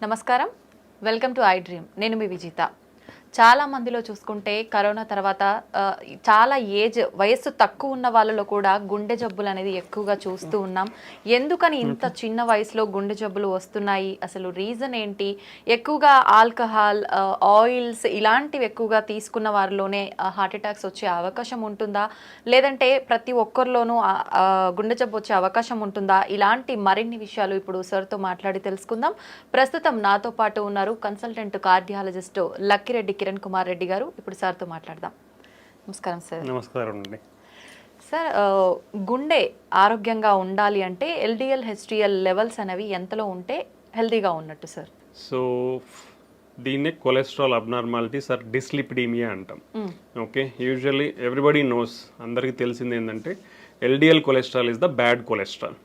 నమస్కారం, welcome to I dream. నేను మీ విజిత. చాలా మందిలో చూసుకుంటే కరోనా తర్వాత చాలా వయస్సు తక్కువ ఉన్న వాళ్ళలో కూడా గుండె జబ్బులు అనేది ఎక్కువగా చూస్తూ ఉన్నాం. ఎందుకని ఇంత చిన్న వయసులో గుండె జబ్బులు వస్తున్నాయి? అసలు రీజన్ ఏంటి? ఎక్కువగా ఆల్కహాల్, ఆయిల్స్ ఇలాంటివి ఎక్కువగా తీసుకున్న వారిలోనే హార్ట్ అటాక్స్ వచ్చే అవకాశం ఉంటుందా? లేదంటే ప్రతి ఒక్కరిలోనూ గుండె జబ్బు వచ్చే అవకాశం ఉంటుందా? ఇలాంటి మరిన్ని విషయాలు ఇప్పుడు సార్తో మాట్లాడి తెలుసుకుందాం. ప్రస్తుతం నాతో పాటు ఉన్నారు కన్సల్టెంట్ కార్డియాలజిస్ట్ లక్కిరెడ్డి కిరణ్ కుమార్ రెడ్డి గారు. ఇప్పుడు సార్తో మాట్లాడదాం. నమస్కారం సార్. నమస్కారం అండి. సార్, గుండె ఆరోగ్యంగా ఉండాలి అంటే ఎల్డిఎల్ హెచ్డిఎల్ లెవెల్స్ అనేవి ఎంతలో ఉంటే హెల్దీగా ఉన్నట్టు సార్? సో దీన్నే కొలెస్ట్రాల్ అబ్నార్మాలిటీస్ ఆర్ డిస్లిపిడీమియా అంటాం. ఓకే, యూజువల్లీ ఎవ్రీబడి నోస్, అందరికీ తెలిసింది ఏంటంటే LDL cholesterol is the bad cholesterol,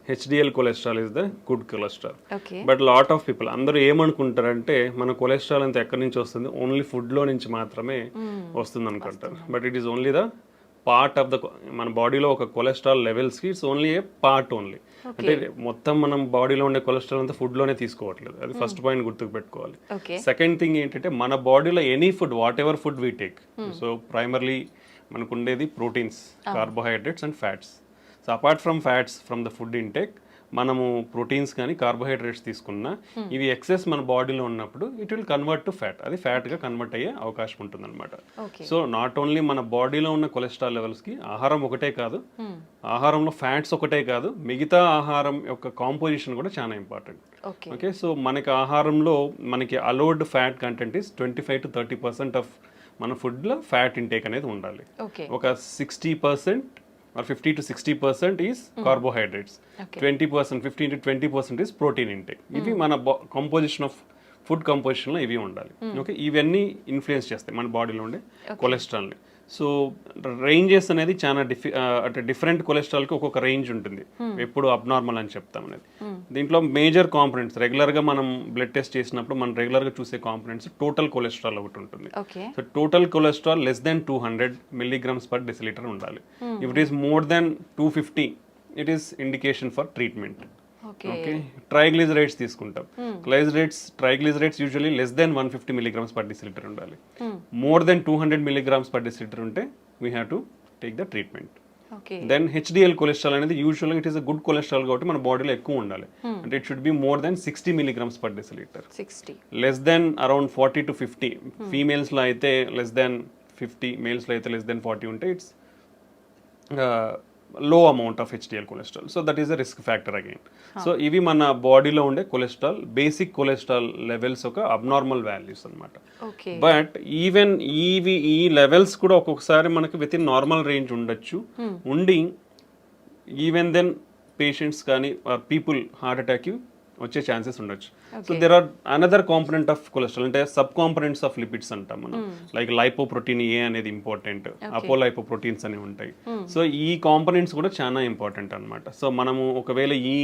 HDL cholesterol is the good cholesterol. But lot of people అందరూ ఏమనుకుంటారంటే మన కొలెస్ట్రాల్ అంతా ఎక్కడి నుంచి వస్తుంది, ఓన్లీ ఫుడ్లో నుంచి మాత్రమే వస్తుంది అనుకుంటారు. But it is only the part of the, మన బాడీలో ఒక కొలెస్ట్రాల్ లెవెల్స్కి it's only a part only. అంటే మొత్తం మనం బాడీలో ఉండే కొలెస్ట్రాల్ అంతా ఫుడ్లోనే తీసుకోవట్లేదు. అది ఫస్ట్ పాయింట్ గుర్తుకు పెట్టుకోవాలి. సెకండ్ థింగ్ ఏంటంటే మన బాడీలో any food, what ever food we take, so primarily మనకు ఉండేది proteins, carbohydrates and fats. So apart from fats from the food intake, మనము ప్రోటీన్స్ కానీ కార్బోహైడ్రేట్స్ తీసుకున్నా ఇవి ఎక్సెస్ మన బాడీలో ఉన్నప్పుడు it will convert to fat. అది ఫ్యాట్గా కన్వర్ట్ అయ్యే అవకాశం ఉంటుంది అనమాట. సో నాట్ ఓన్లీ మన బాడీలో ఉన్న కొలెస్ట్రాల్ లెవెల్స్కి ఆహారం ఒకటే కాదు, ఆహారంలో ఫ్యాట్స్ ఒకటే కాదు, మిగతా ఆహారం యొక్క కాంపోజిషన్ కూడా చాలా ఇంపార్టెంట్. ఓకే, సో మనకి ఆహారంలో మనకి allowed fat content is 25 to 30% of మన ఫుడ్లో ఫ్యాట్ ఇంటేక్ అనేది ఉండాలి. ఒక 60% or 50 to 60% is carbohydrates. 20%, 15 to 20% is protein intake. ఇవి మన కంపోజిషన్ ఆఫ్ ఫుడ్ కంపోజిషన్లో ఇవి ఉండాలి. ఓకే, ఇవన్నీ ఇన్ఫ్లుయెన్స్ చేస్తాయి మన బాడీలో ఉండే కొలెస్ట్రాల్ని. సో రేంజెస్ అనేది చాలా అంటే డిఫరెంట్ కొలెస్ట్రాల్కి ఒక్కొక్క రేంజ్ ఉంటుంది, ఎప్పుడు అబ్నార్మల్ అని చెప్తాం అనేది. దీంట్లో మేజర్ కాంపొనెంట్స్ రెగ్యులర్గా మనం బ్లడ్ టెస్ట్ చేసినప్పుడు మనం రెగ్యులర్గా చూసే కాంపొనెంట్స్ టోటల్ కొలెస్ట్రాల్ ఒకటి ఉంటుంది. So total cholesterol less than 200 milligrams per deciliter ఉండాలి. If it is more than 250 it is indication for treatment. Okay, triglycerides తీసుకుంటాం. Triglycerides usually less than 150 milligrams per deciliter ఉండాలి. More than 200 milligrams per deciliter ఉంటే we have to take the treatment. Then HDL cholesterol అనేది యూజువల్గా it is a good cholesterol కాబట్టి మన బాడీలో ఎక్కువ ఉండాలి. అంటే it should be more than 60 milligrams per deciliter. Less than around 40 to 50. ఫీమేల్స్లో అయితే లెస్ దెన్ 50, మేల్స్లో అయితే లెస్ దెన్ 40 ఉంటే it's low amount of HDL cholesterol. So that is a risk factor again. So ఇవి మన బాడీలో ఉండే కొలెస్ట్రాల్, బేసిక్ కొలెస్ట్రాల్ లెవెల్స్ ఒక abnormal values అనమాట. బట్ ఈవెన్ ఈ లెవెల్స్ కూడా ఒక్కొక్కసారి మనకి విత్ ఇన్ నార్మల్ రేంజ్ ఉండొచ్చు. ఉండి ఈవెన్ దెన్ పేషెంట్స్ కానీ పీపుల్ హార్ట్ అటాక్ వచ్చే ఛాన్సెస్ ఉండొచ్చు. So there are another component of cholesterol, అంటే సబ్ కాంపొనెంట్స్ ఆఫ్ లిపిడ్స్ అంటాం మనం. లైక్ లైపోప్రోటీన్ ఏ అనేది ఇంపార్టెంట్, అపోలైపోప్రోటీన్స్ అని ఉంటాయి. సో ఈ కాంపొనెంట్స్ కూడా చాలా ఇంపార్టెంట్ అనమాట. సో మనము ఒకవేళ ఈ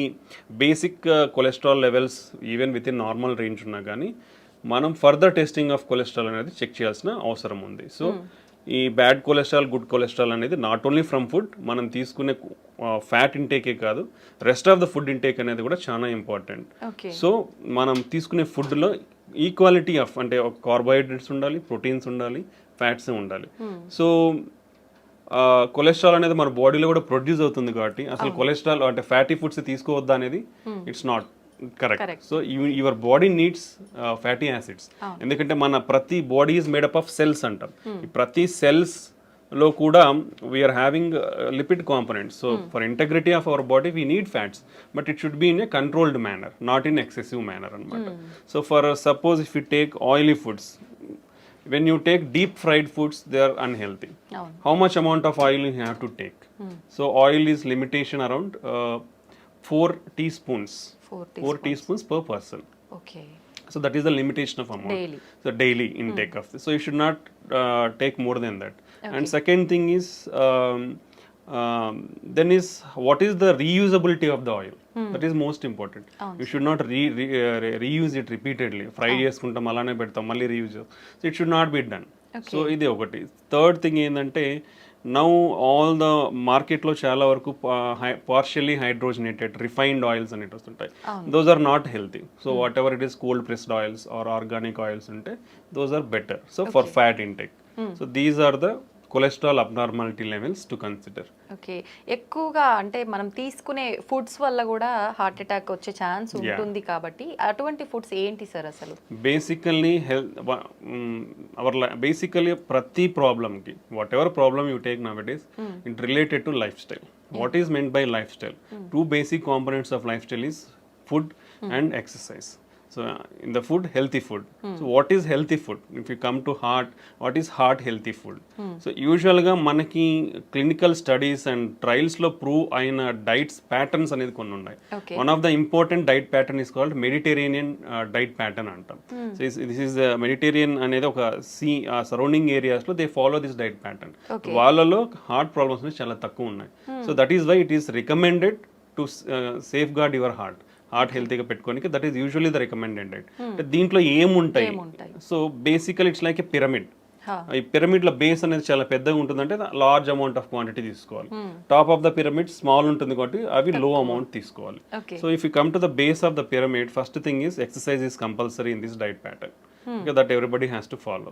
basic cholesterol levels even with in normal range ఉన్నా కానీ మనం ఫర్దర్ టెస్టింగ్ ఆఫ్ కొలెస్ట్రాల్ అనేది చెక్ చేయాల్సిన అవసరం ఉంది. సో ఈ బ్యాడ్ కొలెస్ట్రాల్, గుడ్ కొలెస్ట్రాల్ అనేది నాట్ ఓన్లీ ఫ్రమ్ ఫుడ్, మనం తీసుకునే ఫ్యాట్ ఇంటేకే కాదు, rest of the food intake అనేది కూడా చాలా ఇంపార్టెంట్. సో మనం తీసుకునే ఫుడ్లో ఈక్వాలిటీ ఆఫ్, అంటే కార్బోహైడ్రేట్స్ ఉండాలి, ప్రోటీన్స్ ఉండాలి, ఫ్యాట్స్ ఉండాలి. సో కొలెస్ట్రాల్ అనేది మన బాడీలో కూడా ప్రొడ్యూస్ అవుతుంది కాబట్టి అసలు కొలెస్ట్రాల్ అంటే ఫ్యాటీ ఫుడ్స్ తీసుకోవద్దా అనేది it's not correct. So your body needs fatty acids. ఎందుకంటే మన ప్రతి body is made up of cells అంటాం. ప్రతి సెల్స్ లో కూడా we're having lipid components. So for integrity of our body we need fats, but it should be in a controlled manner, not in excessive manner అనమాట. So for suppose if you take oily foods, when you take deep fried foods, they are unhealthy. How much amount of oil you have to take? So oil is limitation around 4 teaspoons. 4 teaspoons per person. Okay. So that is the limitation of amount. Daily. So daily intake of this. So you should not take more than that. And second thing is then is what is the reusability of the oil? That is most important. You should not reuse it repeatedly. Fry చేసుకుంటాం అలానే పెడతాం మళ్ళీ reuse. So it should not be done. So ఇది ఒకటి. Third thing ఏంటంటే now all the మార్కెట్లో చాలా వరకు పార్షియల్లీ హైడ్రోజనేటెడ్ రిఫైన్డ్ ఆయిల్స్ అనేవి వస్తుంటాయి. Those are not healthy. So whatever it is cold pressed oils or organic oils ఉంటే those are better. So for fat intake. So these are the cholesterol abnormality levels to consider. Okay, ఎక్కువగా అంటే మనం తీసుకునే foods వల్ల కూడా heart attack వచ్చే chance ఉంటుంది కాబట్టి అటువంటి ఫుడ్స్ ఏంటి సార్ అసలు? బేసికల్లీ బేసికల్లీ ప్రతి ప్రాబ్లమ్కి whatever problem you take now it is it related to lifestyle. What is meant by lifestyle? Two basic components of lifestyle is food and exercise. So in the food, healthy food. So what is healthy food? If you come to heart, what is heart healthy food? So usually ga manaki clinical studies and trials lo prove aina diets patterns anedi konni unnai. One of the important diet pattern is called Mediterranean diet pattern antam. So this is Mediterranean anedi oka sea surrounding areas lo they follow this diet pattern. Vallalo heart problems ne chala takku unnai. So that is why it is recommended to safeguard your heart. Heart హెల్తీగా పెట్టుకోనికి that is usually the recommended diet. దీంట్లో ఏముంటాయి? So బేసికల్ it's like A pyramid. ఈ పిరమిడ్ల base అనేది చాలా పెద్దగా ఉంటుందంటే లార్జ్ అమౌంట్ ఆఫ్ క్వాంటిటీ తీసుకోవాలి. Top of the pyramid small ఉంటుంది కాబట్టి అవి లో అమౌంట్ తీసుకోవాలి. So if you come to the base of the pyramid, first thing is exercise is compulsory in this diet pattern. That everybody has to follow.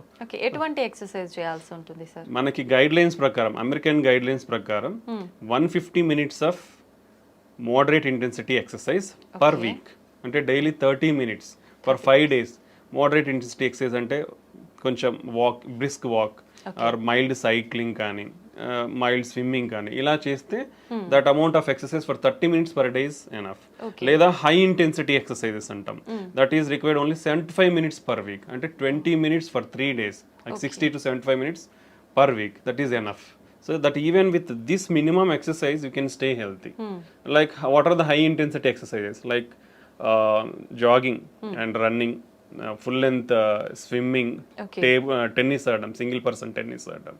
ఎటువంటి exercise చేయాల్సి ఉంటుంది sir? మనకి guide lines ప్రకారం, అమెరికన్ గైడ్ లైన్స్ ప్రకారం 150 minutes of moderate intensity exercise per week. అంటే daily 30 minutes for 5 days. Moderate intensity exercise అంటే కొంచెం walk, brisk walk are mild cycling కానీ మైల్డ్ స్విమ్మింగ్ కానీ ఇలా చేస్తే that amount of exercise for 30 minutes per day is enough. లేదా high intensity exercises అంటాం. That is required only 75 minutes per week. అంటే 20 minutes for 3 days, like 60 to 75 minutes per week. That is enough. So that even with this minimum exercise, you can stay healthy. Like what are the high intensity exercises? Like jogging and running, full length swimming, tennis ఆడడం, single person tennis ఆడడం,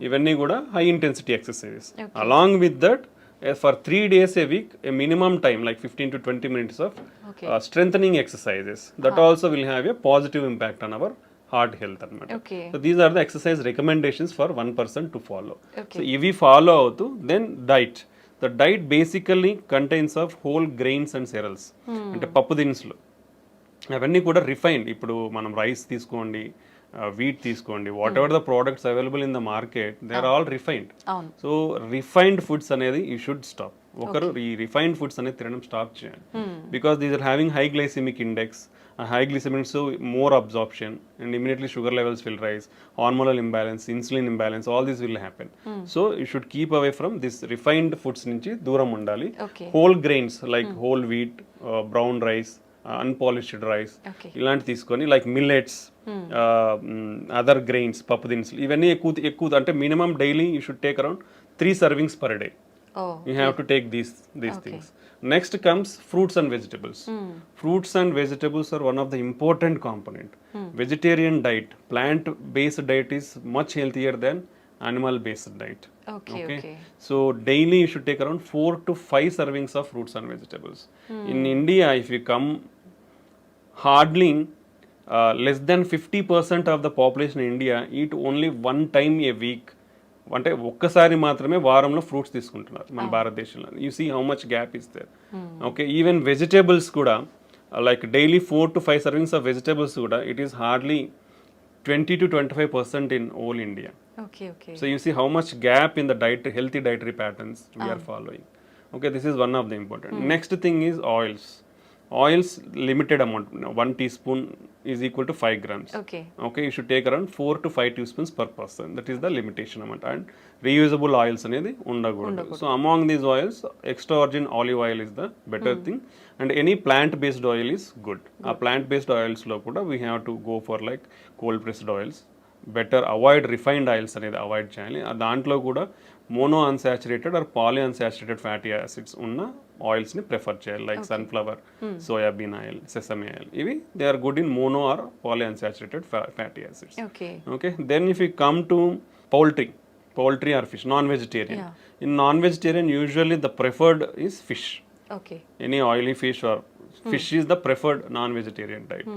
ఇవన్నీ కూడా high intensity exercises. Along with that, for 3 days a week, a minimum time like 15 to 20 minutes of strengthening exercises. That also will have a positive impact on our heart health అనమాట. So these are the exercise recommendations for 1 person to follow. So ఇవి follow అవుతూ then diet. The diet basically contains of whole grains and cereals. అంటే పప్పు దినుసులు అవన్నీ కూడా refined. ఇప్పుడు మనం రైస్ తీసుకోండి, వీట్ తీసుకోండి, whatever the products available in the market, they are all refined. So refined foods అనేది యూ షుడ్ స్టాప్. ఒకరు ఈ రిఫైన్డ్ ఫుడ్స్ అనేది తినడం స్టాప్ చేయాలి. Because these are having high glycemic index. High glycemic, so more absorption, and immediately sugar levels will rise, hormonal imbalance, insulin imbalance, all this will happen. So you should keep away from this refined foods nunchi dooram undali. Whole grains like whole wheat, brown rice, unpolished rice, ilanti తీసుకొని like millets, other grains, పప్పు దినుసులు ఇవన్నీ ఎక్కువ అంటే minimum daily you should take around 3 servings per day. You have to take these things. Next comes fruits and vegetables. Fruits and vegetables are one of the important component. Vegetarian diet, plant-based diet is much healthier than animal-based diet. Okay. So daily you should take around 4 to 5 servings of fruits and vegetables. In India, if you come, hardly less than 50% of the population in India eat only one time a week. అంటే ఒక్కసారి మాత్రమే వారంలో fruits తీసుకుంటున్నారు మన భారతదేశంలో. You see how much gap is there. Okay, even vegetables కూడా like daily 4 to 5 servings of vegetables కూడా it is hardly 20 to 25% in all India. So you see how much gap in the diet, healthy dietary patterns we're following. Okay, this is one of the important. Next thing is oils. Oils limited amount. 1 teaspoon is equal to 5 grams. Okay, you should take around 4 to 5 teaspoons per person. That is the limitation amount. And reusable oils anedi undagudu. So among these oils, extra virgin olive oil is the better thing, and any plant based oil is good. Plant based oils lo kuda we have to go for like cold pressed oils. Better avoid refined oils అనేది avoid చేయాలి. దాంట్లో కూడా mono unsaturated or poly unsaturated fatty acids ఉన్న ఆయిల్స్ని prefer చేయాలి. Like sunflower, soybean oil, sesame oil, ఇవి they are good in mono or poly unsaturated fatty acids. Okay, then if you come to poultry or fish, non vegetarian. In non vegetarian usually the preferred is fish. Any oily fish or fish is the preferred non-vegetarian diet.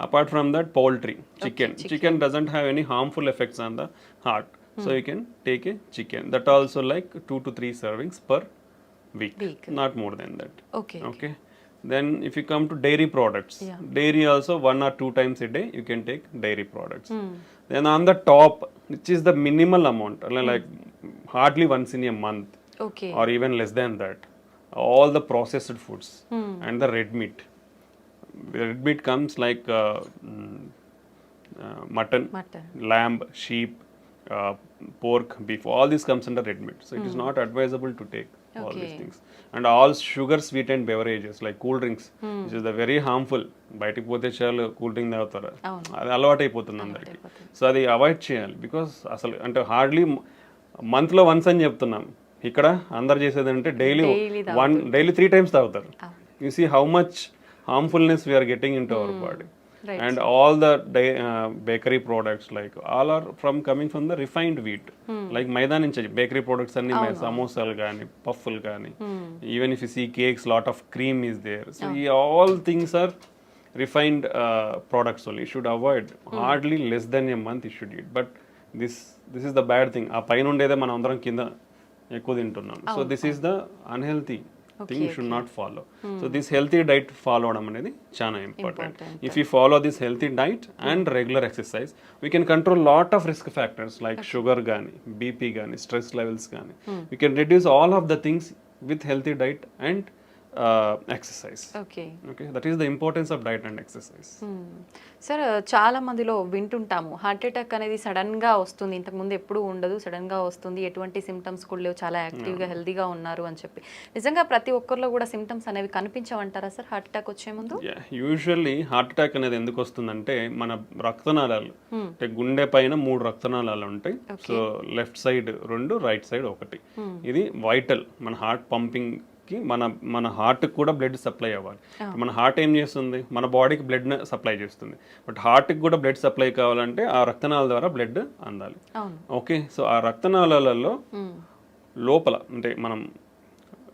Apart from that, poultry, chicken. Chicken doesn't have any harmful effects on the heart. So you can take a chicken. That also like 2 to 3 servings per week. Not more than that. Okay Okay. Then if you come to dairy products, dairy also 1 or 2 times a day you can take dairy products. Then on the top, which is the minimal amount, like hardly once in a month okay or even less than that, all the processed foods and the red meat. The red meat comes like mutton, lamb, sheep, pork, beef. All this comes under red meat. So it is not advisable to take all these things. And all sugar sweetened beverages like cool drinks, which is the very harmful. బయటికి పోతే చాలు cool drink తాగుతారు, అది అలవాటు అయిపోతుంది అందరికి. So అది avoid చేయాలి. బికాస్ అసలు అంటే హార్డ్లీ మంత్లో వన్స్ అని చెప్తున్నాం, ఇక్కడ అందరు చేసేది అంటే డైలీ 3 times తాగుతారు. You see how much harmfulness we are getting into our body. And all the bakery products, like all are coming from the refined wheat. Like maida nunchi bakery products anni samosalu gaani, pufflu gaani, even if you see cakes, lot of cream is there. So all things are refined products only. You should avoid. Hardly less than a month you should eat. But this is the bad thing. ఆ పైన ఉండేదే మనం అందరం కింద ఎక్కువ తింటున్నాం. So this is the unhealthy thing you should not follow. So this healthy diet follow avadam anedi chaana important. If you follow this healthy diet and regular exercise, we can control lot of risk factors like sugar gaani, BP gaani, stress levels gaani. We can reduce all of the things with healthy diet and exercise. Okay That is the importance of diet and exercise. Sir చాలా మందిలో వింటుంటాము heart attack అనేది sudden గా వస్తుంది, ఇంతకుముందు ఎప్పుడు ఉండదు, sudden గా వస్తుంది, ఎటువంటి సిమ్టమ్స్ కూడా లేవు, చాలా యాక్టివ్గా హెల్తీగా ఉన్నారు అని చెప్పి. నిజంగా ప్రతి ఒక్కరిలో కూడా సిమ్టమ్స్ అనేవి కనిపించవంటారా సార్ హార్ట్ అటాక్ వచ్చే ముందు? యూజువల్లీ హార్ట్ అటాక్ అనేది ఎందుకు వస్తుందంటే మన రక్తనాళాలు అంటే గుండె పైన 3 రక్తనాళాలు ఉంటాయి. So left side 2, right side 1. ఇది వైటల్, మన హార్ట్ పంపింగ్ కి మన హార్ట్ కూడా బ్లడ్ సప్లై అవ్వాలి. మన హార్ట్ ఏం చేస్తుంది, మన బాడీకి బ్లడ్ సప్లై చేస్తుంది. బట్ హార్ట్కి కూడా బ్లడ్ సప్లై కావాలంటే ఆ రక్తనాళాల ద్వారా బ్లడ్ అందాలి. ఓకే, సో ఆ రక్తనాళాలలో లోపల అంటే మనం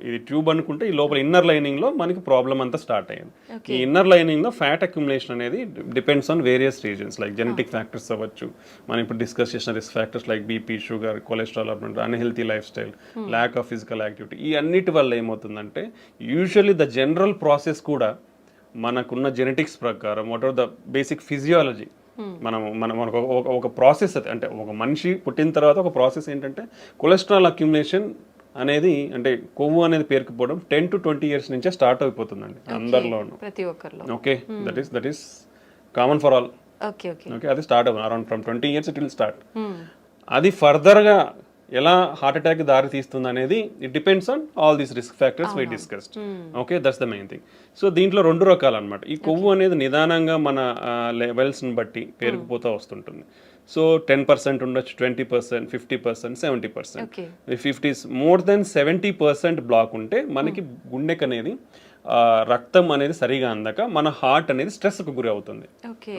ఇది ట్యూబ్ అనుకుంటే ఈ లోపల ఇన్నర్ లైనింగ్ లో మనకి ప్రాబ్లం అంతా స్టార్ట్ అయ్యింది. ఈ ఇన్నర్ లైనింగ్ లో ఫ్యాట్ అక్యుములేషన్ అనేది depends on various reasons like genetic factors అవ్వచ్చు, మనం ఇప్పుడు డిస్కస్ చేసిన risk factors like BP, sugar, cholesterol, unhealthy life style, lack of physical activity. ఈ అన్నిటి వల్ల ఏమవుతుందంటే యూజువల్లీ ద జనరల్ ప్రాసెస్ కూడా మనకున్న జెనెటిక్స్ ప్రకారం what are the basic physiology మనకు ఒక ప్రాసెస్ అంటే ఒక మనిషి పుట్టిన తర్వాత ఒక ప్రాసెస్ ఏంటంటే కొలెస్ట్రాల్ అక్యుములేషన్ అనేది అంటే కొవ్వు అనేది పేరుకుపోవడం 10 to 20 years నుంచే స్టార్ట్ అయిపోతుందండి అందరిలోనూ, ప్రతి ఒక్కరిలో. Okay, that is common for all. Okay, అది స్టార్ట్ అవుతుంది around from 20 years it will start. అది ఫర్దర్గా ఎలా హార్ట్ అటాక్ దారి తీస్తుంది అనేది it depends on all these risk factors we discussed. Okay, that's the main thing. So దీంట్లో 2 రకాలు అనమాట. ఈ కొవ్వు అనేది నిదానంగా మన లెవెల్స్ని బట్టి పేరుకుపోతూ వస్తుంటుంది. సో 10% ఉండొచ్చు, 20%, 50%, 70%. If it is more than 70% block ఉంటే మనకి గుండెకి అనేది రక్తం అనేది సరిగా అందక మన హార్ట్ అనేది స్ట్రెస్కు గురి అవుతుంది.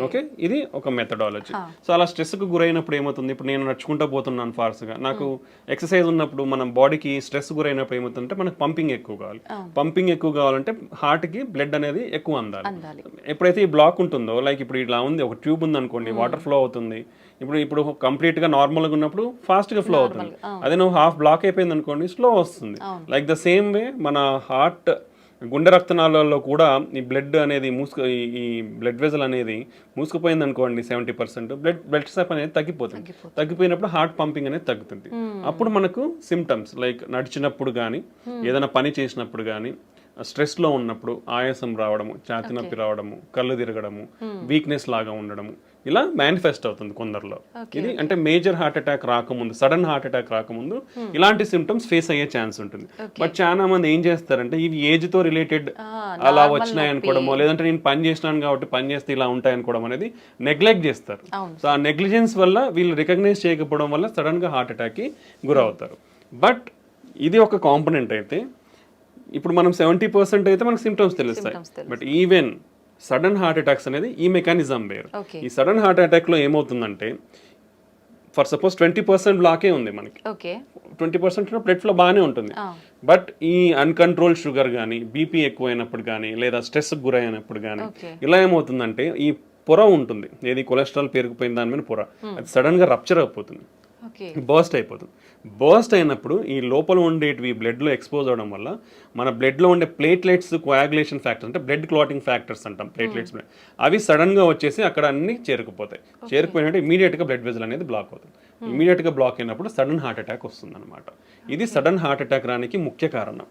ఓకే, ఇది ఒక మెథడాలజీ. సో అలా స్ట్రెస్కు గురైనప్పుడు ఏమవుతుంది, ఇప్పుడు నేను నడుచుకుంటూ పోతున్నాను ఫాస్ట్గా, నాకు ఎక్సర్సైజ్ ఉన్నప్పుడు మన బాడీకి స్ట్రెస్ గురైనప్పుడు ఏమవుతుందంటే మనకు పంపింగ్ ఎక్కువ కావాలి. పంపింగ్ ఎక్కువ కావాలంటే హార్ట్కి బ్లడ్ అనేది ఎక్కువ అందాలి. ఎప్పుడైతే ఈ బ్లాక్ ఉంటుందో, లైక్ ఇప్పుడు ఇలా ఉంది, ఒక ట్యూబ్ ఉంది అనుకోండి, వాటర్ ఫ్లో అవుతుంది. ఇప్పుడు కంప్లీట్ గా నార్మల్ గా ఉన్నప్పుడు ఫాస్ట్ గా ఫ్లో అవుతుంది. అదే నువ్వు హాఫ్ బ్లాక్ అయిపోయింది అనుకోండి, స్లో వస్తుంది. లైక్ ద సేమ్ వే మన హార్ట్ గుండె రక్తనాళాల్లో కూడా ఈ బ్లడ్ అనేది ఈ బ్లడ్ వెజల్ అనేది మూసుకుపోయింది అనుకోండి 70%, బ్లడ్ సప్ అనేది తగ్గిపోతుంది. తగ్గిపోయినప్పుడు హార్ట్ పంపింగ్ అనేది తగ్గుతుంది. అప్పుడు మనకు సిమ్టమ్స్ లైక్ నడిచినప్పుడు కానీ, ఏదైనా పని చేసినప్పుడు కానీ, స్ట్రెస్లో ఉన్నప్పుడు ఆయాసం రావడము, ఛాతీ నొప్పి రావడము, కళ్ళు తిరగడము, వీక్నెస్ లాగా ఉండడము, ఇలా మేనిఫెస్ట్ అవుతుంది కొందరిలో. ఇది అంటే మేజర్ హార్ట్ అటాక్ రాకముందు, సడన్ హార్ట్ అటాక్ రాకముందు ఇలాంటి సిమ్టమ్స్ ఫేస్ అయ్యే ఛాన్స్ ఉంటుంది. బట్ చాలా మంది ఏం చేస్తారంటే ఇవి ఏజ్ తో రిలేటెడ్ అలా వచ్చినాయి అనుకోవడమో, లేదంటే నేను పని చేసినాను కాబట్టి పని చేస్తే ఇలా ఉంటాయి అనుకోవడం అనేది నెగ్లెక్ట్ చేస్తారు. సో ఆ నెగ్లిజెన్స్ వల్ల వీళ్ళు రికగ్నైజ్ చేయకపోవడం వల్ల సడన్ గా హార్ట్ అటాక్ కి గురవుతారు. బట్ ఇది ఒక కాంపోనెంట్ అయితే, ఇప్పుడు మనం 70% అయితే మనకు సిమ్టమ్స్ తెలుస్తాయి. But even sudden heart attacks అనేది ఈ మెకానిజం వేరు. ఈ సడన్ హార్ట్ అటాక్ లో ఏమవుతుందంటే, ఫర్ సపోజ్ 20% బ్లాకే ఉంది మనకి, 20% బ్లడ్ ఫ్లో బాగానే ఉంటుంది. బట్ ఈ అన్కంట్రోల్ షుగర్ కానీ, బీపీ ఎక్కువైనప్పుడు కానీ, లేదా స్ట్రెస్ గురైనప్పుడు కానీ ఇలా ఏమవుతుందంటే ఈ పొర ఉంటుంది, ఏది కొలెస్ట్రాల్ పేరుకుపోయిన దాని మీద పొర, అది సడన్ గా రప్చర్ అయిపోతుంది. ఓకే. బర్స్ట్ అయిపోతుంది. బర్స్ట్ అయినప్పుడు ఈ లోపల ఉండేటివి బ్లడ్లో ఎక్స్పోజ్ అవడం వల్ల మన బ్లడ్లో ఉండే ప్లేట్లెట్స్ కోయాగులేషన్ ఫ్యాక్టర్స్ అంటే బ్లడ్ క్లాటింగ్ ఫ్యాక్టర్స్ అంటాం ప్లేట్లెట్స్, అవి సడన్గా వచ్చేసి అక్కడ అన్ని చేరుకుపోతాయి. చేరుకుపోయినట్టు ఇమీడియట్గా బ్లడ్ వెజల్ అనేది బ్లాక్ అవుతుంది. ఇమీడియట్గా బ్లాక్ అయినప్పుడు సడన్ హార్ట్ అటాక్ వస్తుంది అనమాట. ఇది సడన్ హార్ట్ అటాక్ రానికి ముఖ్య కారణం.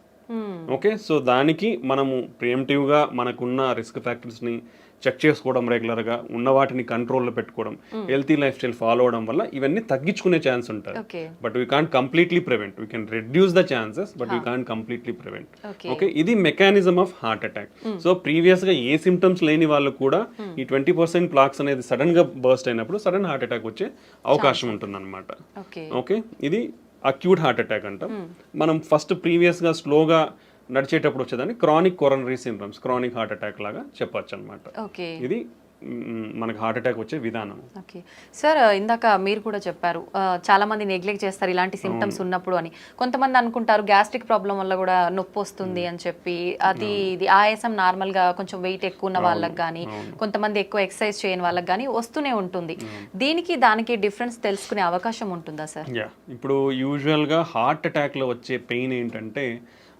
ఓకే, సో దానికి మనము ప్రియంటివ్గా మనకున్న రిస్క్ ఫ్యాక్టర్స్ని చెక్ చేసుకోవడం, రెగ్యులర్గా ఉన్న వాటిని కంట్రోల్లో పెట్టుకోవడం, హెల్తీ లైఫ్ స్టైల్ ఫాలో అవడం వల్ల ఇవన్నీ తగ్గించుకునే ఛాన్స్ ఉంటుంది. But we can't completely prevent. We can reduce the chances but we can't completely prevent. Okay, ఇది mechanism of heart attack. So ప్రీవియస్గా ఏ సిమ్టమ్స్ లేని వాళ్ళు కూడా ఈ 20% ప్లాక్స్ అనేది సడన్గా బర్స్ట్ అయినప్పుడు సడన్ హార్ట్ అటాక్ వచ్చే అవకాశం ఉంటుంది అనమాట. ఓకే, ఇది అక్యూట్ హార్ట్ అటాక్ అంటాం. మనం ఫస్ట్ ప్రీవియస్గా స్లోగా నడిచేటప్పుడు వచ్చేదాన్ని chronic coronary syndromes, chronic heart attack లాగా చెప్పొచ్చు అనమాట. ఇది మనకు హార్ట్ అటాక్ వచ్చే విధానం. ఓకే సార్, ఇందాక మీరు కూడా చెప్పారు చాలా మంది నెగ్లెక్ట్ చేస్తారు ఇలాంటి సిమ్టమ్స్ ఉన్నప్పుడు అని. కొంతమంది అనుకుంటారు గ్యాస్ట్రిక్ ప్రాబ్లం వల్ల కూడా నొప్పి వస్తుంది అని చెప్పి, అది ఇది ఆయాసం నార్మల్గా కొంచెం వెయిట్ ఎక్కువ ఉన్న వాళ్ళకి కానీ, కొంతమంది ఎక్కువ ఎక్సర్సైజ్ చేయని వాళ్ళకి కానీ వస్తూనే ఉంటుంది. దీనికి దానికి డిఫరెన్స్ తెలుసుకునే అవకాశం ఉంటుందా సార్? ఇప్పుడు యూజువల్గా హార్ట్ అటాక్లో వచ్చే పెయిన్ ఏంటంటే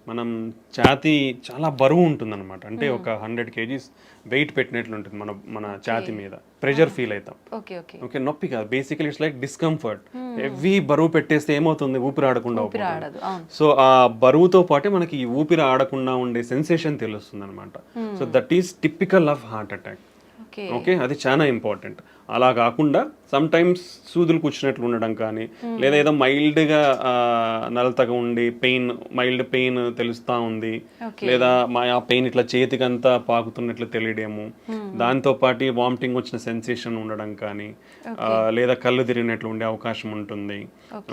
మనం ఛాతీ చాలా బరువు ఉంటుందన్నమాట. అంటే ఒక 100 kgs వెయిట్ పెట్టినట్లు ఉంటుంది మన ఛాతీ మీద. ప్రెషర్ ఫీల్ అవుతాం. ఓకే, నొప్పి కాదు, basically it's like discomfort. Heavy బరువు పెట్టేస్తే ఏమవుతుంది, ఊపిరి ఆడకుండా అవుతుంది. సో ఆ బరువుతో పాటే మనకి ఈ ఊపిరి ఆడకుండా ఉండే సెన్సేషన్ తెలుస్తుంది అనమాట. So that is typical of heart attack. Okay, అది చాలా ఇంపార్టెంట్. అలా కాకుండా సమ్ టైమ్స్ సూదులు కూర్చున్నట్లు ఉండడం కానీ, లేదా ఏదో మైల్డ్గా నలతగా ఉండి మైల్డ్ పెయిన్ తెలుస్తూ ఉంది, లేదా ఆ పెయిన్ ఇట్లా చేతికంతా పాకుతున్నట్లు తెలియడము, దాంతో పాటు వామిటింగ్ వచ్చిన సెన్సేషన్ ఉండడం కానీ, లేదా కళ్ళు తిరిగినట్లు ఉండే అవకాశం ఉంటుంది.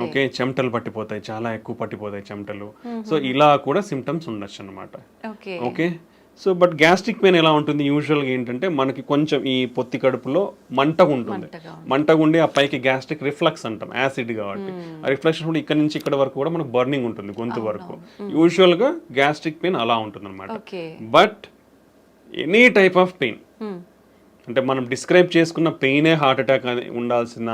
ఓకే, చెమటలు పట్టిపోతాయి, చాలా ఎక్కువ పట్టిపోతాయి చెమటలు. సో ఇలా కూడా సిమ్టమ్స్ ఉండొచ్చు అనమాట. Okay, so but gastric pain ఎలా ఉంటుంది యూజువల్గా ఏంటంటే మనకి కొంచెం ఈ పొత్తి కడుపులో మంటగా ఉంటుంది. మంటగా ఉండి ఆ పైకి గ్యాస్ట్రిక్ రిఫ్లక్స్ అంటాం, యాసిడ్ కాబట్టి ఆ రిఫ్లెక్షన్ కూడా ఇక్కడ నుంచి ఇక్కడ వరకు కూడా మనకు బర్నింగ్ ఉంటుంది గొంతు వరకు. యూజువల్గా గ్యాస్ట్రిక్ పెయిన్ అలా ఉంటుంది అనమాట. But any type of pain, అంటే మనం డిస్క్రైబ్ చేసుకున్న పెయినే హార్ట్ అటాక్ అని ఉండాల్సిన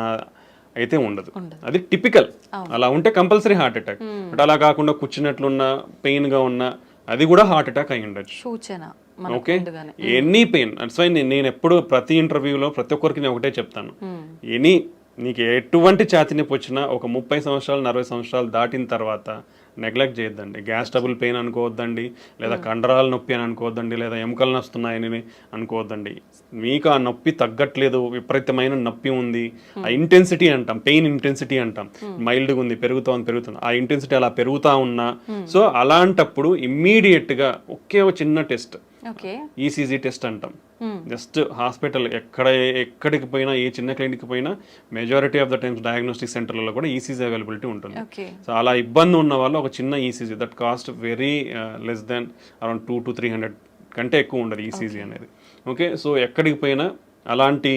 అయితే ఉండదు. అది టిపికల్. అలా ఉంటే కంపల్సరీ హార్ట్ అటాక్. బట్ అలా కాకుండా కూర్చున్నట్లున్న పెయిన్గా ఉన్న అది కూడా హార్ట్ అటాక్ అయి ఉండొచ్చు. Okay, any pain. That's why నేను ఎప్పుడు ప్రతి ఇంటర్వ్యూలో ప్రతి ఒక్కరికి నేను ఒకటే చెప్తాను, నీకు ఎటువంటి ఛాతీ నొప్పి వచ్చినా ఒక 30 సంవత్సరాలు 40 సంవత్సరాలు దాటిన తర్వాత నెగ్లెక్ట్ చేయొద్దండి. గ్యాస్ ట్రబుల్ పెయిన్ అనుకోవద్దండి, లేదా కండరాల నొప్పి అని అనుకోవద్దండి, లేదా ఎముకలు నొస్తున్నాయని అనుకోవద్దండి. మీకు ఆ నొప్పి తగ్గట్లేదు, విపరీతమైన నొప్పి ఉంది, ఆ ఇంటెన్సిటీ అంటాం, పెయిన్ ఇంటెన్సిటీ అంటాం, మైల్డ్గా ఉంది, పెరుగుతుంది, ఆ ఇంటెన్సిటీ అలా పెరుగుతా ఉన్నా, సో అలాంటప్పుడు ఇమ్మీడియట్గా ఒకే ఒక చిన్న టెస్ట్, ఈసీజీ టెస్ట్ అంటాం. జస్ట్ హాస్పిటల్ ఎక్కడికి పోయినా, ఏ చిన్న క్లినిక్ పోయినా majority of the times diagnostic సెంటర్లలో కూడా ఈసీజీ అవైలబిలిటీ ఉంటుంది. సో అలా ఇబ్బంది ఉన్న వాళ్ళు ఒక చిన్న ECG, that cost very less than around 200 to 300 కంటే ఎక్కువ ఉండదు ఈసీజీ అనేది. ఓకే, సో ఎక్కడికి పోయినా అలాంటి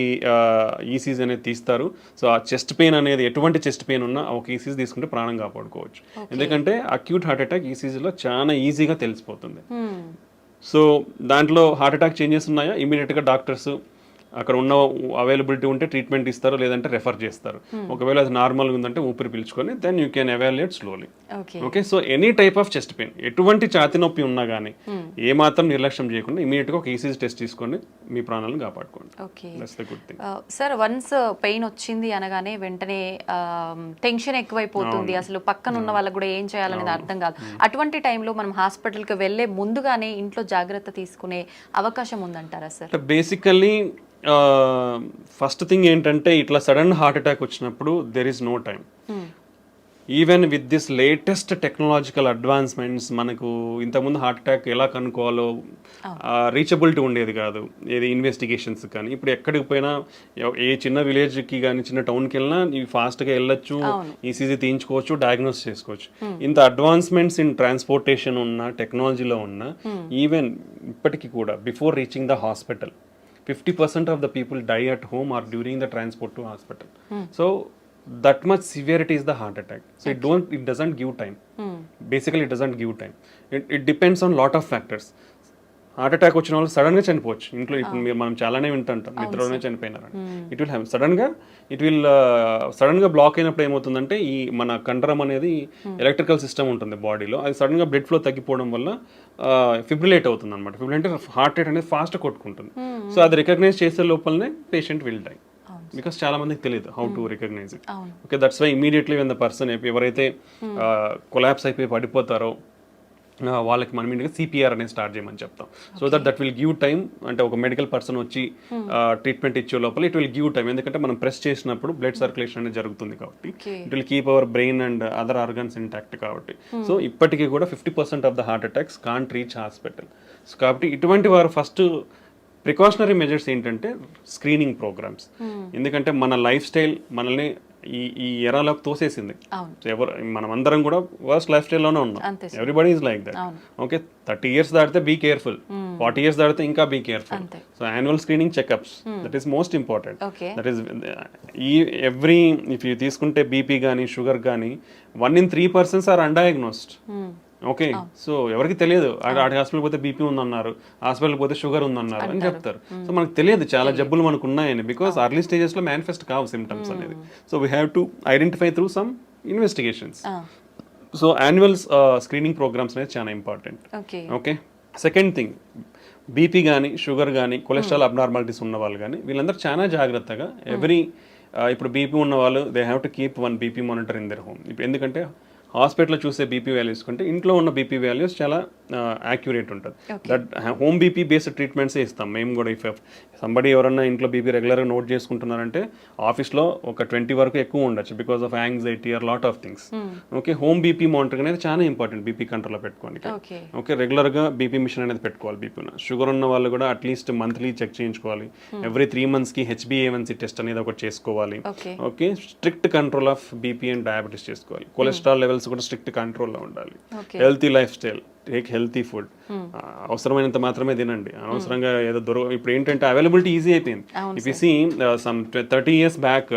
ఈసీజీ అనేది తీస్తారు. సో ఆ చెస్ట్ పెయిన్ అనేది ఎటువంటి చెస్ట్ పెయిన్ ఉన్నా ఒక ఈసీజీ తీసుకుంటే ప్రాణం కాపాడుకోవచ్చు. ఎందుకంటే అక్యూట్ హార్ట్ అటాక్ ఈసీజీలో చాలా ఈజీగా తెలిసిపోతుంది. సో దాంట్లో హార్ట్ అటాక్ చేంజెస్ ఉన్నాయా, ఇమీడియట్గా డాక్టర్స్ అక్కడ ఉన్న అవైలబిలిటీ ఉంటే ట్రీట్మెంట్ ఇస్తారు, లేదంటే రెఫర్ చేస్తారు. ఒకవేళ అది నార్మల్గా ఉందంటే ఊపిరి పీల్చుకొని then you can evaluate slowly. Okay, so any type of chest pain, ఎటువంటి ఛాతీ నొప్పి ఉన్నా కానీ ఏ మాత్రం నిర్లక్ష్యం చేయకుండా ఇమీడియట్గా ఒక ఈసీజీ టెస్ట్ తీసుకొని మీ ప్రాణాలను కాపాడుకోండి. That's the good thing. Sir, once pain వచ్చింది అనగానే వెంటనే టెన్షన్ ఎక్కువైపోతుంది, అసలు పక్కన ఉన్న వాళ్ళకి కూడా ఏం చేయాలనేది అర్థం కాదు. అటువంటి టైంలో మనం హాస్పిటల్కి వెళ్ళే ముందుగానే ఇంట్లో జాగ్రత్త తీసుకునే అవకాశం ఉందంటారా సార్? బేసికల్లీ ఫస్ట్ థింగ్ ఏంటంటే ఇట్లా సడన్ హార్ట్ అటాక్ వచ్చినప్పుడు there is no time. Even with this latest technological advancements, మనకు ఇంతకుముందు హార్ట్ అటాక్ ఎలా కనుక్కోవాలో రీచబిలిటీ ఉండేది కాదు, ఏది ఇన్వెస్టిగేషన్స్ కానీ. ఇప్పుడు ఎక్కడికి పోయినా, ఏ చిన్న విలేజ్కి కానీ చిన్న టౌన్కి వెళ్ళినా ఇవి ఫాస్ట్గా వెళ్ళొచ్చు, ఈసీజీ తీయించుకోవచ్చు, డయాగ్నోస్ చేసుకోవచ్చు. ఇంత అడ్వాన్స్మెంట్స్ ఇన్ ట్రాన్స్పోర్టేషన్ ఉన్న, టెక్నాలజీలో ఉన్న, ఈవెన్ ఇప్పటికీ కూడా before reaching the hospital 50% of the people die at home or during the transport to hospital. So that much severity is the heart attack. So it doesn't give time. Basically it doesn't give time. It depends on lot of factors. Heart attack వచ్చిన వాళ్ళు sudden గా చనిపోవచ్చు ఇంట్లో. ఇప్పుడు మనం చాలానే వింటుంటాం నిద్రలోనే చనిపోయినారు. ఇట్ విల్ హ్యావ్ సడన్ గా బ్లాక్ అయినప్పుడు ఏమవుతుందంటే ఈ మన కండరం అనేది ఎలక్ట్రికల్ సిస్టమ్ ఉంటుంది బాడీలో, అది సడన్ గా బ్లడ్ ఫ్లో తగ్గిపోవడం వల్ల ఫిబ్రిలేట్ అవుతుంది అనమాట. ఫిబ్రిలేట్ అంటే హార్ట్ రేట్ అనేది ఫాస్ట్ కొట్టుకుంటుంది. సో అది రికగ్నైజ్ చేసే లోపలనే పేషెంట్ విల్ డై. బికాస్ చాలా మందికి తెలియదు how to recognise it. Okay, that's why immediately when the person ఎవరైతే కొలాప్స్ అయిపోయి పడిపోతారో వాళ్ళకి మనం ఇంటికి సిపిఆర్ అనేది స్టార్ట్ చేయమని చెప్తాం. So that will give time. అంటే ఒక మెడికల్ పర్సన్ వచ్చి ట్రీట్మెంట్ ఇచ్చే లోపల ఇట్ విల్ గివ్ టైమ్. ఎందుకంటే మనం ప్రెస్ చేసినప్పుడు బ్లడ్ సర్క్యులేషన్ అనేది జరుగుతుంది కాబట్టి it will keep our brain and other organs intact కాబట్టి. సో ఇప్పటికీ కూడా 50% of the heart attacks can't reach hospital. So కాబట్టి ఇటువంటి వారు ఫస్ట్ ప్రికాషనరీ మెజర్స్ ఏంటంటే స్క్రీనింగ్ ప్రోగ్రామ్స్. ఎందుకంటే మన లైఫ్ స్టైల్ మనల్ని ఈ ఎరాలోకి తోసేసింది. మనం అందరం కూడా వర్స్ట్ లైఫ్ స్టైల్లోనే ఉన్నాం. Everybody is like that. Okay, 30 years దాటితే బీ కేర్ఫుల్, 40 years దాటితే ఇంకా be careful. So annual screening checkups, that is most important. That is if you తీసుకుంటే బీపీ కానీ షుగర్ కానీ 1 in 3 persons are undiagnosed. Okay, so ఎవరికి తెలియదు. ఆడి hospital పోతే బీపీ ఉందన్నారు, హాస్పిటల్ పోతే షుగర్ ఉందన్నారు అని చెప్తారు. సో మనకు తెలియదు చాలా జబ్బులు మనకు ఉన్నాయని, బికాస్ అర్లీ స్టేజెస్ లో మేనిఫెస్ట్ కావు సిమ్టమ్స్ అనేది. So we have to identify through some investigations. So annual screening programs అనేది చాలా important. Okay, second thing, BP కానీ షుగర్ కానీ కొలెస్ట్రాల్ అబ్నార్మాలిటీస్ ఉన్న వాళ్ళు కానీ వీళ్ళందరూ చాలా జాగ్రత్తగా ఇప్పుడు బీపీ ఉన్న వాళ్ళు they have to keep 1 BP monitor in their home. ఇప్పుడు ఎందుకంటే హాస్పిటల్లో చూసే బీపీ వాల్యూస్ కంటే ఇంట్లో ఉన్న బీపీ వాల్యూస్ చాలా యాక్యురేట్ ఉంటుంది. దట్ హోమ్ బీపీ బేస్డ్ ట్రీట్మెంట్సే ఇస్తాం మేము కూడా. ఇఫ్ సంబడి ఎవరన్నా ఇంట్లో బీపీ రెగ్యులర్గా నోట్ చేసుకుంటున్నారంటే ఆఫీస్లో ఒక 20 వరకు ఎక్కువ ఉండొచ్చు because of anxiety are lot of things. Okay, home BP monitoring అనేది చాలా ఇంపార్టెంట్ బీపీ కంట్రోల్లో పెట్టుకోండి. ఓకే, రెగ్యులర్గా బీపీ మిషన్ అనేది పెట్టుకోవాలి. బీపీ షుగర్ ఉన్న వాళ్ళు కూడా అట్లీస్ట్ మంత్లీ చెక్ చేయించుకోవాలి. ఎవ్రీ 3 monthsకి HbA1c టెస్ట్ అనేది ఒకటి చేసుకోవాలి. Okay, strict control of BP and diabetes చేసుకోవాలి. కొలెస్ట్రాల్ లెవెల్స్ కూడా స్ట్రిక్ట్ కంట్రోల్లో ఉండాలి. Healthy lifestyle, take healthy food. అవసరమైనంత మాత్రమే తినండి. అనవసరంగా ఏదో ఇప్పుడు ఏంటంటే అవైలబిలిటీ ఈజీ అయిపోయింది. If you see some 30 years back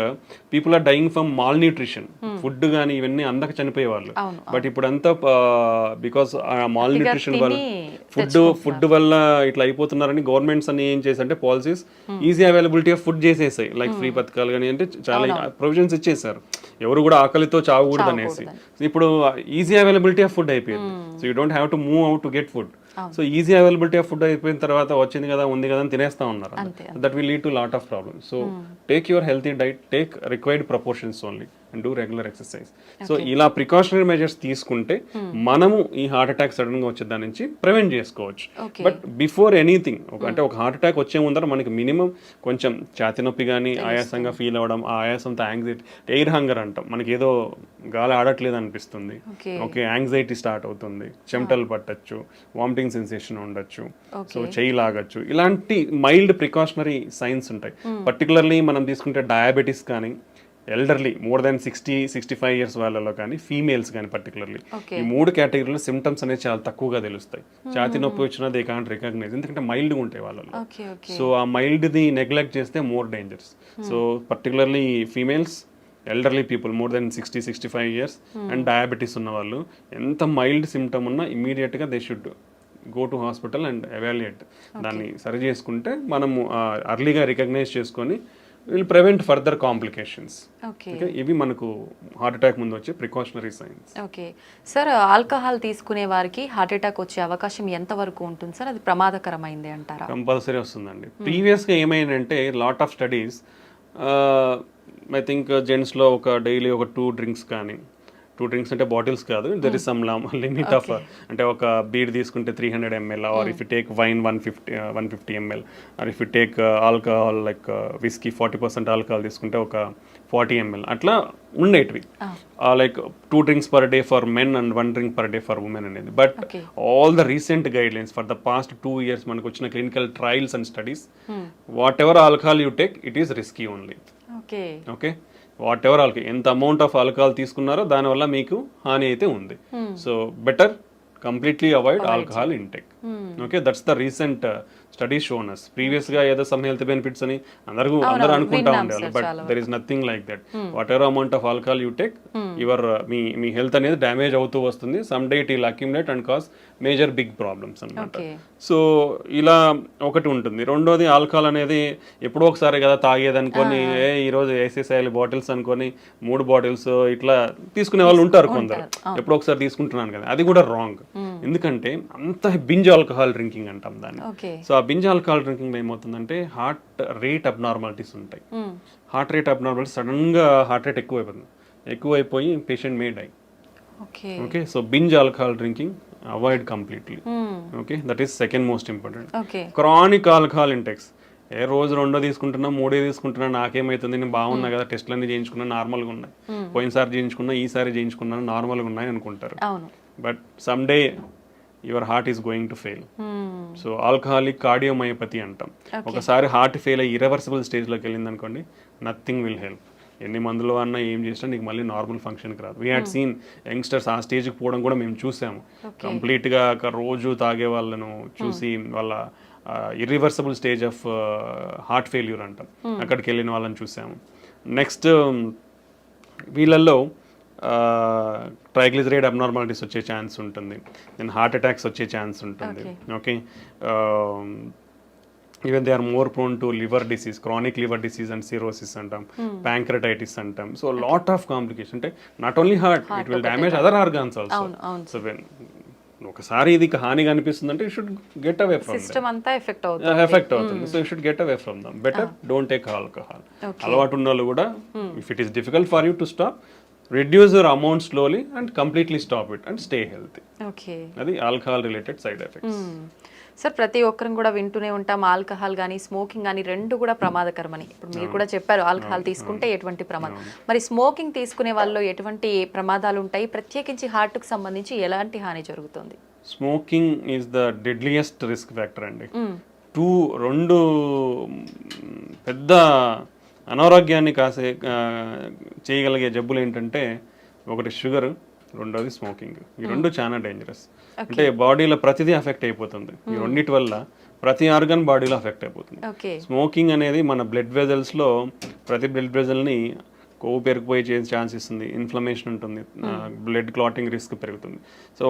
people are dying from malnutrition. Food కానీ ఇవన్నీ అందక చనిపోయేవాళ్ళు. బట్ ఇప్పుడు అంతా బికాస్ మాల్ న్యూట్రిషన్ వల్ల ఫుడ్ వల్ల ఇట్లా అయిపోతున్నారని గవర్నమెంట్స్ అన్ని ఏం చేశారంటే policies easy availability of food చేసేసాయి. లైక్ ఫ్రీ పథకాలు కానీ అంటే చాలా ప్రొవిజన్స్ ఇచ్చేసారు. ఎవరు కూడా ఆకలితో చావకూడదు అనేసి. ఇప్పుడు ఈజీ అవైలబిలిటీ ఆఫ్ ఫుడ్ అయిపోయింది. So you don't have to move out to get food. So easy availability of food అయిపోయిన తర్వాత వచ్చింది కదా ఉంది కదా అని తినేస్తా ఉన్నారు. That will lead to lot of problems. So take your healthy diet, take required proportions only and do regular exercise. So ఇలా ప్రికాషనరీ మెజర్స్ తీసుకుంటే మనము ఈ హార్ట్ అటాక్ సడన్ గా వచ్చే దాని నుంచి ప్రివెంట్ చేసుకోవచ్చు. బట్ బిఫోర్ ఎనీథింగ్ అంటే ఒక హార్ట్ అటాక్ వచ్చే ముందర మనకి మినిమం కొంచెం ఛాతి నొప్పి కానీ ఆయాసంగా ఫీల్ అవ్వడం, ఆ ఆయాసంతో యాంగ్జైటీ, ఎయిర్ హంగర్ అంటాం, మనకి ఏదో గాలి ఆడట్లేదు అనిపిస్తుంది. ఓకే, యాంగ్జైటీ స్టార్ట్ అవుతుంది, చెమటలు పట్టచ్చు, వామిటింగ్ సెన్సేషన్ ఉండొచ్చు, సో చెయ్యి లాగచ్చు. ఇలాంటి మైల్డ్ ప్రికాషనరీ సైన్స్ ఉంటాయి. పర్టికులర్లీ మనం తీసుకుంటే డయాబెటీస్ కానీ ఎల్డర్లీ మోర్ దాన్ 60-65 years వాళ్ళలో కానీ ఫీమేల్స్ కానీ పర్టికులర్లీ ఈ 3 కేటగిరీలో సిమ్టమ్స్ అనేది చాలా తక్కువగా తెలుస్తాయి. ఛాతీ నొప్పి వచ్చినా దే కాంట్ రికగ్నైజ్, ఎందుకంటే మైల్డ్గా ఉంటాయి వాళ్ళలో. సో ఆ మైల్డ్ది నెగ్లెక్ట్ చేస్తే more dangers. So particularly females, elderly people more than 60-65 years and diabetes ఉన్న వాళ్ళు ఎంత మైల్డ్ సిమ్టమ్ ఉన్నా ఇమీడియట్గా they should go to hospital and evaluate. దాన్ని సరి చేసుకుంటే మనము అర్లీగా రికగ్నైజ్ చేసుకొని విల్ ప్రివెంట్ ఫర్దర్ కాంప్లికేషన్స్. ఇవి మనకు హార్ట్ అటాక్ ముందు వచ్చే precautionary science. Okay sir, alcohol తీసుకునే వారికి హార్ట్ అటాక్ వచ్చే అవకాశం ఎంత వరకు ఉంటుంది సార్? అది ప్రమాదకరమైంది అంటారా? కంపల్సరీ వస్తుందండి. ప్రీవియస్గా ఏమైందంటే lot of studies I think జెంట్స్లో ఒక డైలీ ఒక 2 drinks కానీ, 2 drinks అంటే బాటిల్స్ కాదు, there is some limit of, అంటే ఒక బీర్ తీసుకుంటే 300 ml, or if you take wine 150 ml, or if you take alcohol like whiskey 40% alcohol తీసుకుంటే ఒక 40 ml అట్లా ఉండేటివి. Like 2 drinks per day for men and 1 drink per day for women అనేది. But all the recent guidelines for the past 2 years మనకు వచ్చిన clinical trials and studies, what ever alcohol you take it is risky only. Okay, whatever alcohol, ఎంత amount of alcohol తీసుకున్నారో దానివల్ల మీకు హాని అయితే ఉంది. So better completely avoid alcohol intake. Okay, that's the recent study shown us. Previous గా ఏదో some health benefits అని అందరూ అనుకుంటా ఉండేవాళ్ళు, but there is nothing like that. Whatever amount of alcohol you take, your మీ health అనేది damage అవుతూ వస్తుంది. Some day it will accumulate and cause major big problems అన్నమాట. ఓకే. సో ఇలా ఒకటి ఉంటుంది. రెండోది ఆల్కహాల్ అనేది ఎప్పుడో ఒకసారి కదా తాగేది అనుకొని ఈరోజు వేసేసేయాలి బాటిల్స్ అనుకొని 3 బాటిల్స్ ఇట్లా తీసుకునే వాళ్ళు ఉంటారు కొందరు. ఎప్పుడో ఒకసారి తీసుకుంటున్నాను కదా, అది కూడా రాంగ్. ఎందుకంటే అంత బింజ్ ఆల్కహాల్ డ్రింకింగ్ అంటాం దాన్ని. ఓకే. సో ఆ బింజ్ ఆల్కహాల్ డ్రింకింగ్ ఏమవుతుందంటే హార్ట్ రేట్ అబ్నార్మాలిటీస్ ఉంటాయి. హార్ట్ రేట్ అబ్నార్మాలిటీ సడన్గా హార్ట్ రేట్ ఎక్కువైపోయి patient may die. Okay. Okay. So binge alcohol drinking avoid completely. Okay, that is second most important. Okay. Chronic alcohol intakes, రోజు 2 తీసుకుంటున్నా 3 తీసుకుంటున్నా నాకేమైతుంది, నేను బాగున్నా కదా, టెస్ట్లన్నీ చేయించుకున్నా నార్మల్గా ఉన్నాయి, పోయినసారి చేయించుకున్నా ఈసారి చేయించుకున్నాను నార్మల్గా ఉన్నాయి అనుకుంటారు. అవును. But some day your heart is going to fail. So alcoholic cardiomyopathy అంటాం. ఒకసారి హార్ట్ ఫెయిల్ అయ్యి ఇర్రివర్సిబుల్ స్టేజ్లోకి వెళ్ళింది అనుకోండి, నథింగ్ విల్ హెల్ప్. ఎన్ని మందులు అన్నా ఏం చేసినా నీకు మళ్ళీ నార్మల్ ఫంక్షన్కి రాదు. వీ హ్యాడ్ సీన్ యంగ్స్టర్స్ ఆ స్టేజ్కి పోవడం కూడా మేము చూసాము. కంప్లీట్గా రోజు తాగే వాళ్ళను చూసి వాళ్ళ irreversible stage of heart failure అంటాం, అక్కడికి వెళ్ళిన వాళ్ళని చూసాము. నెక్స్ట్ వీళ్ళల్లో ట్రైగ్లిజరైడ్ అబ్నార్మాలిటీస్ వచ్చే ఛాన్స్ ఉంటుంది, దెన్ హార్ట్ అటాక్స్ వచ్చే ఛాన్స్ ఉంటుంది. Okay. Even they are more prone to liver disease, chronic liver disease and cirrhosis అంటాం, ప్యాంక్రటైటిస్ అంటాం. So lot of complication. అంటే not only heart, it will damage other organs also. So when ఒకసారి ఇది హానిగా అనిపిస్తుంది అంటే you should get away from system అంతా effect అవుతుంది. So you should get away from them. Better don't take alcohol. అలవాటు ఉన్న వాళ్ళు కూడా if it is difficult for you to stop, reduce your amount slowly and completely stop it and stay healthy. Okay. అది alcohol related side effects. Sir ప్రతి ఒక్కరం కూడా వింటూనే ఉంటాం ఆల్కహాల్ కానీ స్మోకింగ్ కానీ రెండు కూడా ప్రమాదకరమని. ఇప్పుడు మీరు కూడా చెప్పారు ఆల్కహాల్ తీసుకుంటే ఎటువంటి ప్రమాదం. మరి స్మోకింగ్ తీసుకునే వాళ్ళు ఎటువంటి ప్రమాదాలు ఉంటాయి, ప్రత్యేకించి హార్ట్కి సంబంధించి ఎలాంటి హాని జరుగుతుంది? Smoking is the deadliest risk factor అండి. రెండు పెద్ద అనారోగ్యాన్ని చేయగలిగే జబ్బులు ఏంటంటే ఒకటి షుగర్, రెండోది స్మోకింగ్. ఈ రెండు చాలా డేంజరస్. అంటే బాడీలో ప్రతిదీ అఫెక్ట్ అయిపోతుంది. ఈ రెండింటి వల్ల ప్రతి ఆర్గన్ బాడీలో అఫెక్ట్ అయిపోతుంది. స్మోకింగ్ అనేది మన బ్లడ్ వెజల్స్లో ప్రతి బ్లడ్ వెజల్ని కొవ్వు పెరిగిపోయే ఛాన్స్ ఇస్తుంది, ఇన్ఫ్లమేషన్ ఉంటుంది, బ్లడ్ క్లాటింగ్ రిస్క్ పెరుగుతుంది. సో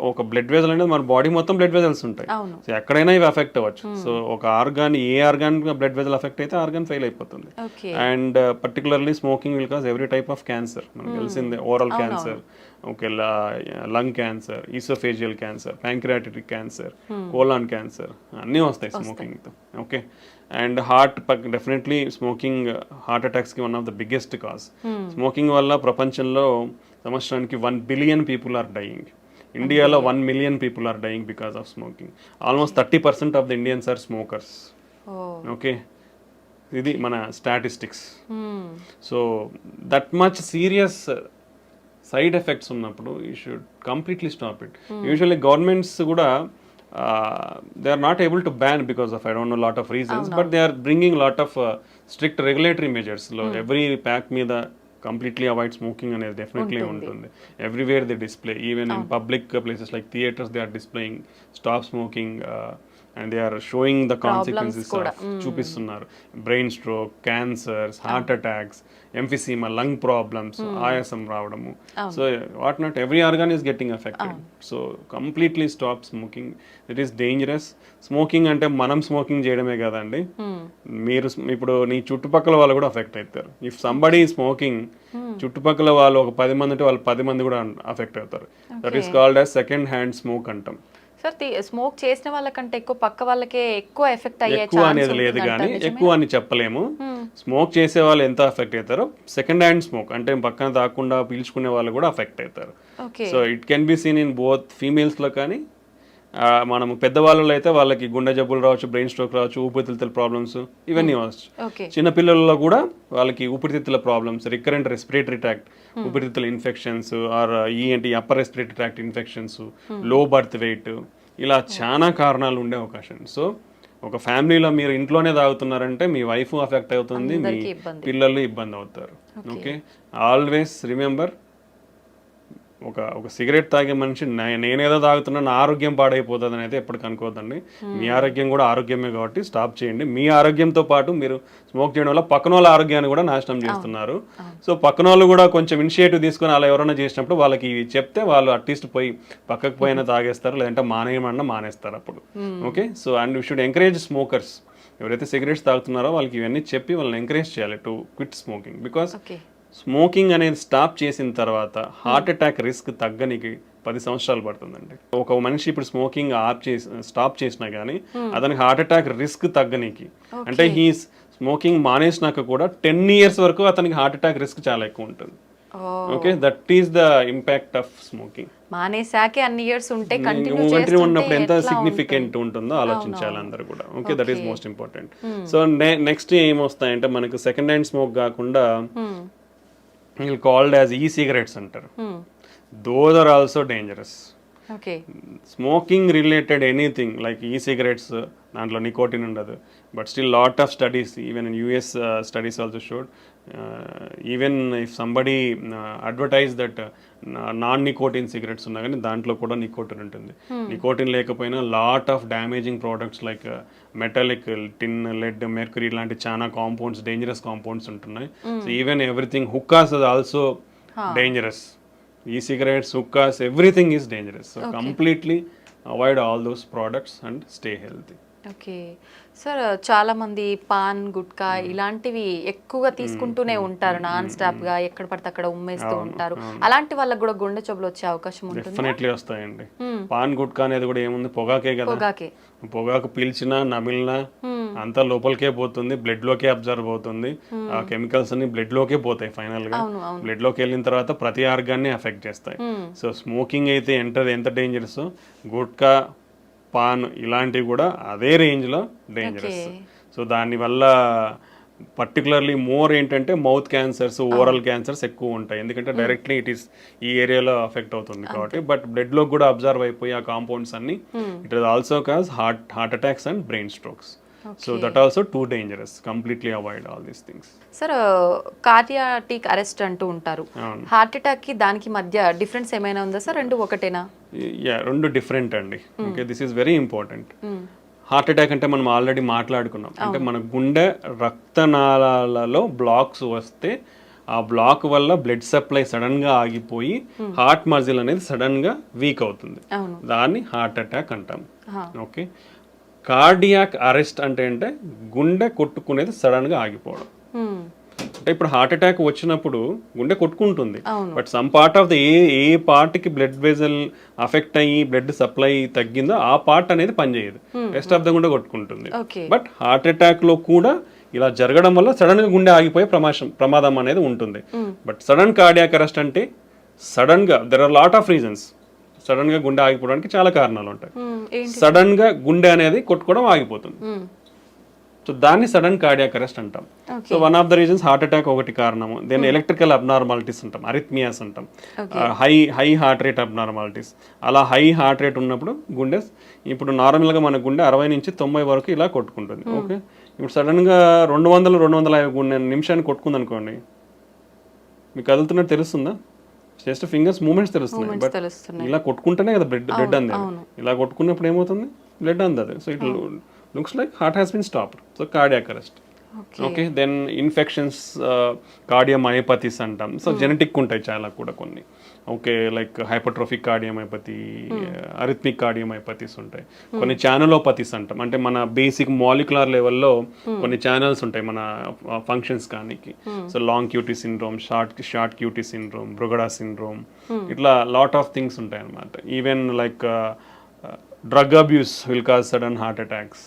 ఒక బ్లడ్ వెజల్ అనేది మన బాడీ మొత్తం బ్లడ్ వెజల్స్ ఉంటాయి. సో ఎక్కడైనా ఇవి అఫెక్ట్ అవ్వచ్చు. సో ఒక ఆర్గాన్, ఏ ఆర్గాన్ బ్లడ్ వెజల్ అఫెక్ట్ అయితే ఆర్గాన్ ఫెయిల్ అయిపోతుంది. And particularly smoking will cause every type of cancer. మనకు తెలిసిందే, oral cancer, okay, lung cancer, esophageal cancer, pancreatic cancer, colon cancer అన్నీ వస్తాయి స్మోకింగ్తో. Okay. And heart definitely smoking heart అటాక్స్కి one of the biggest cause. Smoking వల్ల ప్రపంచంలో సంవత్సరానికి 1 billion people are dying. ఇండియాలో 1 million people are dying because of smoking. Almost 30% of the Indians are smokers. Okay, ఇది మన statistics. So that much serious side effects ఉన్నప్పుడు you should completely stop it. Usually governments కూడా they are not able to ban because of I don't know lot of reasons, but they are bringing lot of strict regulatory measures. Every pack మీద completely avoid smoking అనేది definitely ఉంటుంది. Everywhere they display, even in public places like theaters, they are displaying stop smoking and they are showing the consequences of చూపిస్తున్నారు. Brain stroke, cancers, heart attacks, emphysema, lung problems, ఆయాసం రావడము. So what not every organ is getting affected. So completely stop smoking. It is dangerous. Smoking అంటే మనం smoking చేయడమే కదండి, మీరు ఇప్పుడు నీ చుట్టుపక్కల వాళ్ళు కూడా అఫెక్ట్ అవుతారు. ఇఫ్ సంబడీ స్మోకింగ్, చుట్టుపక్కల వాళ్ళు ఒక 10 మంది ఉంటే వాళ్ళు 10 మంది కూడా అఫెక్ట్ అవుతారు. That is called as second hand smoke అంటాం. సార్ స్మోక్ చేసిన వాళ్ళకంటే ఎక్కువ పక్క వాళ్ళకే ఎక్కువ ఎఫెక్ట్ అయ్యే ఎక్కువ అనేది లేదు, కానీ ఎక్కువ అని చెప్పలేము. స్మోక్ చేసే వాళ్ళు ఎంత అఫెక్ట్ అవుతారో సెకండ్ హ్యాండ్ స్మోక్ అంటే పక్కన తాకుండా పీల్చుకునే వాళ్ళు కూడా అఫెక్ట్ అవుతారు. So it can be seen in both females లో, కానీ మనం పెద్దవాళ్ళలో అయితే వాళ్ళకి గుండె జబ్బులు రావచ్చు, బ్రెయిన్ స్ట్రోక్ రావచ్చు, ఊపిరితిత్తుల ప్రాబ్లమ్స్ ఇవన్నీ వచ్చు. చిన్నపిల్లల్లో కూడా వాళ్ళకి ఊపిరితిత్తుల ప్రాబ్లమ్స్, రికరెంట్ రెస్పిరేటరీ ట్రాక్ట్ ఊపిరితిత్తుల ఇన్ఫెక్షన్స్, ఆర్ ఏంటి upper respiratory tract infections, low birth weight, ఇలా చాలా కారణాలు ఉండే అవకాశం. సో ఒక ఫ్యామిలీలో మీరు ఇంట్లోనే తాగుతున్నారంటే మీ వైఫ్ అఫెక్ట్ అవుతుంది, మీ పిల్లలు ఇబ్బంది అవుతారు. ఓకే, ఆల్వేస్ రిమెంబర్ ఒక సిగరెట్ తాగే మనిషి నేనేదో తాగుతున్నా నా ఆరోగ్యం పాడైపోతుంది అని అయితే ఎప్పటికీ అనుకోవద్దండి. మీ ఆరోగ్యం కూడా ఆరోగ్యమే కాబట్టి స్టాప్ చేయండి. మీ ఆరోగ్యంతో పాటు మీరు స్మోక్ చేయడం వల్ల పక్కన వాళ్ళ ఆరోగ్యాన్ని కూడా నాశనం చేస్తున్నారు. సో పక్కన వాళ్ళు కూడా కొంచెం ఇనిషియేటివ్ తీసుకొని అలా ఎవరైనా చేసినప్పుడు వాళ్ళకి ఇవి చెప్తే వాళ్ళు అట్లీస్ట్ పోయి పక్కకు పోయినా తాగేస్తారు, లేదంటే మానేయమన్నా మానేస్తారు అప్పుడు. Okay, so and you should encourage smokers. ఎవరైతే సిగరెట్స్ తాగుతున్నారో వాళ్ళకి ఇవన్నీ చెప్పి వాళ్ళని ఎంకరేజ్ చేయాలి to quit smoking. Because smoking అనేది స్టాప్ చేసిన తర్వాత హార్ట్ అటాక్ రిస్క్ తగ్గనికి 10 సంవత్సరాలు పడుతుందండి. ఒక మనిషి ఇప్పుడు స్మోకింగ్ స్టాప్ చేసినా కానీ అతనికి హార్ట్ అటాక్ రిస్క్ తగ్గనికి, అంటే ఈ స్మోకింగ్ మానేసినాక కూడా 10 years వరకు అతనికి హార్ట్ అటాక్ రిస్క్ చాలా ఎక్కువ ఉంటుంది. Okay, that is the impact of smoking. మానేసాకే అన్ని ఇయర్స్ ఉంటే కంటిన్యూ ఉన్నప్పుడు ఎంత సిగ్నిఫికెంట్ ఉంటుందో ఆలోచించాలి అందరూ కూడా. Okay, that is most important. So next ఏమొస్తాయంటే మనకు సెకండ్ హ్యాండ్ స్మోక్ కాకుండా called as e-cigarettes అంటారు. Those are also dangerous. Okay. Smoking related anything like e-cigarettes, దాంట్లో నికోటిన్ ఉండదు. But still lot of studies, even in US studies also showed, even if somebody advertise that non-nicotine cigarettes ఉన్నా కానీ దాంట్లో కూడా nicotine ఉంటుంది. Nicotine లేకపోయినా lot of damaging products like metallic, tin, lead, mercury లాంటి చాలా కాంపౌండ్స్, డేంజరస్ కాంపౌండ్స్ ఉంటున్నాయి. So even everything, hookahs is also dangerous. E-cigarettes, hookahs, everything is dangerous. So completely avoid all those products and stay healthy. Okay sir, చాలా మంది pan, gutka ఇలాంటివి ఎక్కువగా తీసుకుంటూనే ఉంటారు non stop గా, ఎక్కడ పడితే అక్కడ ఉమ్మేస్తూ ఉంటారు. అలాంటి వాళ్ళకి కూడా గుండె జబ్బులు వచ్చే అవకాశం ఉంటుంది. డెఫినెట్లీ వస్తాయండి. పాన్, గుట్కా అనేది కూడా ఏముంది, పొగాకే కదా. పొగాకు పీల్చినా నమిలినా అంతా లోపలికే పోతుంది, బ్లడ్ లోకే అబ్జర్వ్ అవుతుంది. ఆ కెమికల్స్ అన్ని బ్లడ్ లోకే పోతాయి. ఫైనల్ గా బ్లడ్ లోకి వెళ్ళిన తర్వాత ప్రతి ఆర్గాన్ని ఎఫెక్ట్ చేస్తాయి. సో స్మోకింగ్ అయితే ఎంత డేంజరస్, గుట్కా, పాన్ ఇలాంటివి కూడా అదే రేంజ్లో డేంజరస్. సో దానివల్ల పర్టికులర్లీ మోర్ ఏంటంటే మౌత్ క్యాన్సర్స్, ఓరల్ క్యాన్సర్స్ ఎక్కువ ఉంటాయి. ఎందుకంటే డైరెక్ట్లీ ఇట్ ఈస్ ఈ ఏరియాలో అఫెక్ట్ అవుతుంది కాబట్టి. బట్ బ్లడ్లో కూడా అబ్జర్వ్ అయిపోయి ఆ కాంపౌండ్స్ అన్ని it is also cause heart attacks and brain strokes. So that also too dangerous. Completely avoid all these things. Sir, cardiac arrest అంటూ ఉంటారు. హార్ట్ అటాక్ కి దానికి మధ్య డిఫరెన్స్ ఏమైనా ఉందా సార్? రెండు ఒకటేనా? రెండు డిఫరెంట్ అండి. Okay, this is very important. Heart attack అంటే మనం ఆల్రెడీ మాట్లాడుకున్నాం. అంటే మన గుండె రక్తనాళాలలో బ్లాక్స్ వస్తే ఆ బ్లాక్ వల్ల బ్లడ్ సప్లై సడన్ గా ఆగిపోయి హార్ట్ మజిల్ అనేది సడన్ గా వీక్ అవుతుంది. దాన్ని హార్ట్ అటాక్ అంటాం. ఓకే, కార్డియాక్ అరెస్ట్ అంటే గుండె కొట్టుకునేది సడన్ గా ఆగిపోవడం. అంటే ఇప్పుడు హార్ట్ అటాక్ వచ్చినప్పుడు గుండె కొట్టుకుంటుంది, but some part of the ఏ పార్ట్ కి బ్లడ్ వెజల్ అఫెక్ట్ అయ్యి బ్లడ్ సప్లై తగ్గిందో ఆ పార్ట్ అనేది పనిచేయదు, రెస్ట్ ఆఫ్ ద గుండె కొట్టుకుంటుంది. బట్ హార్ట్ అటాక్ లో కూడా ఇలా జరగడం వల్ల సడన్ గా గుండె ఆగిపోయే ప్రమాదం అనేది ఉంటుంది. బట్ సడన్ కార్డియాక్ అరెస్ట్ అంటే సడన్ గా there are lot of reasons. Sudden గా గుండె ఆగిపోవడానికి చాలా కారణాలు ఉంటాయి. సడన్ గా గుండె అనేది కొట్టుకోవడం ఆగిపోతుంది. సో దాన్ని సడన్ కార్డియాక్ అరెస్ట్ అంటాం. So one of the reasons heart attack ఒకటి కారణము. దెన్ ఎలక్ట్రికల్ అబ్నార్మాలిటీస్ అంటాం, అరిథ్మియాస్ అంటాం, హై హార్ట్ రేట్ అబ్నార్మాలిటీస్. అలా హై హార్ట్ రేట్ ఉన్నప్పుడు గుండె, ఇప్పుడు నార్మల్గా మన గుండె 60 నుంచి 90 వరకు ఇలా కొట్టుకుంటుంది. ఓకే, ఇప్పుడు సడన్ గా 200-250 నిమిషాన్ని కొట్టుకుంది అనుకోండి, మీకు కదులుతున్నట్టు తెలుస్తుందా? జస్ట్ ఫింగర్స్ మూమెంట్స్ తెలుస్తున్నాయి, బట్ ఇలా కొట్టుకుంటేనే కదా బ్లడ్ అందేది. ఇలా కొట్టుకున్నప్పుడు ఏమవుతుంది, బ్లడ్ అందదు. So it looks like heart has been stopped. So cardiac arrest. Okay, then infections, cardiomyopathies అంటాం. సో జెనెటిక్ ఉంటాయి చాలా కూడా కొన్ని. Okay, like hypertrophic cardiomyopathy, arrhythmic cardiomyopathies ఉంటాయి. కొన్ని ఛానలోపతీస్ అంటాం, అంటే మన బేసిక్ మాలిక్యులర్ లెవెల్లో కొన్ని ఛానల్స్ ఉంటాయి మన ఫంక్షన్స్ కానీ. So long QT syndrome, short QT syndrome, Brugada syndrome, ఇట్లా లాట్ ఆఫ్ థింగ్స్ ఉంటాయి అన్నమాట. Even like drug abuse will cause sudden heart attacks,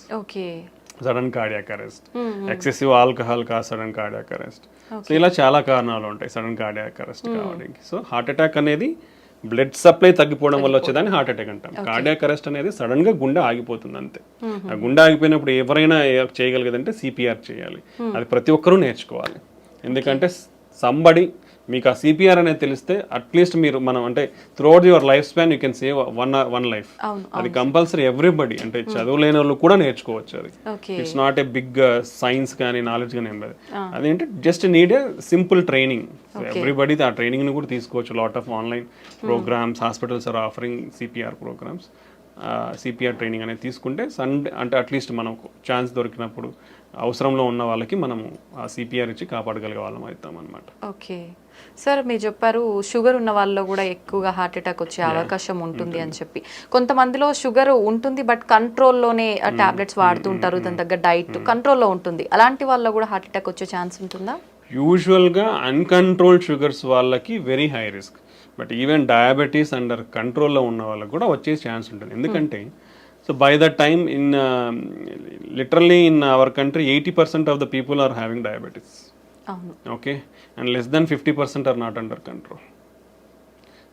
sudden cardiac arrest, excessive alcohol cause sudden cardiac arrest. So ఇలా చాలా కారణాలు ఉంటాయి sudden cardiac arrest కావడానికి. So heart attack అనేది blood supply తగ్గిపోవడం వల్ల వచ్చేదాన్ని హార్ట్ అటాక్ అంటాం. కార్డియాక్ అరెస్ట్ అనేది సడన్ గా గుండె ఆగిపోతుంది అంతే. ఆ గుండె ఆగిపోయినప్పుడు ఎవరైనా చేయగలిగేదంటే సిపిఆర్ చేయాలి. అది ప్రతి ఒక్కరూ నేర్చుకోవాలి. ఎందుకంటే సంబడి మీకు ఆ సిపిఆర్ అనేది తెలిస్తే అట్లీస్ట్ మీరు మనం అంటే throughout your life span you can save one life. అవును అది కంపల్సరీ ఎవ్రీబడి అంటే చదువులేని వాళ్ళు కూడా నేర్చుకోవచ్చు. అది okay it's not a big science కానీ నాలెడ్జ్ కానీ ఏం లేదు. అదేంటి just need a simple training. Everybody ఆ ట్రైనింగ్ ని కూడా తీసుకోవచ్చు. Lot of online programs, hospitals are offering CPR programs. CPR training అనేది తీసుకుంటే సండే అంటే అట్లీస్ట్ మనకు ఛాన్స్ దొరికినప్పుడు అవసరంలో ఉన్న వాళ్ళకి మనము ఆ సిపిఆర్ ఇచ్చి కాపాడగలిగే వాళ్ళం అవుతాం అనమాట. ఓకే సార్, మీరు చెప్పారు షుగర్ ఉన్న వాళ్ళలో కూడా ఎక్కువగా హార్ట్ అటాక్ వచ్చే అవకాశం ఉంటుంది అని చెప్పి. కొంతమందిలో షుగర్ ఉంటుంది బట్ కంట్రోల్లోనే టాబ్లెట్స్ వాడుతుంటారు, దాని తగ్గ డైట్ కంట్రోల్లో ఉంటుంది. అలాంటి వాళ్ళలో కూడా హార్ట్ అటాక్ వచ్చే ఛాన్స్ ఉంటుందా? యూజువల్గా అన్కంట్రోల్డ్ షుగర్స్ వాళ్ళకి very high risk. But even diabetes under కంట్రోల్లో ఉన్న వాళ్ళకి కూడా వచ్చే ఛాన్స్ ఉంటుంది. ఎందుకంటే so by the time in literally in our country 80% of the people are having diabetes. అవును. Okay, and less than 50% are not under control.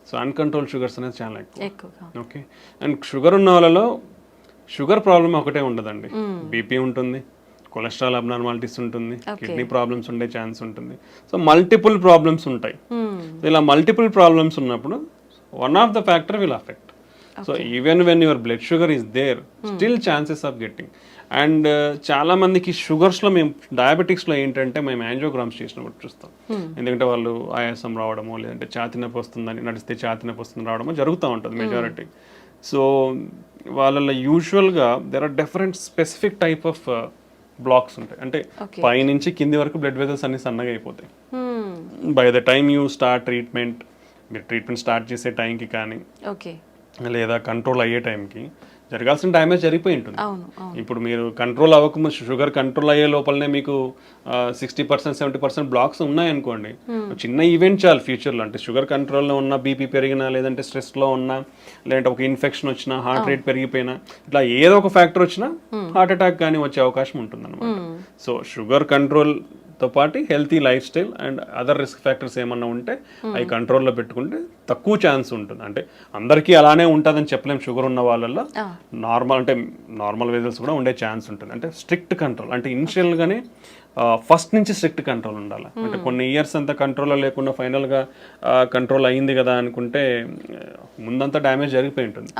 So uncontrolled sugars అనేది చాలా ఎక్కువ. ఓకే, అండ్ షుగర్ ఉన్న వాళ్ళలో షుగర్ ప్రాబ్లమ్ ఒకటే ఉండదండి. BP ఉంటుంది, cholesterol abnormalities ఉంటుంది, కిడ్నీ ప్రాబ్లమ్స్ ఉండే ఛాన్స్ ఉంటుంది. సో మల్టిపుల్ ప్రాబ్లమ్స్ ఉంటాయి. ఇలా మల్టిపుల్ ప్రాబ్లమ్స్ ఉన్నప్పుడు one of the factor will affect. So even when your blood sugar is there, still chances of getting. And చాలా మందికి షుగర్స్లో మేము డయాబెటిక్స్లో ఏంటంటే మేము యాంజియోగ్రామ్స్ చేసినప్పుడు చూస్తాం. ఎందుకంటే వాళ్ళు ఆయాసం రావడమో లేదంటే ఛాతీ నొప్పి వస్తుందని నడిస్తే ఛాతీ నొప్పి వస్తుంది రావడమో జరుగుతూ ఉంటుంది మెజారిటీ. సో వాళ్ళలో యూజువల్గా there are different specific type of blocks ఉంటాయి. అంటే పైనుంచి కింది వరకు బ్లడ్ వెజల్స్ అన్ని సన్నగా అయిపోతాయి. By the time you start treatment, మీరు ట్రీట్మెంట్ స్టార్ట్ చేసే టైంకి కానీ లేదా కంట్రోల్ అయ్యే టైంకి జరగాల్సిన డ్యామేజ్ జరిగిపోయి ఉంటుంది. ఇప్పుడు మీరు కంట్రోల్ అవ్వకముందు షుగర్ కంట్రోల్ అయ్యే లోపలనే మీకు 60% 70% బ్లాక్స్ ఉన్నాయనుకోండి, చిన్న ఈవెంట్ చాలు ఫ్యూచర్లో. అంటే షుగర్ కంట్రోల్లో ఉన్న బీపీ పెరిగినా లేదంటే స్ట్రెస్లో ఉన్నా లేదంటే ఒక ఇన్ఫెక్షన్ వచ్చినా హార్ట్ రేట్ పెరిగిపోయినా ఇట్లా ఏదో ఒక ఫ్యాక్టర్ వచ్చినా హార్ట్ అటాక్ కానీ వచ్చే అవకాశం ఉంటుంది అనమాట. సో షుగర్ కంట్రోల్తో పాటు healthy life style and other risk factors ఏమన్నా ఉంటే అవి కంట్రోల్లో పెట్టుకుంటే తక్కువ ఛాన్స్ ఉంటుంది. అంటే అందరికీ అలానే ఉంటుందని చెప్పలేము. షుగర్ ఉన్న వాళ్ళల్లో నార్మల్ వెజల్స్ కూడా ఉండే ఛాన్స్ ఉంటుంది. అంటే స్ట్రిక్ట్ కంట్రోల్ అంటే ఇనిషియల్గానే ఫస్ట్ నుంచి స్ట్రిక్ట్ కంట్రోల్ ఉండాలి. అంటే కొన్ని ఇయర్స్ అంతా కంట్రోల్లో లేకుండా ఫైనల్గా కంట్రోల్ అయ్యింది కదా అనుకుంటే ముందంతా డ్యామేజ్ జరిగిపోయి ఉంటుంది.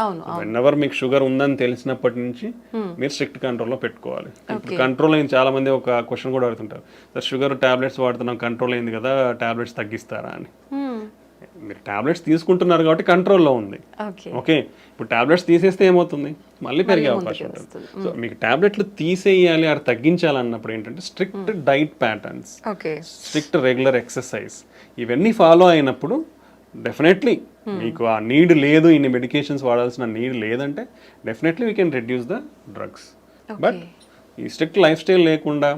వెన్నెవర్ మీకు షుగర్ ఉందని తెలిసినప్పటి నుంచి మీరు స్ట్రిక్ట్ కంట్రోల్లో పెట్టుకోవాలి. ఇప్పుడు కంట్రోల్ అయింది, చాలా మంది ఒక క్వశ్చన్ కూడా అడుగుతుంటారు, సార్ షుగర్ టాబ్లెట్స్ వాడుతున్నాం కంట్రోల్ అయింది కదా టాబ్లెట్స్ తగ్గిస్తారా అని. మీరు టాబ్లెట్స్ తీసుకుంటున్నారు కాబట్టి కంట్రోల్లో ఉంది. ఓకే, ఇప్పుడు టాబ్లెట్స్ తీసేస్తే ఏమవుతుంది, మళ్ళీ పెరిగే అవకాశం ఉంటుంది. సో మీకు టాబ్లెట్లు తీసేయాలి అది తగ్గించాలన్నప్పుడు ఏంటంటే strict diet patterns, strict regular exercise ఇవన్నీ ఫాలో అయినప్పుడు డెఫినెట్లీ మీకు ఆ నీడ్ లేదు, ఇన్ని మెడికేషన్స్ వాడాల్సిన నీడ్ లేదంటే definitely we can reduce the drugs. But ఈ స్ట్రిక్ట్ లైఫ్ స్టైల్ లేకుండా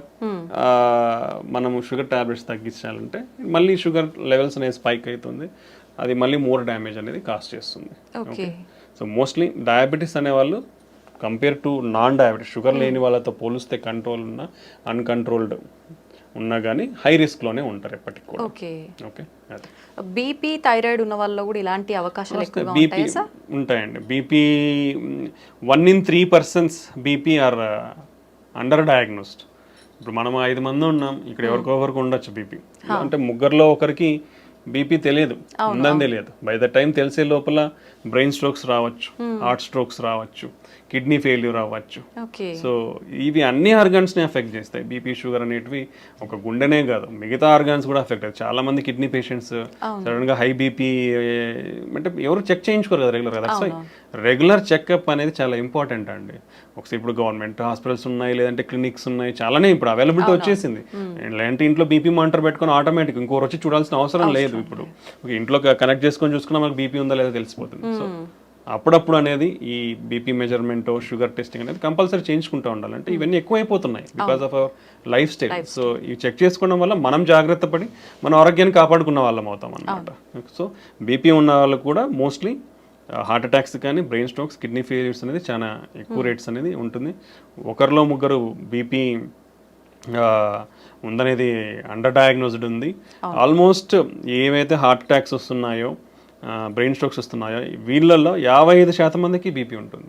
మనము షుగర్ టాబ్లెట్స్ తగ్గించాలంటే మళ్ళీ షుగర్ లెవెల్స్ అనేది స్పైక్ అవుతుంది, అది మళ్ళీ మోర్ డ్యామేజ్ అనేది కాస్ట్ చేస్తుంది. ఓకే, సో మోస్ట్లీ డయాబెటీస్ అనేవాళ్ళు compare to non diabetes sugar లేని వాళ్ళతో పోలిస్తే కంట్రోల్ ఉన్న అన్కంట్రోల్డ్ ఉన్నా కానీ హై రిస్క్లోనే ఉంటారు ఎప్పటికి కూడా. ఓకే, బీపీ థైరాయిడ్ ఉన్న వాళ్ళలో కూడా ఇలాంటి అవకాశాలు ఎక్కువగా బీపీ ఉంటాయండి. BP 1 in 3 persons BP or under diagnosed. ఇప్పుడు మనం 5 మంది ఉన్నాం, ఇక్కడ ఎవరికొకరికి ఉండొచ్చు బీపీ. అంటే ముగ్గురులో ఒకరికి బీపీ తెలియదు, ఉందని తెలియదు. బై ద టైం తెలిసే లోపల బ్రెయిన్ స్ట్రోక్స్ రావచ్చు, హార్ట్ స్ట్రోక్స్ రావచ్చు, కిడ్నీ ఫెయిల్యూర్ అవ్వచ్చు. సో ఇవి అన్ని ఆర్గాన్స్ని ఎఫెక్ట్ చేస్తాయి. బీపీ షుగర్ అనేటివి ఒక గుండెనే కాదు మిగతా ఆర్గాన్స్ కూడా ఎఫెక్ట్ అవుతాయి. చాలా మంది కిడ్నీ పేషెంట్స్ సడన్గా హై బీపీ అంటే ఎవరు చెక్ చేయించుకోరు కదా రెగ్యులర్గా. దట్స్ వై రెగ్యులర్ చెకప్ అనేది చాలా ఇంపార్టెంట్ అండి. ఒకసారి ఇప్పుడు గవర్నమెంట్ హాస్పిటల్స్ ఉన్నాయి, లేదంటే క్లినిక్స్ ఉన్నాయి, చాలానే ఇప్పుడు అవైలబిలిటీ వచ్చేసింది. లేదంటే ఇంట్లో బీపీ మానిటర్ పెట్టుకొని ఆటోమేటిక్ ఇంకోరు వచ్చి చూడాల్సిన అవసరం లేదు. ఇప్పుడు ఇంట్లో కనెక్ట్ చేసుకొని చూసుకున్నా మనకు బీపీ ఉందా లేదా తెలిసిపోతుంది. సో అప్పుడప్పుడు అనేది ఈ బీపీ మెజర్మెంట్ షుగర్ టెస్టింగ్ అనేది కంపల్సరీ చేయించుకుంటూ ఉండాలి. అంటే ఇవన్నీ ఎక్కువైపోతున్నాయి because of our lifestyle. So ఇవి చెక్ చేసుకోవడం వల్ల మనం జాగ్రత్త పడి మన ఆరోగ్యాన్ని కాపాడుకున్న వాళ్ళం అవుతాం అన్నమాట. సో బీపీ ఉన్న వాళ్ళు కూడా మోస్ట్లీ హార్ట్ అటాక్స్ కానీ బ్రెయిన్ స్ట్రోక్స్ కిడ్నీ ఫెయిల్యూర్స్ అనేది చాలా ఎక్కువ రేట్స్ అనేది ఉంటుంది. ఒకరిలో ముగ్గురు బీపీ ఉందనేది అండర్ డయాగ్నోస్డ్ ఉంది. ఆల్మోస్ట్ ఏవైతే హార్ట్ అటాక్స్ వస్తున్నాయో బ్రెయిన్ స్ట్రోక్స్ వస్తున్నాయో వీళ్ళల్లో 55% మందికి బీపీ ఉంటుంది.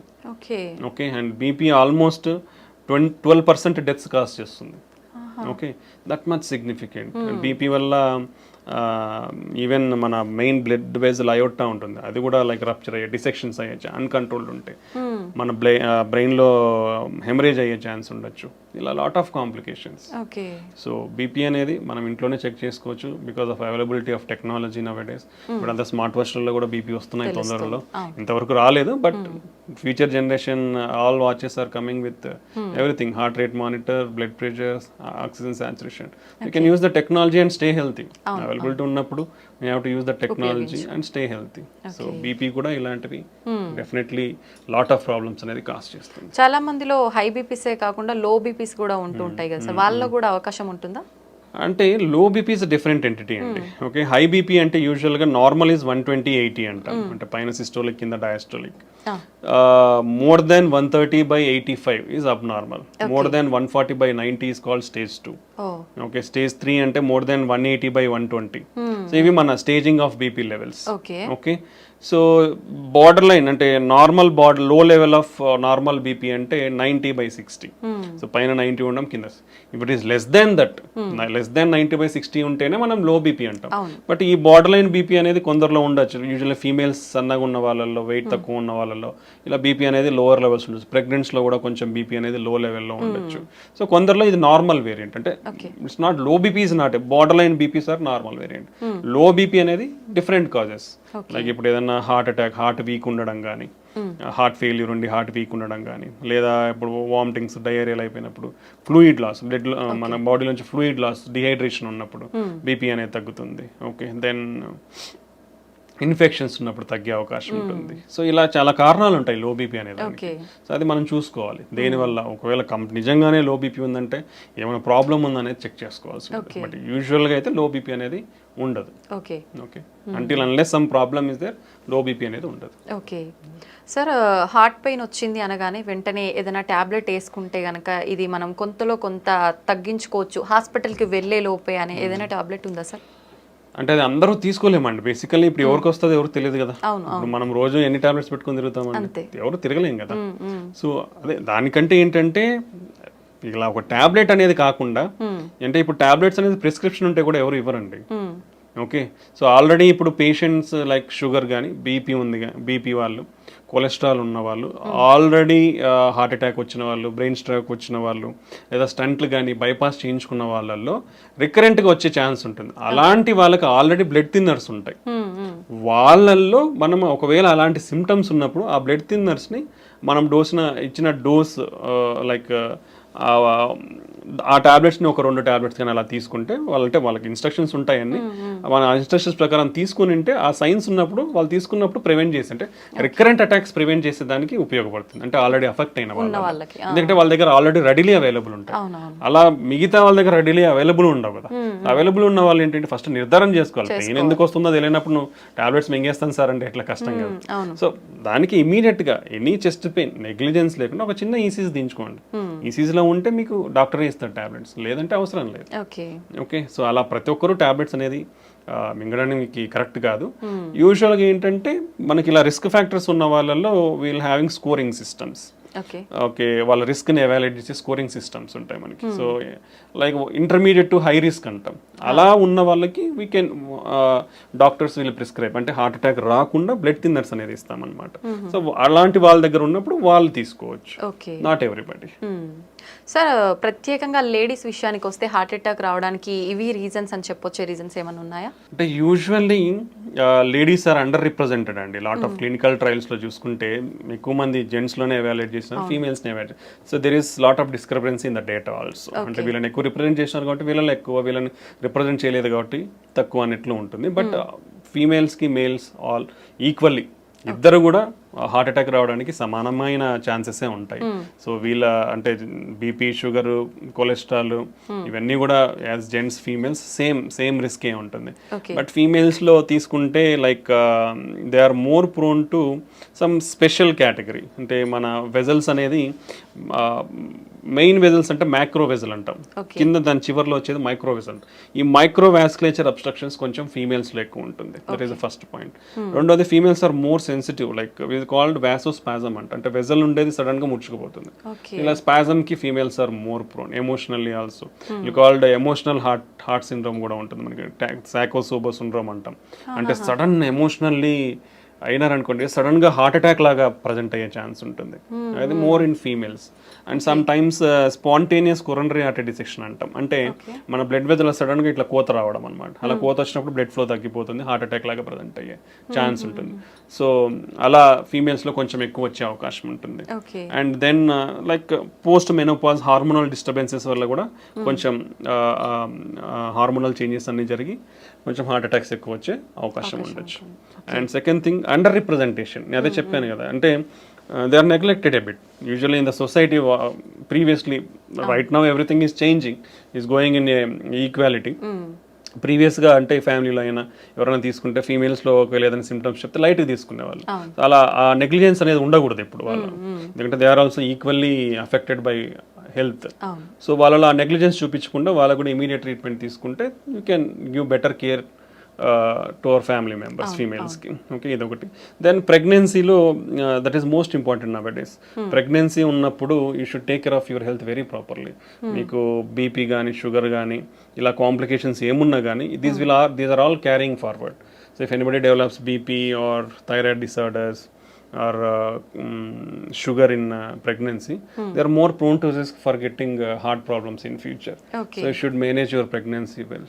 Okay, and BP almost 12% deaths cause చేస్తుంది. Okay, that much significant. BP వల్ల ఈవెన్ మన మెయిన్ బ్లడ్ వెజల్ అయోటా ఉంటుంది, అది కూడా లైక్ రప్చర్ అయ్యే డిసెక్షన్స్ అయ్యే అన్కంట్రోల్డ్ ఉంటే మన బ్రెయిన్లో హెమరేజ్ అయ్యే ఛాన్స్ ఉండొచ్చు. ఇలా lot of complications. Okay. So BP అనేది మనం ఇంట్లోనే చెక్ చేసుకోవచ్చు because of availability of technology now days. ఇప్పుడు అంతా స్మార్ట్ వాచ్లలో కూడా బీపీ వస్తున్నాయి తొందరలో, ఇంతవరకు రాలేదు but future generation all watches are coming with everything, heart rate monitor, blood pressure, oxygen saturation. You can use the technology and stay healthy. Availability ఉన్నప్పుడు we have to use the technology and stay healthy. So BP కూడా ఇలాంటివి definitely lot of problems అనేది cause చేస్తుంది. చాలా మందిలో high బీపీసే కాకుండా లో BPs కూడా ఉంటూ ఉంటాయి కదా సార్, వాళ్ళలో కూడా అవకాశం ఉంటుందా? అంటే లో బీపీ ఇస్ డిఫరెంట్ ఎంటిటీ అండి. ఓకే, హై బీపీ అంటే యూజువల్గా నార్మల్ ఈజ్ 120/80 అంటాం, అంటే పైన సిస్టోలిక్ కింద డయాస్టోలిక్. మోర్ దెన్ 130/85 ఈజ్ అబ్ normal. More than 140/90 is called stage 2. Okay, stage 3 అంటే మోర్ దెన్ 180/120. సో ఇవి మన staging of BP levels. Okay, so border line అంటే నార్మల్ లో లెవెల్ ఆఫ్ నార్మల్ బీపీ అంటే 90/60. సో పైన 90 ఉండడం, కింద if it is less than that, less than 90/60 ఉంటేనే మనం లో బీపీ అంటాం. బట్ ఈ బార్డర్ లైన్ బీపీ అనేది కొందరిలో ఉండొచ్చు. యూజువల్లీ ఫీమేల్స్ సన్నగా ఉన్న వాళ్ళల్లో, వెయిట్ తక్కువ ఉన్న వాళ్ళలో ఇలా బీపీ అనేది లోవర్ లెవెల్స్ ఉండొచ్చు. ప్రెగ్నెంట్స్లో కూడా కొంచెం బీపీ అనేది లో లెవెల్లో ఉండొచ్చు. సో కొందరిలో ఇది నార్మల్ వేరియంట్, అంటే it's not low BP is not border line BPs are normal variant. Low BP అనేది డిఫరెంట్ కాజెస్, లైక్ ఇప్పుడు ఏదన్నా హార్ట్ అటాక్, హార్ట్ వీక్ ఉండడం కానీ, హార్ట్ ఫెయిల్యూర్ ఉండి హార్ట్ వీక్ ఉండడం కానీ, లేదా ఇప్పుడు వామిటింగ్స్, డయేరియల్ అయిపోయినప్పుడు, ఫ్లూయిడ్ లాస్, బ్లడ్ మన బాడీ నుంచి ఫ్లూయిడ్ లాస్, డిహైడ్రేషన్ ఉన్నప్పుడు బీపీ అనేది తగ్గుతుంది. ఓకే, దెన్ ఇన్ఫెక్షన్స్ ఉన్నప్పుడు తగ్గే అవకాశం ఉంటుంది. సో ఇలా చాలా కారణాలు ఉంటాయి లో బీపీ అనేది. సో అది మనం చూసుకోవాలి దేనివల్ల. ఒకవేళ నిజంగానే లో బీపీ ఉందంటే ఏమైనా ప్రాబ్లం ఉందనేది చెక్ చేసుకోవాల్సి ఉంటుంది. బట్ యూజువల్గా అయితే లో బీపీ అనేది ఉండదు. Okay, until unless some problem is there, low BP అనేది ఉండదు. ఓకే సార్, హార్ట్ పెయిన్ వచ్చింది అనగానే వెంటనే ఏదైనా ట్యాబ్లెట్ వేసుకుంటే కనుక ఇది మనం కొంతలో కొంత తగ్గించుకోవచ్చు హాస్పిటల్కి వెళ్ళే లోపే అనే ఏదైనా ట్యాబ్లెట్ ఉందా సార్? అంటే అది అందరూ తీసుకోలేమండి బేసికల్లీ. ఇప్పుడు ఎవరికి వస్తుంది ఎవరు తెలియదు కదా. ఇప్పుడు మనం రోజు ఎన్ని టాబ్లెట్స్ పెట్టుకొని తిరుగుతామండి, ఎవరు తిరగలేం కదా. సో అదే దానికంటే ఏంటంటే ఇలా ఒక టాబ్లెట్ అనేది కాకుండా, అంటే ఇప్పుడు టాబ్లెట్స్ అనేది ప్రిస్క్రిప్షన్ ఉంటే కూడా ఎవరు ఇవ్వరండి. ఓకే, సో ఆల్రెడీ ఇప్పుడు పేషెంట్స్ లైక్ షుగర్ కానీ, బీపీ ఉంది, బీపీ వాళ్ళు, కొలెస్ట్రాల్ ఉన్న వాళ్ళు, ఆల్రెడీ హార్ట్ అటాక్ వచ్చిన వాళ్ళు, బ్రెయిన్ స్ట్రోక్ వచ్చిన వాళ్ళు, లేదా స్టంట్లు కానీ బైపాస్ చేయించుకున్న వాళ్ళల్లో రికరెంట్గా వచ్చే ఛాన్స్ ఉంటుంది. అలాంటి వాళ్ళకి ఆల్రెడీ బ్లడ్ థిన్నర్స్ ఉంటాయి. వాళ్ళల్లో మనం ఒకవేళ అలాంటి సిమ్టమ్స్ ఉన్నప్పుడు ఆ బ్లడ్ థిన్నర్స్ని మనం ఇచ్చిన డోస్ లైక్ ఆ టాబ్లెట్స్ని ఒక 2 టాబ్లెట్స్ కానీ అలా తీసుకుంటే వాళ్ళకి ఇన్స్ట్రక్షన్స్ ఉంటాయని, మన ఇన్స్ట్రక్షన్స్ ప్రకారం తీసుకుని ఉంటే ఆ సైన్స్ ఉన్నప్పుడు వాళ్ళు తీసుకున్నప్పుడు ప్రివెంట్ చేసి, అంటే రికరెంట్ అటాక్స్ ప్రివెంట్ చేసేదానికి ఉపయోగపడుతుంది. అంటే ఆల్రెడీ అఫెక్ట్ అయిన వాళ్ళకి, ఎందుకంటే వాళ్ళ దగ్గర ఆల్రెడీ రెడీలీ అవైలబుల్ ఉంటాయి. అలా మిగతా వాళ్ళ దగ్గర రెడీలీ అవైలబుల్ ఉండవు కదా. అవైలబుల్ ఉన్న వాళ్ళు ఏంటంటే ఫస్ట్ నిర్ధారణ చేసుకోవాలి. పెయిన్ ఎందుకు వస్తుందో తెలియనప్పుడు నువ్వు టాబ్లెట్స్ మింగేస్తాను సార్ అంటే ఎట్లా, కష్టం కదా. సో దానికి ఇమీడియట్ గా ఎనీ చెస్ట్ పెయిన్ నెగ్లిజెన్స్ లేకుండా ఒక చిన్న ఈసీజీ దించుకోండి. ఈసీజీలో ఉంటే మీకు డాక్టర్ ఇస్తారు టాబ్లెట్స్, లేదంటే అవసరం లేదు. ఓకే, సో అలా ప్రతి ఒక్కరు టాబ్లెట్స్ అనేది మింగడానికి కరెక్ట్ కాదు. యూజువల్గా ఏంటంటే మనకి ఇలా రిస్క్ ఫ్యాక్టర్స్ ఉన్న వాళ్ళల్లో we'll having scoring systems. Okay, వాళ్ళ రిస్క్ని ఎవాల్యుయేట్ చేసే స్కోరింగ్ సిస్టమ్స్ ఉంటాయి మనకి. So like intermediate to high risk అంటాం. అలా ఉన్న వాళ్ళకి వీ కెన్ డాక్టర్స్ వీళ్ళు ప్రిస్క్రైబ్, అంటే హార్ట్ అటాక్ రాకుండా బ్లడ్ థిన్నర్స్ అనేది ఇస్తామన్నమాట. సో అలాంటి వాళ్ళ దగ్గర ఉన్నప్పుడు వాళ్ళు తీసుకోవచ్చు, నాట్ ఎవ్రీబడి. సార్, ప్రత్యేకంగా లేడీస్ విషయానికి వస్తే హార్ట్ అటాక్ రావడానికి ఇవి రీజన్స్ అని చెప్పొచ్చే రీజన్స్ ఏమైనా ఉన్నాయా? అంటే usually ladies are under represented అండి. లాట్ ఆఫ్ క్లినికల్ ట్రయల్స్లో చూసుకుంటే ఎక్కువ మంది జెంట్స్లోనే ఎవాల్యుయేట్ చేసిన, ఫీమేల్స్ని evaluate. So there is lot of discrepancy in the data also. అంటే వీళ్ళని ఎక్కువ రిప్రజెంట్ చేసినారు కాబట్టి వీళ్ళని ఎక్కువ, వీళ్ళని రిప్రజెంట్ చేయలేదు కాబట్టి తక్కువ అన్నట్లు ఉంటుంది. బట్ ఫీమేల్స్కి మేల్స్ ఆల్ ఈక్వల్లీ ఇద్దరు కూడా హార్ట్ అటాక్ రావడానికి సమానమైన ఛాన్సెసే ఉంటాయి. సో వీళ్ళ అంటే బీపీ, షుగర్, కొలెస్ట్రాల్ ఇవన్నీ కూడా యాజ్ జెంట్స్ ఫీమేల్స్ సేమ్ రిస్కే ఉంటుంది. బట్ ఫీమేల్స్లో తీసుకుంటే like they are more prone to some special category. అంటే మన వెజల్స్ అనేది మెయిన్ వెజల్స్ అంటే మ్యాక్రో వెజల్ అంటాం, కింద దాని చివర్లో వచ్చేది మైక్రో వెజల్. ఈ మైక్రో వాస్కులేచర్ అబ్స్ట్రక్షన్స్ కొంచెం ఫీమేల్స్లో ఎక్కువ ఉంటుంది. That is the first point. రెండోది females are more sensitive, like it called vasospasm అంటే వెజల్ ఉండేది సడన్ గా ముడుచుకుపోతుంది. ఇలా స్పాజమ్ కి females are more prone. Emotionally also you called emotional heart syndrome కూడా ఉంటుంది మనకి, సాకోసోబో సిండ్రోమ్ అంటాం. అంటే సడన్ ఎమోషనల్లీ అయినారనుకోండి సడన్ గా హార్ట్ అటాక్ లాగా ప్రజెంట్ అయ్యే ఛాన్స్ ఉంటుంది. అది more in females. And sometimes spontaneous coronary artery dissection అంటాం. అంటే మన బ్లడ్ వెజల్ సడన్ గా ఇట్లా కోత రావడం అనమాట. అలా కోత వచ్చినప్పుడు బ్లడ్ ఫ్లో తగ్గిపోతుంది, హార్ట్ అటాక్ లాగా ప్రజెంట్ అయ్యే ఛాన్స్ ఉంటుంది. సో అలా ఫీమేల్స్ లో కొంచెం ఎక్కువ వచ్చే అవకాశం ఉంటుంది. And then like post menopause hormonal disturbances వల్ల కూడా కొంచెం హార్మోనల్ చేంజెస్ అన్ని జరిగి కొంచెం హార్ట్ అటాక్స్ ఎక్కువ వచ్చే అవకాశం ఉండొచ్చు. And second thing under representation. నేను అదే చెప్పాను కదా, అంటే they are neglected a bit usually in the society. Previously, right now everything is changing, is going in equality. ప్రీవియస్గా అంటే ఫ్యామిలీలో అయినా ఎవరైనా తీసుకుంటే ఫీమేల్స్లో ఒకవేళ ఏదైనా సిమ్టమ్స్ చెప్తే లైట్గా తీసుకునేవాళ్ళు. అలా ఆ నెగ్లిజెన్స్ అనేది ఉండకూడదు ఇప్పుడు వాళ్ళు, ఎందుకంటే they are also equally affected by health. So వాళ్ళలో ఆ నెగ్లిజెన్స్ చూపించకుండా వాళ్ళకు కూడా ఇమీడియట్ ట్రీట్మెంట్ తీసుకుంటే you can give better care to our family members ఫీమేల్స్కి. ఓకే, ఇదొకటి. దెన్ ప్రెగ్నెన్సీలో that is most important nowadays. Pregnancy ఉన్నప్పుడు you should take care of your health very properly. మీకు బీపీ కానీ షుగర్ కానీ ఇలా complications ఏమున్నా కానీ these are all carrying forward. So if anybody develops BP or thyroid disorders or sugar in pregnancy, they are more prone to risk for getting heart problems in future. So you should manage your pregnancy well.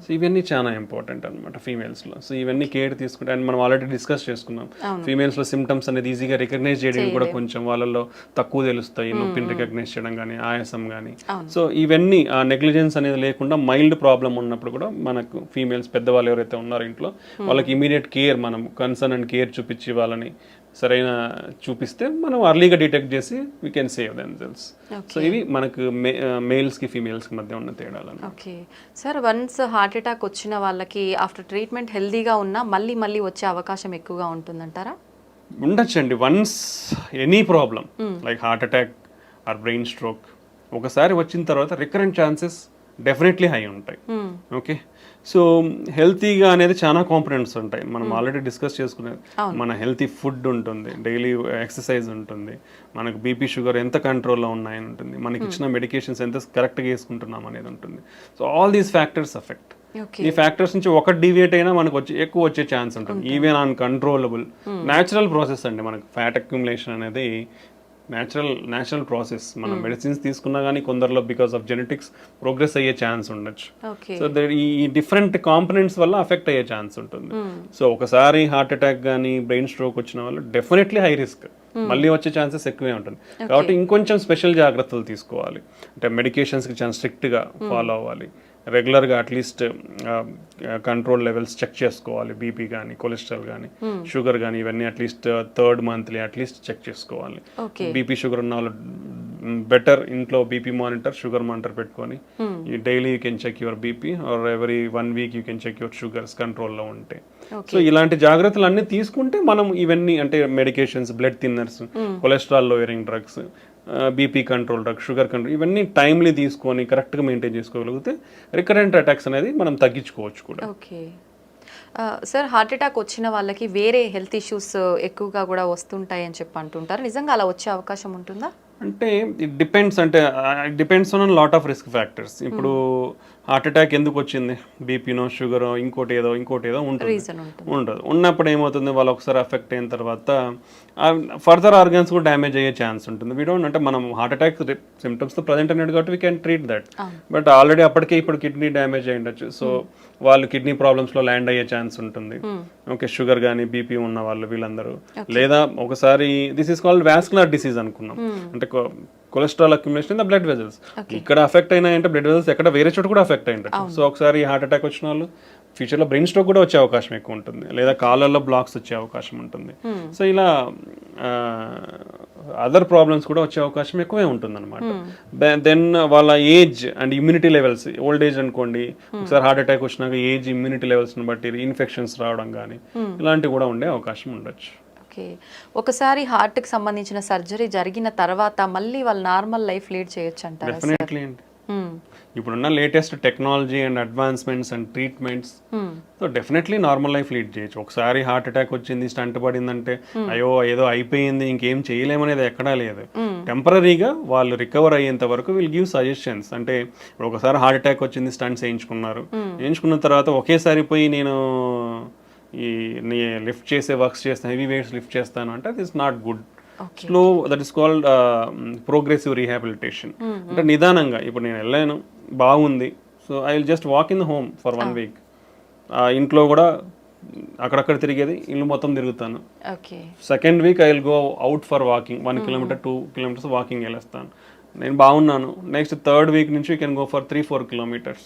So ఇవన్నీ చాలా important అనమాట ఫీమేల్స్లో. So ఇవన్నీ care తీసుకుంటే, and మనం already discuss చేసుకున్నాం, ఫీమేల్స్లో symptoms అనేది ఈజీగా recognise చేయడం కూడా కొంచెం వాళ్ళలో తక్కువ తెలుస్తాయి, నొప్పిని రికగ్నైజ్ చేయడం కానీ ఆయాసం కానీ. సో ఇవన్నీ ఆ నెగ్లిజెన్స్ అనేది లేకుండా మైల్డ్ ప్రాబ్లం ఉన్నప్పుడు కూడా మనకు ఫీమేల్స్ పెద్దవాళ్ళు ఎవరైతే ఉన్నారో ఇంట్లో వాళ్ళకి ఇమీడియట్ కేర్, మనం కన్సర్న్ అండ్ కేర్ చూపించి వాళ్ళని సరైన చూపిస్తే మనం అర్లీగా డిటెక్ట్ చేసి we can save themselves. So ఇవి మనకు మేల్స్కి ఫీమేల్స్కి మధ్య ఉన్న తేడాలు. Okay sir, once heart attack వచ్చిన వాళ్ళకి ఆఫ్టర్ ట్రీట్మెంట్ హెల్దీగా ఉన్నా మళ్ళీ మళ్ళీ వచ్చే అవకాశం ఎక్కువగా ఉంటుందంటారా? ఉండొచ్చండి. Once any problem like heart attack or brain stroke ఒకసారి వచ్చిన తర్వాత రికరెంట్ ఛాన్సెస్ డెఫినెట్లీ హై ఉంటాయి. ఓకే, సో హెల్తీగా అనేది చాలా కాంపోనెంట్స్ ఉంటాయి. మనం ఆల్రెడీ డిస్కస్ చేసుకునేది, మన హెల్తీ ఫుడ్ ఉంటుంది, డైలీ ఎక్సర్సైజ్ ఉంటుంది, మనకు బీపీ షుగర్ ఎంత కంట్రోల్లో ఉన్నాయని ఉంటుంది, మనకి ఇచ్చిన మెడికేషన్స్ ఎంత కరెక్ట్గా వేసుకుంటున్నాం అనేది ఉంటుంది. So all these factors affect. ఈ ఫ్యాక్టర్స్ నుంచి ఒకటి డివియేట్ అయినా మనకు ఎక్కువ వచ్చే ఛాన్స్ ఉంటుంది. ఈవెన్ అన్కంట్రోలబుల్ న్యాచురల్ ప్రాసెస్ అండి. మనకు ఫ్యాట్ అక్యుములేషన్ అనేది న్యాచురల్ ప్రాసెస్. మనం మెడిసిన్స్ తీసుకున్నా కానీ కొందరిలో బికాస్ ఆఫ్ జెనెటిక్స్ ప్రోగ్రెస్ అయ్యే ఛాన్స్ ఉండొచ్చు. సో ఈ డిఫరెంట్ కాంపనెంట్స్ వల్ల అఫెక్ట్ అయ్యే ఛాన్స్ ఉంటుంది. సో ఒకసారి హార్ట్ అటాక్ కానీ బ్రెయిన్ స్ట్రోక్ వచ్చిన వాళ్ళు డెఫినెట్లీ హై రిస్క్, మళ్ళీ వచ్చే ఛాన్సెస్ ఎక్కువే ఉంటుంది. కాబట్టి ఇంకొంచెం స్పెషల్ జాగ్రత్తలు తీసుకోవాలి. అంటే మెడికేషన్స్కి చాలా స్ట్రిక్ట్గా ఫాలో అవ్వాలి. రెగ్యులర్గా అట్లీస్ట్ కంట్రోల్ లెవెల్స్ చెక్ చేసుకోవాలి. బీపీ కానీ కొలెస్ట్రాల్ కానీ షుగర్ కానీ ఇవన్నీ at least third monthly at least check చేసుకోవాలి. బీపీ షుగర్ ఉన్న వాళ్ళు బెటర్ ఇంట్లో బీపీ మానిటర్, షుగర్ మానిటర్ పెట్టుకొని daily you can check your BP or every 1 week you can check your sugars కంట్రోల్లో ఉంటే. సో ఇలాంటి జాగ్రత్తలు అన్నీ తీసుకుంటే మనం ఇవన్నీ అంటే medications, blood thinners, cholesterol lowering drugs, BP control drug, sugar control ఇవన్నీ టైమ్లీ తీసుకొని కరెక్ట్గా మెయింటైన్ చేసుకోగలిగితే రికరెంట్ అటాక్స్ అనేది మనం తగ్గించుకోవచ్చు కూడా. ఓకే సార్, హార్ట్ అటాక్ వచ్చిన వాళ్ళకి వేరే హెల్త్ ఇష్యూస్ ఎక్కువగా కూడా వస్తుంటాయి అని చెప్పి అంటుంటారు. నిజంగా అలా వచ్చే అవకాశం ఉంటుందా? అంటే ఇట్ డిపెండ్స్. అంటే it depends on lot of risk factors. ఇప్పుడు హార్ట్ అటాక్ ఎందుకు వచ్చింది, బీపీనో షుగరో ఇంకోటి ఏదో ఉంటుంది, ఉండదు. ఉన్నప్పుడు ఏమవుతుంది, వాళ్ళు ఒకసారి అఫెక్ట్ అయిన తర్వాత ఫర్దర్ ఆర్గన్స్ కూడా డ్యామేజ్ అయ్యే ఛాన్స్ ఉంటుంది. వీ డోంట్, అంటే మనం హార్ట్ అటాక్ సిమ్టమ్స్తో ప్రజెంట్ అయినట్టు కాబట్టి we can treat that. But already అప్పటికే ఇప్పుడు కిడ్నీ డ్యామేజ్ అయి ఉండొచ్చు. సో వాళ్ళు కిడ్నీ ప్రాబ్లమ్స్లో ల్యాండ్ అయ్యే ఛాన్స్ ఉంటుంది. ఓకే, షుగర్ కానీ బీపీ ఉన్న వాళ్ళు వీళ్ళందరూ. లేదా ఒకసారి this is called vascular disease అనుకున్నాం, అంటే cholesterol accumulation in the blood vessels. ఇక్కడ అఫెక్ట్ అయినాయంటే బ్లడ్ వెజల్స్ ఎక్కడ వేరే చోట కూడా అఫెక్ట్ అయ్యింటారు. సో ఒకసారి హార్ట్ అటాక్ వచ్చిన వాళ్ళు ఫ్యూచర్లో బ్రెయిన్ స్ట్రోక్ కూడా వచ్చే అవకాశం ఎక్కువ ఉంటుంది, లేదా కాళ్ళల్లో బ్లాక్స్ వచ్చే అవకాశం ఉంటుంది. సో ఇలా అదర్ ప్రాబ్లమ్స్ కూడా వచ్చే అవకాశం ఎక్కువే ఉంటుంది అనమాట. దెన్ వాళ్ళ age and immunity levels, old age అనుకోండి, ఒకసారి హార్ట్ అటాక్ వచ్చినాక ఏజ్, ఇమ్యూనిటీ లెవెల్స్ని బట్టి ఇన్ఫెక్షన్స్ రావడం కానీ ఇలాంటివి కూడా ఉండే అవకాశం ఉండొచ్చు. ఓకే. ఒకసారి హార్ట్కి సంబంధించిన సర్జరీ జరిగిన తర్వాత మళ్ళీ వాళ్ళు నార్మల్ లైఫ్ లీడ్ చేయొచ్చు అంటారా? డెఫినెట్లీ అండి. ఇప్పుడున్న latest technology and advancements and treatments so definitely normal life lead చేయొచ్చు. ఒకసారి హార్ట్ అటాక్ వచ్చింది, స్టంట్ పడిందంటే అయ్యో ఏదో అయిపోయింది ఇంకేం చేయలేమనేది ఎక్కడా లేదు. టెంపరీగా వాళ్ళు రికవర్ అయ్యేంత వరకు విల్ గివ్ సజెషన్స్. అంటే ఇప్పుడు ఒకసారి హార్ట్ అటాక్ వచ్చింది, స్టంట్స్ వేయించుకున్న తర్వాత ఒకేసారి పోయి నేను ఈ లిఫ్ట్ చేసే వర్క్స్ చేస్తాను, హెవీ వెయిట్స్ లిఫ్ట్ చేస్తాను అంటే అది is not good. Slow, that is called progressive rehabilitation. అంటే నిదానంగా ఇప్పుడు నేను వెళ్ళాను బాగుంది, so I will just walk in the home for 1 week. ఇంట్లో కూడా అక్కడక్కడ తిరిగేది ఇల్లు మొత్తం తిరుగుతాను. Second week I will go out for walking 1 kilometer 2 kilometers walking వెళ్ళేస్తాను. నేను బాగున్నాను. నెక్స్ట్ థర్డ్ వీక్ నుంచి you can go for 3-4 kilometers.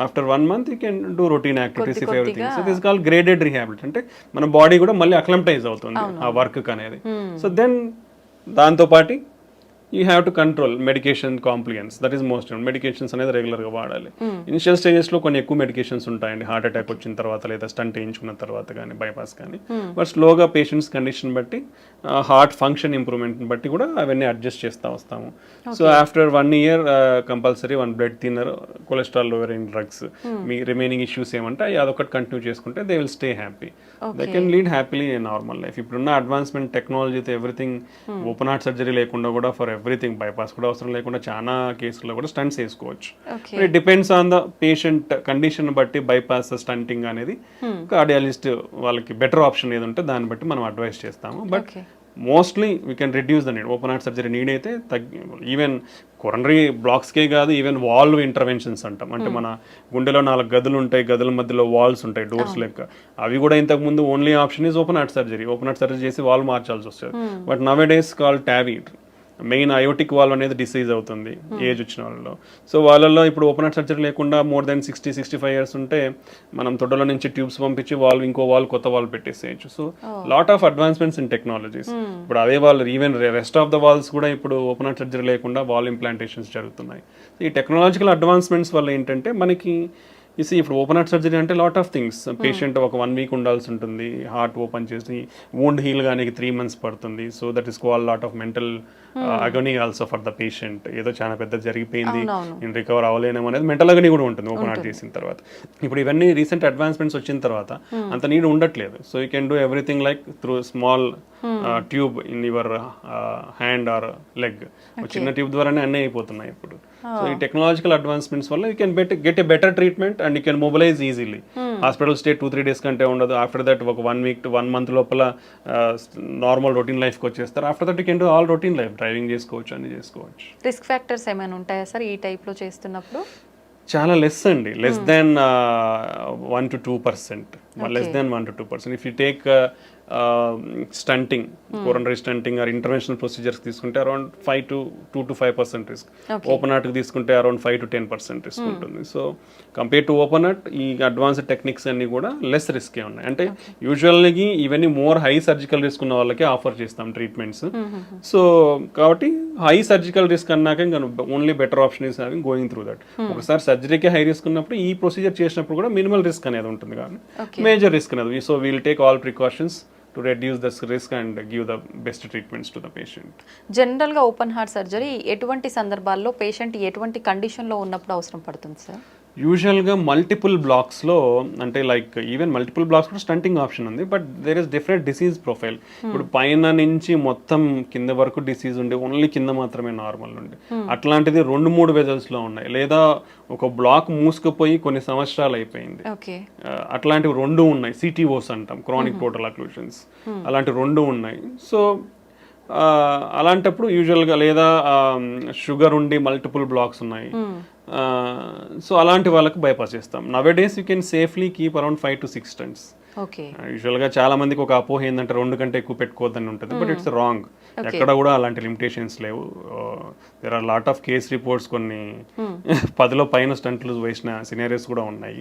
After 1 month you can do routine activities if everything. So this call graded rehabilitation. అంటే మన body కూడా మళ్ళీ acclimatise అవుతుంది ఆ వర్క్ అనేది. సో దెన్ దాంతో పాటు you have to control medication complications. That is most medications అనేది రెగ్యులర్గా వాడాలి. ఇనిషియల్ స్టేజెస్లో కొన్ని ఎక్కువ మెడికేషన్స్ ఉంటాయండి, హార్ట్ అటాక్ వచ్చిన తర్వాత లేదా స్టంట్ వేయించుకున్న తర్వాత కానీ బైపాస్ కానీ. బట్ స్లోగా పేషెంట్స్ కండిషన్ బట్టి హార్ట్ ఫంక్షన్ ఇంప్రూవ్మెంట్ని బట్టి కూడా అవన్నీ అడ్జస్ట్ చేస్తూ వస్తాము. So after 1 year compulsory 1 blood thinner, cholesterol lowering drugs, మీ రిమైనింగ్ ఇష్యూస్ ఏమంటే అదొకటి కంటిన్యూ చేసుకుంటే they will stay happy. They can lead happily in normal life. ఇప్పుడున్న అడ్వాన్స్మెంట్ టెక్నాలజీతో ఎవ్రీథింగ్, ఓపెన్ హార్ట్ సర్జరీ లేకుండా కూడా ఫర్ ఎవ్రీథింగ్, బైపాస్ కూడా అవసరం లేకుండా చాలా కేసుల్లో కూడా స్టంట్స్ వేసుకోవచ్చు. It depends on the patient condition బట్టి బైపాస్ స్టంటింగ్ అనేది కార్డియాలజిస్ట్ వాళ్ళకి బెటర్ ఆప్షన్ ఏది ఉంటే దాన్ని బట్టి మనం అడ్వైస్ చేస్తాము. But mostly we can reduce the need. Open heart surgery need అయితే ఈవెన్ కొరనరీ బ్లాక్స్కే కాదు, ఈవెన్ వాల్వ్ ఇంటర్వెన్షన్స్ అంటాం. అంటే మన గుండెలో 4 గదులు ఉంటాయి, గదుల మధ్యలో వాల్స్ ఉంటాయి, డోర్స్ లెక్క. అవి కూడా ఇంతకు ముందు only option is open heart surgery. Open heart surgery చేసి వాల్వ్ మార్చాల్సి వస్తుంది. But now A days call Tavy. Main aortic valve అనేది డిసీజ్ అవుతుంది ఏజ్ వచ్చిన వాళ్ళలో. సో వాళ్ళల్లో ఇప్పుడు ఓపెన్ హార్ట్ సర్జరీ లేకుండా more than 60-65 years ఉంటే మనం తొడలో నుంచి ట్యూబ్స్ పంపించి వాల్వ్, ఇంకో వాల్వ్, కొత్త వాల్వ్ పెట్టేసేయచ్చు. So lot of advancements in technologies. ఇప్పుడు అదే వాళ్ళు even rest of the valves కూడా ఇప్పుడు ఓపెన్ హార్ట్ సర్జరీ లేకుండా వాల్వ్ ఇంప్లాంటేషన్స్ జరుగుతున్నాయి. ఈ టెక్నాలజికల్ అడ్వాన్స్మెంట్స్ వల్ల ఏంటంటే మనకి ఇప్పుడు ఓపెన్ హార్ట్ సర్జరీ అంటే లాట్ ఆఫ్ థింగ్స్. పేషెంట్ ఒక 1 week ఉండాల్సి ఉంటుంది, హార్ట్ ఓపెన్ చేసి వూండ్ హీల్ కానీ 3 months పడుతుంది. So that is call lot of mental agony also for the patient. ఏదో చాలా పెద్ద జరిగిపోయింది, నేను రికవర్ అవ్వలేను అనేది మెంటల్ అగనీ కూడా ఉంటుంది ఓపెన్ హార్ట్ చేసిన తర్వాత. ఇప్పుడు ఇవన్నీ రీసెంట్ అడ్వాన్స్మెంట్స్ వచ్చిన తర్వాత అంత నీడ్ ఉండట్లేదు. So you can do everything like through small tube in your hand or leg. చిన్న ట్యూబ్ ద్వారానే అన్నీ అయిపోతున్నాయి ఇప్పుడు. సో ఈ టెక్నాలజికల్ అడ్వాన్స్మెంట్స్ వల్ల you can get a better treatment and you can mobilize easily. Hospital stay 2-3 days కంటే ఉండదు. After that ఒక 1 week to 1 month లోపల నార్మల్ రొటీన్ లైఫ్కి వచ్చేస్తారు. After that you can do all routine life, driving చేసుకోవచ్చు, అన్ని చేసుకోవచ్చు. రిస్క్ ఫ్యాక్టర్స్ ఏమైనా ఉంటాయా సార్ ఈ టైప్లో చేస్తున్నప్పుడు? చాలా లెస్ అండి, less than 1 to 2%. Less than 1 to 2%. If you take stenting, coronary stenting or interventional procedures తీసుకుంటే అరౌండ్ 2 to 5% రిస్క్. ఓపెన్ హార్ట్కి తీసుకుంటే అరౌండ్ 5 to 10% రిస్క్ ఉంటుంది. So compare to open heart ఈ అడ్వాన్స్డ్ టెక్నిక్స్ అన్ని కూడా లెస్ రిస్కే ఉన్నాయి. అంటే యూజువల్గా ఇవన్నీ మోర్ హై సర్జికల్ రిస్క్ ఉన్న వాళ్ళకి ఆఫర్ చేస్తాం ట్రీట్మెంట్స్. సో కాబట్టి హై సర్జికల్ రిస్క్ అన్నాక ఇంకా only better option is having going through that. ఒకసారి సర్జరీకి హై రిస్క్ ఉన్నప్పుడు ఈ ప్రొసీజర్ చేసినప్పుడు కూడా మినిమల్ రిస్క్ అనేది ఉంటుంది, కానీ మేజర్ రిస్క్ అనేది. So we'll take all precautions to reduce the risk and give the best treatments to the patient. జనరల్గా ఓపెన్ హార్ట్ సర్జరీ ఎటువంటి సందర్భాల్లో పేషెంట్ ఎటువంటి కండిషన్లో ఉన్నప్పుడు అవసరం పడుతుంది సార్? యూజువల్గా మల్టిపుల్ బ్లాక్స్లో, అంటే లైక్ ఈవెన్ మల్టిపుల్ బ్లాక్స్ కూడా స్టంటింగ్ ఆప్షన్ ఉంది. But there is different disease profile. ఇప్పుడు పైన నుంచి మొత్తం కింద వరకు డిసీజ్ ఉండి ఓన్లీ కింద మాత్రమే నార్మల్ ఉండి అట్లాంటిది 2-3 వెజల్స్లో ఉన్నాయి. లేదా ఒక బ్లాక్ మూసుకుపోయి కొన్ని సంవత్సరాలు అయిపోయింది, అట్లాంటివి 2 ఉన్నాయి. సిటీఓస్ అంటాం, క్రానిక్ టోటల్ అక్లూషన్స్. అలాంటి 2 ఉన్నాయి. సో అలాంటప్పుడు యూజువల్గా, లేదా షుగర్ ఉండి మల్టిపుల్ బ్లాక్స్ ఉన్నాయి, సో అలాంటి వాళ్ళకి బైపాస్ చేస్తాం. Now days you can safely keep around 5 to 6 stents. యూజువల్గా చాలా మందికి ఒక అపోహ ఏంటంటే 2 కంటే ఎక్కువ పెట్టుకోవద్దని ఉంటుంది. But it's wrong. ఎక్కడ కూడా అలాంటి లిమిటేషన్స్ లేవు. There are lot of case reports, కొన్ని 10లో పైన స్టంట్లు వేసిన సినారియోస్ కూడా ఉన్నాయి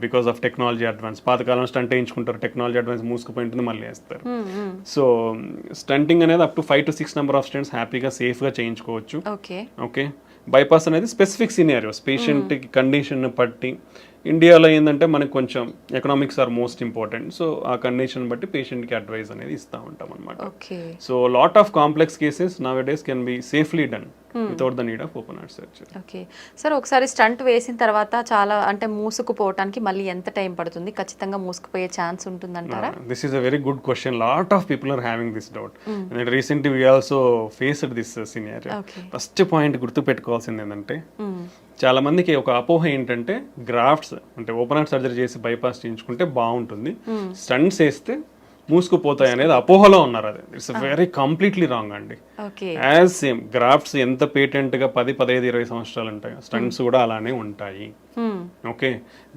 బికాస్ ఆఫ్ టెక్నాలజీ అడ్వాన్స్. పాతకాలం స్టంట్ వేయించుకుంటారు, టెక్నాలజీ అడ్వాన్స్ మూసుకుపోయి ఉంటుంది, మళ్ళీ వేస్తారు. సో స్టంటింగ్ అనేది up to 5 to 6 number of stents హ్యాపీగా సేఫ్గా చేయించుకోవచ్చు. ఓకే, బైపాస్ అనేది స్పెసిఫిక్ సినారియోస్, పేషెంట్ కండిషన్ బట్టి ఇండియాలో ఏంటంటే మనకు కొంచెం economics are most important. So ఆ కండిషన్ బట్టి పేషెంట్కి అడ్వైస్ అనేది ఇస్తూ ఉంటాం అనమాట. Okay. So lot of complex cases now days can be safely done without the need of open heart surgery. Okay sir, ఒకసారి స్టంట్ వేసిన తర్వాత చాలా అంటే మూసుకుపోవటానికి మళ్ళీ ఎంత టైం పడుతుంది? ఖచ్చితంగా మూసుకుపోయే ఛాన్స్ ఉంటుందంటారా? This is a very good question. Lot of people are having this doubt. And recently we also faced this scenario. First point గుర్తు పెట్టుకోవాల్సింది ఏంటంటే, చాలా మందికి ఒక అపోహ ఏంటంటే గ్రాఫ్ట్స్ అంటే ఓపెన్ హార్ట్ సర్జరీ చేసి బైపాస్ చేయించుకుంటే బాగుంటుంది, స్టంట్స్ వేస్తే మూసుకుపోతాయి అనేది అపోహలో ఉన్నారు. అది ఇట్స్ వెరీ కంప్లీట్లీ రాంగ్ అండి. యాజ్ సేమ్ గ్రాఫ్ట్స్ ఎంత పేటెంట్ గా 10, 15, 20 సంవత్సరాలు ఉంటాయి, స్టంట్స్ కూడా అలానే ఉంటాయి. ఓకే,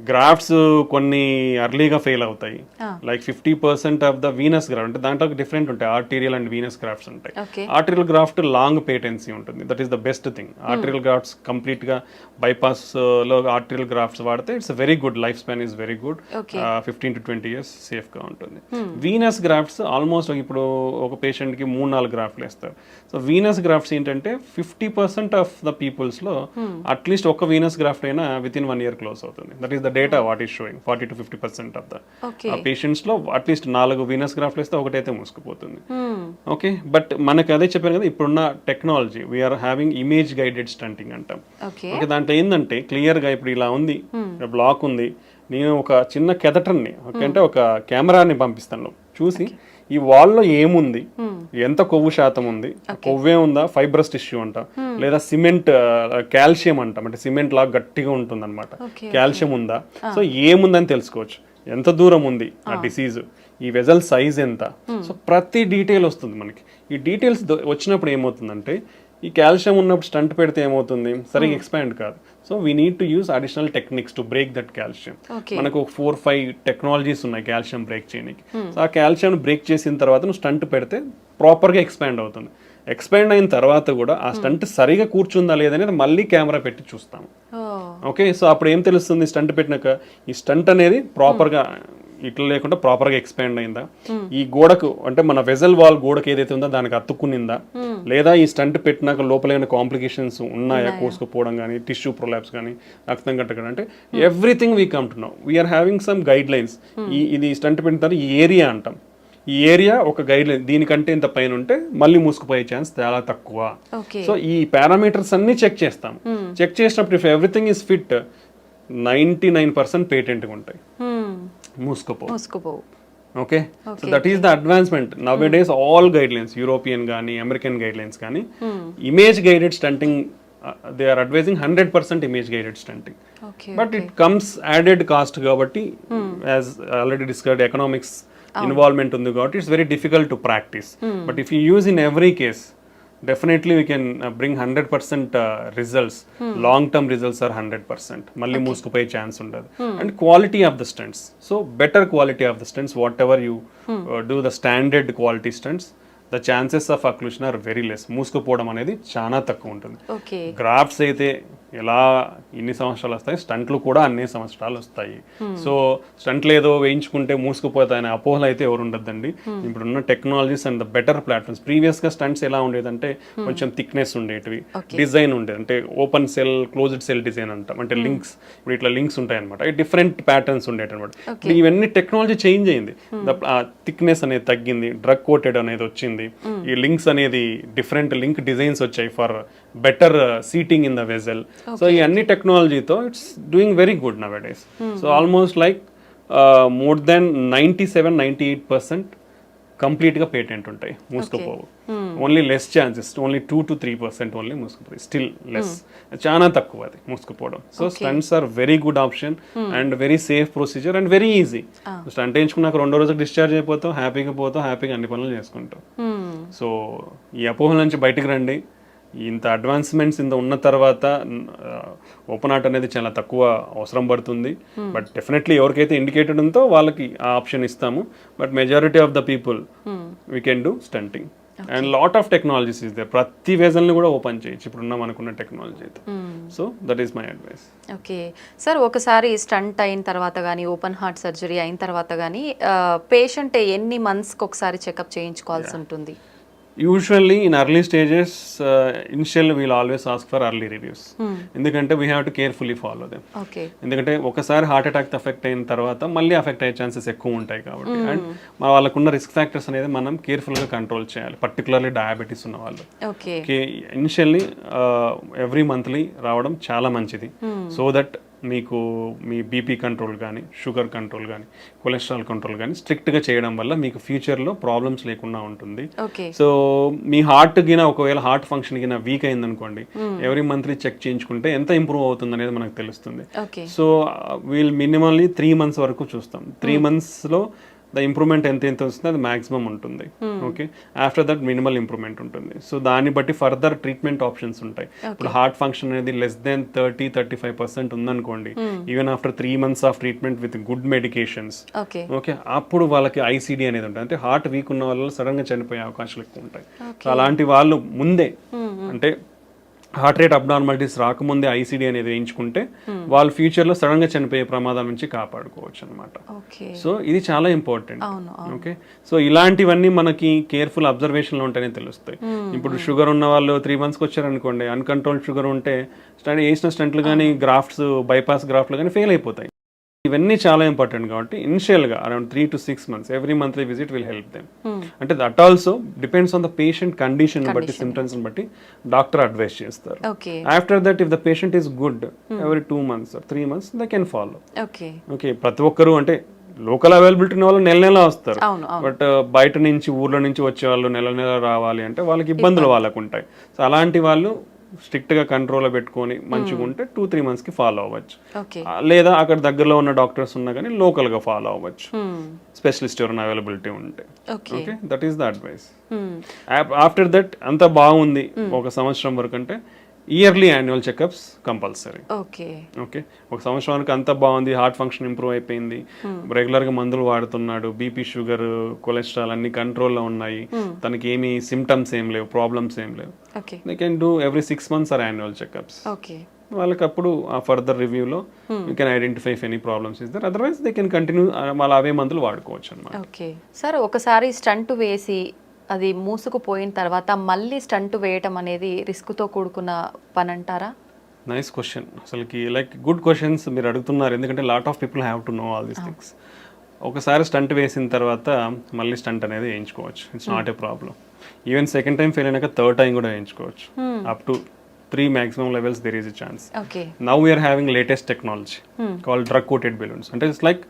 గ్రాఫ్ట్స్ కొన్ని అర్లీగా ఫెయిల్ అవుతాయి. Like 50% of the Venus graft అంటే దాంట్లో డిఫరెంట్ ఉంటాయి, ఆర్టీరియల్ అండ్ వీనస్ గ్రాఫ్ట్స్ ఉంటాయి. ఆర్టీరియల్ గ్రాఫ్ట్ లాంగ్ పేటెన్సీ ఉంటుంది, that is the best thing. Arterial grafts complete గా బైపాస్ లో ఆర్టీరియల్ గ్రాఫ్ట్స్ వాడితే it's very good, life span is very good, 15 to 20 years safe గా ఉంటుంది. Venus grafts almost ఇప్పుడు ఒక patient కి 3-4 గ్రాఫ్ట్లు వేస్తారు. సో వీనస్ గ్రాఫ్ట్స్ ఏంటంటే 50% ఆఫ్ ద పీపుల్స్ లో అట్లీస్ట్ ఒక వీనస్ గ్రాఫ్ట్ అయినా విత్ ఇన్ 1 year క్లోజ్ అవుతుంది. That is the data what is showing. 40 to 50% of the patients లో అట్లీస్ట్ 4 వీనస్ గ్రాఫ్ట్లు వేస్తే ఒకటైతే మూసుకుపోతుంది. ఓకే, బట్ మనకి అదే చెప్పాను కదా, ఇప్పుడున్న technology we are having image guided stunting అంటాం. ఓకే, దాంట్లో ఏంటంటే క్లియర్ గా ఇప్పుడు ఇలా ఉంది, బ్లాక్ ఉంది, నేను ఒక చిన్న కెథటర్ని అంటే ఒక కెమెరాని పంపిస్తాను, చూసి ఈ వాల్లో ఏముంది, ఎంత కొవ్వు శాతం ఉంది, కొవ్వే ఉందా, ఫైబ్రస్ టిష్యూ అంటాం, లేదా సిమెంట్ కాల్షియం అంటాం, అంటే సిమెంట్ లాగా గట్టిగా ఉంటుంది అనమాట, కాల్షియం ఉందా, సో ఏముందని తెలుసుకోవచ్చు. ఎంత దూరం ఉంది ఆ డిసీజ్, ఈ వెజల్ సైజ్ ఎంత, సో ప్రతి డీటెయిల్ వస్తుంది మనకి. ఈ డీటెయిల్స్ వచ్చినప్పుడు ఏమవుతుందంటే, ఈ కాల్షియం ఉన్నప్పుడు స్టంట్ పెడితే ఏమవుతుంది, సరిగ్గా ఎక్స్పాండ్ కాదు. So we need to use additional techniques to break that calcium. మనకు 4-5 టెక్నాలజీస్ ఉన్నాయి కాల్షియం బ్రేక్ చేయడానికి. సో ఆ కాల్షియం బ్రేక్ చేసిన తర్వాత నువ్వు స్టంట్ పెడితే ప్రాపర్గా ఎక్స్పాండ్ అవుతుంది. ఎక్స్పాండ్ అయిన తర్వాత కూడా ఆ స్టంట్ సరిగా కూర్చుందా లేదనేది మళ్ళీ కెమెరా పెట్టి చూస్తాము. ఓకే, సో అప్పుడు ఏం తెలుస్తుంది, స్టంట్ పెట్టినాక ఈ స్టంట్ అనేది ప్రాపర్గా ఇట్లా లేకుండా ప్రాపర్గా ఎక్స్పాండ్ అయిందా, ఈ గోడకు అంటే మన వెజల్ వాల్ గోడకు ఏదైతే ఉందో దానికి అతుక్కునిందా, లేదా ఈ స్టంట్ పెట్టినాక లోపల ఏమైనా కాంప్లికేషన్స్ ఉన్నాయా, కోసుకుపోవడం కానీ, టిష్యూ ప్రొలాప్స్ కానీ, రక్తం కట్టడం, అంటే everything we come to know. We are having some guidelines. ఇది స్టంట్ పెట్టిన తర్వాత ఈ ఏరియా అంటాం, ఈ ఏరియా ఒక గైడ్ లైన్, దీనికంటే ఇంత పైన ఉంటే మళ్ళీ మూసుకుపోయే ఛాన్స్ చాలా తక్కువ. సో ఈ పారామీటర్స్ అన్ని చెక్ చేస్తాం. చెక్ చేసినప్పుడు ఇఫ్ ఎవ్రీథింగ్ ఈస్ ఫిట్ 99% పేటెంట్గా ఉంటాయి, మూసుకుపోవు. Okay, so that is the advancement nowadays. All guidelines, European కానీ అమెరికన్ గైడ్ లైన్స్ కానీ, image guided stenting they are advising 100% image guided stenting. But it comes added cost కాబట్టి, as already discussed, economics involvement ఉంది కాబట్టి it's very difficult to practise. But if you use in every case, definitely we can bring 100% results. Long term results are 100%. Malli మూసుకుపోయే chance ఉండదు. And quality of the stunts, so better quality of the stunts, whatever you do the standard quality stunts, the chances of occlusion are very less. మూసుకుపోవడం అనేది చాలా తక్కువ ఉంటుంది. Grafts అయితే ఎలా ఇన్ని సంవత్సరాలు వస్తాయి, స్టంట్లు కూడా అన్ని సంవత్సరాలు వస్తాయి. సో స్టంట్లు ఏదో వేయించుకుంటే మూసుకుపోతాయనే అపోహలు అయితే ఎవరు ఉండద్దండి. ఇప్పుడున్న technologies and the better platforms. Previous గా స్టంట్స్ ఎలా ఉండేదంటే కొంచెం థిక్నెస్ ఉండేటివి, డిజైన్ ఉండేది, అంటే open cell, closed cell design అంటాం, అంటే లింక్స్, ఇప్పుడు ఇట్లా లింక్స్ ఉంటాయి అనమాట, డిఫరెంట్ ప్యాటర్న్స్ ఉండేటి అనమాట. ఇప్పుడు ఇవన్నీ టెక్నాలజీ చేంజ్ అయింది, థిక్నెస్ అనేది తగ్గింది, డ్రగ్ కోటెడ్ అనేది వచ్చింది, ఈ లింక్స్ అనేది డిఫరెంట్ లింక్ డిజైన్స్ వచ్చాయి for better seating in the vessel. So ఈ అన్ని టెక్నాలజీతో it's doing very good nowadays. So almost like more than 97-98% కంప్లీట్గా పేటెంట్ ఉంటాయి, మూసుకుపోవు. Only less chances, only 2-3% only మూసుకుపోయి, స్టిల్ లెస్, చాలా తక్కువ అది మూసుకుపోవడం. So stents are very good option and very safe procedure and very easy. Stent వేయించుకున్నాక 2వ రోజుకి డిశ్చార్జ్ అయిపోతాం, హ్యాపీగా పోతాం, హ్యాపీగా అన్ని పనులు చేసుకుంటాం. సో ఈ అపోహల నుంచి బయటకు రండి. ఇంత అడ్వాన్స్మెంట్స్ ఇంత ఉన్న తర్వాత ఓపెన్ హార్ట్ అనేది చాలా తక్కువ అవసరం పడుతుంది. బట్ డెఫినెట్లీ ఎవరికైతే ఇండికేటెడ్ ఉందో వాళ్ళకి ఆ ఆప్షన్ ఇస్తాము. But majority of the people we can do stunting and lot of technologies is they. ప్రతి వేజల్ని కూడా ఓపెన్ చేయొచ్చు ఇప్పుడున్న మనకున్న టెక్నాలజీ అయితే. So that is my advice. Okay sir, ఒకసారి స్టంట్ అయిన తర్వాత కానీ, ఓపెన్ హార్ట్ సర్జరీ అయిన తర్వాత కానీ పేషెంట్ ఎన్ని మంత్స్కి ఒకసారి చెకప్ చేయించుకోవాల్సి ఉంటుంది? Usually in early stages initial we'll always ask for early reviews, ఎందుకంటే we have to carefully follow them. Okay. ఎందుకంటే ఒకసారి హార్ట్ అటాక్ ఎఫెక్ట్ అయిన తర్వాత మళ్ళీ అఫెక్ట్ అయ్యే ఛాన్సెస్ ఎక్కువ ఉంటాయి కాబట్టి, అండ్ వాళ్ళకున్న రిస్క్ ఫ్యాక్టర్స్ అనేది మనం కేర్ఫుల్గా కంట్రోల్ చేయాలి, పర్టికులర్లీ డయాబెటీస్ ఉన్న వాళ్ళు. ఓకే. ఇనిషియల్లీ ఎవ్రీ మంత్లీ రావడం చాలా మంచిది, సో దట్ మీకు మీ బీపీ కంట్రోల్ కానీ, షుగర్ కంట్రోల్ కానీ, కొలెస్ట్రాల్ కంట్రోల్ కానీ స్ట్రిక్ట్గా చేయడం వల్ల మీకు ఫ్యూచర్లో ప్రాబ్లమ్స్ లేకుండా ఉంటుంది. సో మీ హార్ట్ గిన ఒకవేళ హార్ట్ ఫంక్షన్ గిన వీక్ అయింది అనుకోండి, ఎవ్రీ మంత్లీ చెక్ చేయించుకుంటే ఎంత ఇంప్రూవ్ అవుతుంది అనేది మనకు తెలుస్తుంది. సో వీల్ మినిమల్లీ 3 months వరకు చూస్తాం. 3 monthsలో ద ఇంప్రూవ్మెంట్ ఎంత వస్తుంది అది మాక్సిమం ఉంటుంది. Okay, after that minimal improvement ఉంటుంది. సో దాన్ని బట్టి ఫర్దర్ ట్రీట్మెంట్ ఆప్షన్స్ ఉంటాయి. ఇప్పుడు హార్ట్ ఫంక్షన్ అనేది లెస్ దెన్ 30-35% ఉందనుకోండి, even after 3 months of treatment with good medications, okay, అప్పుడు వాళ్ళకి ఐసీడీ అనేది ఉంటుంది. అంటే హార్ట్ వీక్ ఉన్న వాళ్ళు సడన్ గా చనిపోయే అవకాశాలు ఎక్కువ ఉంటాయి. అలాంటి వాళ్ళు ముందే అంటే హార్ట్ రేట్ అబ్నార్మాలిటీస్ రాకముందే ఐసీడీ అనేది వేయించుకుంటే వాళ్ళు ఫ్యూచర్లో సడన్గా చనిపోయే ప్రమాదం నుంచి కాపాడుకోవచ్చు అనమాట. సో ఇది చాలా ఇంపార్టెంట్. ఓకే, సో ఇలాంటివన్నీ మనకి కేర్ఫుల్ అబ్జర్వేషన్లో ఉంటేనే తెలుస్తాయి. ఇప్పుడు షుగర్ ఉన్న వాళ్ళు 3 monthsకి వచ్చారనుకోండి, అన్కంట్రోల్డ్ షుగర్ ఉంటే వేసిన స్టంట్లు కానీ గ్రాఫ్ట్స్, బైపాస్ గ్రాఫ్ట్లు కానీ ఫెయిల్ అయిపోతాయి. ఇవన్నీ చాలా ఇంపార్టెంట్ కాబట్టి ఇనిషియల్గా around 3 to 6 months every monthly visit will help them. అంటే that also depends on the patient condition బట్టి, సిమ్టమ్స్ బట్టి డాక్టర్ అడ్వైస్ చేస్తారు. After that if the patient is good, every 2 months or 3 months they can follow. Okay, ప్రతి ఒక్కరు అంటే local availability ఉన్న వాళ్ళు నెల వస్తారు, బట్ బయట నుంచి ఊర్లో నుంచి వచ్చే వాళ్ళు నెల రావాలి అంటే వాళ్ళకి ఇబ్బందులు వాళ్ళకు ఉంటాయి. సో అలాంటి వాళ్ళు స్ట్రిక్ట్ గా కంట్రోల్ పెట్టుకొని మంచిగా ఉంటే 2-3 monthsకి ఫాలో అవ్వచ్చు. లేదా అక్కడ దగ్గరలో ఉన్న డాక్టర్స్ ఉన్నా కానీ లోకల్ గా ఫాలో అవ్వచ్చు, స్పెషలిస్ట్ ఎవరైనా అవైలబిలిటీ ఉంటే. Okay, that is the advice. After that అంతా బాగుంది 1 సంవత్సరం వరకు అంటే yearly annual checkups compulsory. Okay, ఒక సంవత్సరానికి అంతా బాగుంది, హార్ట్ ఫంక్షన్ ఇంప్రూవ్ అయిపోయింది, రెగ్యులర్గా మందులు వాడుతున్నాడు, బీపీ, షుగర్, కొలెస్ట్రాల్ అన్ని కంట్రోల్లో ఉన్నాయి, తనకి ఏమి సిమ్టమ్స్ ఏం లేవు, ప్రాబ్లమ్స్ ఏం లేవు, they can do every 6 months or annual checkups. వాళ్ళకి అప్పుడు ఆ ఫర్దర్ రివ్యూలో you can identify if any problems is there, otherwise they can continue వాళ్ళ అవే మందులు వాడుకోవచ్చు అన్నమాట. ఓకే సార్, ఒకసారి స్టంట్ వేసి అది మూసుకుపోయిన తర్వాత మళ్ళీ స్టంట్ వేయటం అనేది రిస్క్తో కూడుకున్న పని అంటారా? Nice question. అసలుకి లైక్ గుడ్ క్వశ్చన్స్ మీరు అడుగుతున్నారు, ఎందుకంటే lot of people have to know all these things. ఒకసారి స్టంట్ వేసిన తర్వాత మళ్ళీ స్టంట్ అనేది వేయించుకోవచ్చు, it's not a problem. Even second time fail అయినాక థర్డ్ టైం కూడా వేయించుకోవచ్చు. Up to 3 maximum levels there is a chance. Now we are having latest technology called drug coated balloons. And it's like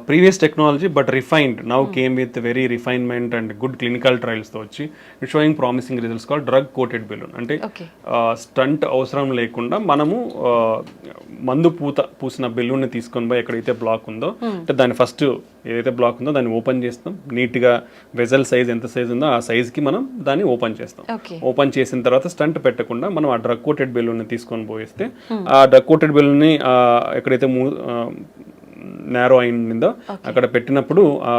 previous technology but refined, now came with very refinement and good clinical trials తో వచ్చి it's showing promising results called drug coated balloon. అంటే stunt అవసరం లేకుండా మనము మందు పూసిన బెలూన్ని తీసుకొని పోయి ఎక్కడైతే బ్లాక్ ఉందో, అంటే దాని ఫస్ట్ ఏదైతే బ్లాక్ ఉందో దాన్ని ఓపెన్ చేస్తాం, నీట్గా వెజల్ సైజ్ ఎంత సైజ్ ఉందో ఆ సైజ్కి మనం దాన్ని ఓపెన్ చేస్తాం. ఓపెన్ చేసిన తర్వాత స్టంట్ పెట్టకుండా మనం ఆ డ్రగ్ కోటెడ్ బెలూన్ని తీసుకొని పోయిస్తే ఆ డ్రగ్ కోటెడ్ బెలూన్ని ఎక్కడైతే నేరో అయిందో అక్కడ పెట్టినప్పుడు ఆ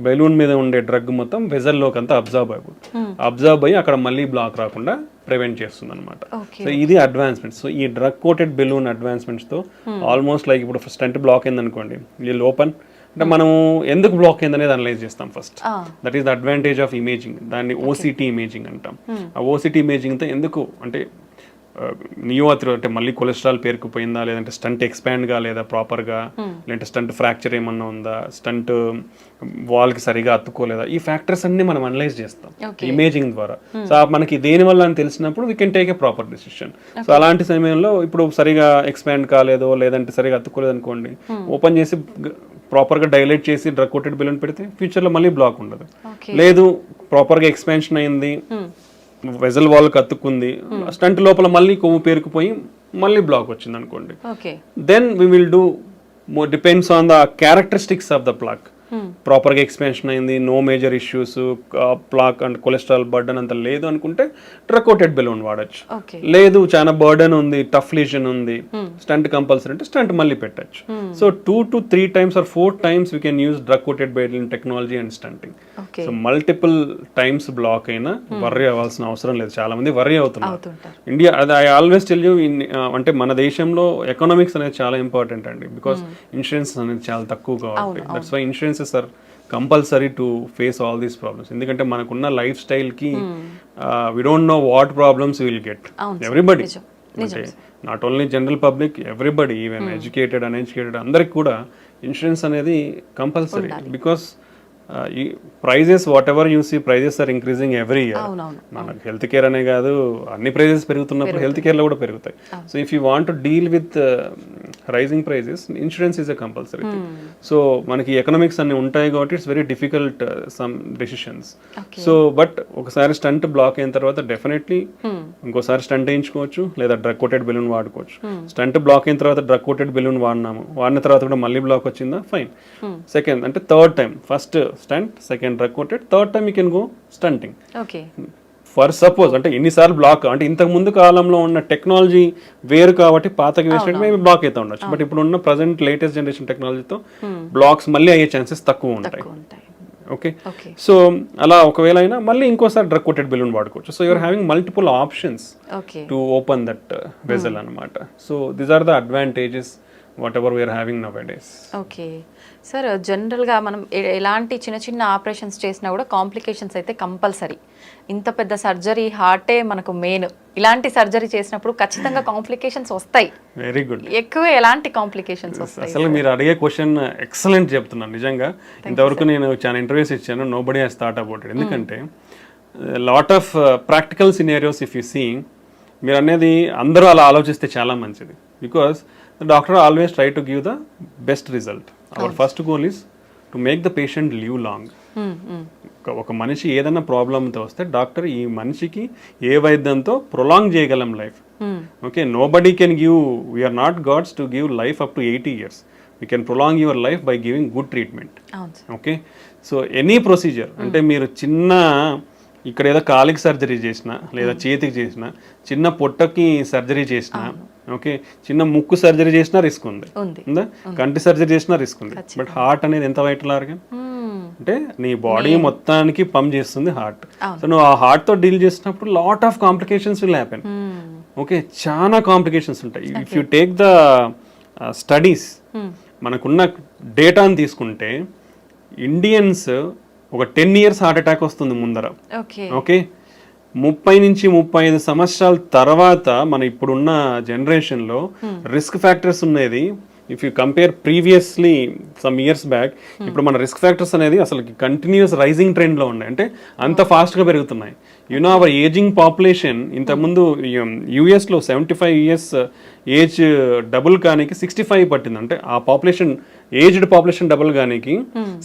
బెలూన్ మీద ఉండే డ్రగ్ మొత్తం వెజల్లోకి అంతా అబ్జర్వ్ అయ్యి అక్కడ మళ్ళీ బ్లాక్ రాకుండా ప్రివెంట్ చేస్తుంది అనమాట. సో ఇది అడ్వాన్స్మెంట్. సో ఈ డ్రగ్ కోటెడ్ బెలూన్ అడ్వాన్స్మెంట్స్ తో ఆల్మోస్ట్ లైక్ ఇప్పుడు స్టంట్ బ్లాక్ అయింది అనుకోండి, వీళ్ళు ఓపెన్ అంటే మనం ఎందుకు బ్లాక్ అయింది అనేది అనలైజ్ చేస్తాం first. That is the advantage of imaging. దాన్ని ఓసిటీ ఇమేజింగ్ అంటాం. ఆ ఓసిటీ ఇమేజింగ్తో ఎందుకు అంటే నియోఆథ్రో అంటే మళ్ళీ కొలెస్ట్రాల్ పేరుకుపోయిందా, లేదంటే స్టంట్ ఎక్స్పాండ్ కాలేదా ప్రాపర్గా, లేదంటే స్టంట్ ఫ్రాక్చర్ ఏమన్నా ఉందా, స్టంట్ వాల్కి సరిగా అతుక్కోలేదా, ఈ ఫ్యాక్టర్స్ అన్ని మనం అనలైజ్ చేస్తాం ఇమేజింగ్ ద్వారా. సో మనకి దేని వల్ల అని తెలిసినప్పుడు we can take a proper decision. So అలాంటి సమయంలో ఇప్పుడు సరిగా ఎక్స్పాండ్ కాలేదో లేదంటే సరిగా అతుక్కోలేదు అనుకోండి, ఓపెన్ చేసి ప్రాపర్గా డైలేట్ చేసి డ్రగ్ కోటెడ్ బెలూన్ పెడితే ఫ్యూచర్లో మళ్ళీ బ్లాక్ ఉండదు. లేదు ప్రాపర్గా ఎక్స్పాన్షన్ అయింది, వెజల్ వాల్కి అతుక్కుంది, స్టంట్ లోపల మళ్ళీ కొవ్వు పేరుకుపోయి మళ్ళీ బ్లాక్ వచ్చింది అనుకోండి, then we will do depends on the characteristics of the plaque. ప్రాపర్గా ఎక్స్పాన్షన్ అయింది, no major issues, plaque and cholesterol burden అంత లేదు అనుకుంటే డ్రగ్ కోటెడ్ బెలూన్ వాడచ్చు. లేదు చాలా బర్డన్ ఉంది, టఫ్ లీజన్ ఉంది, స్టంట్ కంపల్సరీ అంటే స్టంట్ మళ్ళీ పెట్టచ్చు. So 2 to 3 times or 4 times we can use drug coated balloon technology and stunting. So multiple times block అయినా వర్రీ అవ్వాల్సిన అవసరం లేదు. చాలా మంది వర్రీ అవుతున్నారు. ఇండియా అది ఐ ఆల్వేస్ టెల్ యూ, అంటే మన దేశంలో ఎకనామిక్స్ అనేది చాలా ఇంపార్టెంట్ అండి, బికాస్ ఇన్సూరెన్స్ అనేది చాలా తక్కువ కాబట్టి. That's why insurances are compulsory to face all these problems. ఎందుకంటే మనకున్న లైఫ్ స్టైల్కి we don't know what problems will get. Everybody, అంటే not only general public, everybody, even educated uneducated అందరికి కూడా ఇన్సూరెన్స్ అనేది compulsory. Because prices whatever you see prices are increasing every year. మనకు health care అనే కాదు, అన్ని prices పెరుగుతున్నప్పుడు health కేర్లో కూడా పెరుగుతాయి. So if you want to deal with rising prices, insurance is a compulsory thing. So మనకి economics అన్ని ఉంటాయి కాబట్టి it's very difficult some decisions. So but ఒకసారి స్టంట్ బ్లాక్ అయిన తర్వాత డెఫినెట్లీ ఇంకోసారి స్టంట్ వేయించుకోవచ్చు, లేదా డ్రగ్ కోటెడ్ బెలూన్ వాడుకోవచ్చు. స్టంట్ బ్లాక్ అయిన తర్వాత డ్రగ్ కోటెడ్ బెలూన్ వాడిన తర్వాత కూడా మళ్ళీ బ్లాక్ వచ్చిందా, ఫైన్. సెకండ్ అంటే third time, first stent, second drug coated, third time you can go stenting. For suppose అంటే ఎన్నిసార్లు బ్లాక్, అంటే ఇంతకు ముందు కాలంలో ఉన్న టెక్నాలజీ వేరు కాబట్టి పాతకి వేసినట్టు మేబీ బ్లాక్ అయితే ఉండొచ్చు. బట్ ఇప్పుడు ఉన్న ప్రజెంట్ లేటెస్ట్ జనరేషన్ టెక్నాలజీతో బ్లాక్స్ మళ్ళీ అయ్యే ఛాన్సెస్ తక్కువ ఉంటాయి. ఓకే, సో అలా ఒకవేళ అయినా మళ్ళీ ఇంకోసారి డ్రగ్ కోటెడ్ బెలూన్ వాడుకోవచ్చు. So you are having multiple options to open that vessel అనమాట. So these are the advantages whatever we are having nowadays. Okay sir, జనరల్గా మనం ఎలాంటి చిన్న చిన్న ఆపరేషన్స్ చేసినా కూడా కాంప్లికేషన్స్ అయితే కంపల్సరీ. ఇంత పెద్ద సర్జరీ, హార్టే మనకు మెయిన్. ఇలాంటి సర్జరీ చేసినప్పుడు ఖచ్చితంగా కాంప్లికేషన్స్ వస్తాయి. Very good. ఎక్కువ ఎలాంటి కాంప్లికేషన్స్ వస్తాయి? అసలు మీరు అడిగే క్వశ్చన్ ఎక్సలెంట్ చెప్తున్నాను. నిజంగా ఇంతవరకు నేను చాలా ఇంటర్వ్యూస్ ఇచ్చాను, nobody has thought about it. ఎందుకంటే lot of practical scenarios if you see, మీరు అనేది అందరూ అలా ఆలోచిస్తే చాలా మంచిది. Because the doctor always try to give the best result. Our first goal is to make the patient live long. ఒక మనిషి ఏదైనా ప్రాబ్లంతో వస్తే డాక్టర్ ఈ మనిషికి ఏ వైద్యంతో ప్రొలాంగ్ చేయగలం life. Okay, nobody can give, we are not gods to give life up to 80 years. We can prolong your life by giving good treatment. Okay, so any procedure, అంటే మీరు చిన్న ఇక్కడ ఏదో కాలికి సర్జరీ చేసినా, లేదా చేతికి చేసినా, చిన్న పొట్టకి సర్జరీ చేసినా, ఓకే, చిన్న ముక్కు సర్జరీ చేసినా రిస్క్ ఉంది, కంటి సర్జరీ చేసినా రిస్క్ ఉంది. బట్ హార్ట్ అనేది ఎంత వైటల్ ఆర్గన్, అంటే నీ బాడీ మొత్తానికి పంప్ చేస్తుంది హార్ట్. సో నువ్వు ఆ హార్ట్ తో డీల్ చేసినప్పుడు lot of complications will happen. Okay, చాలా కాంప్లికేషన్స్ ఉంటాయి. If you take the studies, మనకున్న డేటాని తీసుకుంటే ఇండియన్స్ ఒక 10 years హార్ట్ అటాక్ వస్తుంది ముందర. ఓకే, 30 నుంచి 35 సంవత్సరాల తర్వాత మన ఇప్పుడున్న జనరేషన్లో రిస్క్ ఫ్యాక్టర్స్ ఉన్నది. If you compare previously some years back, ఇప్పుడు మన రిస్క్ ఫ్యాక్టర్స్ అనేది అసలు కంటిన్యూస్ రైజింగ్ ట్రెండ్లో ఉన్నాయి, అంటే అంత ఫాస్ట్గా పెరుగుతున్నాయి. యునో అవర్ ఏజింగ్ పాపులేషన్, ఇంతకుముందు యూఎస్లో 75 years ఏజ్ డబుల్ కానికి 65 పట్టింది. అంటే ఆ పాపులేషన్, ఏజ్డ్ పాపులేషన్ డబుల్ కానికి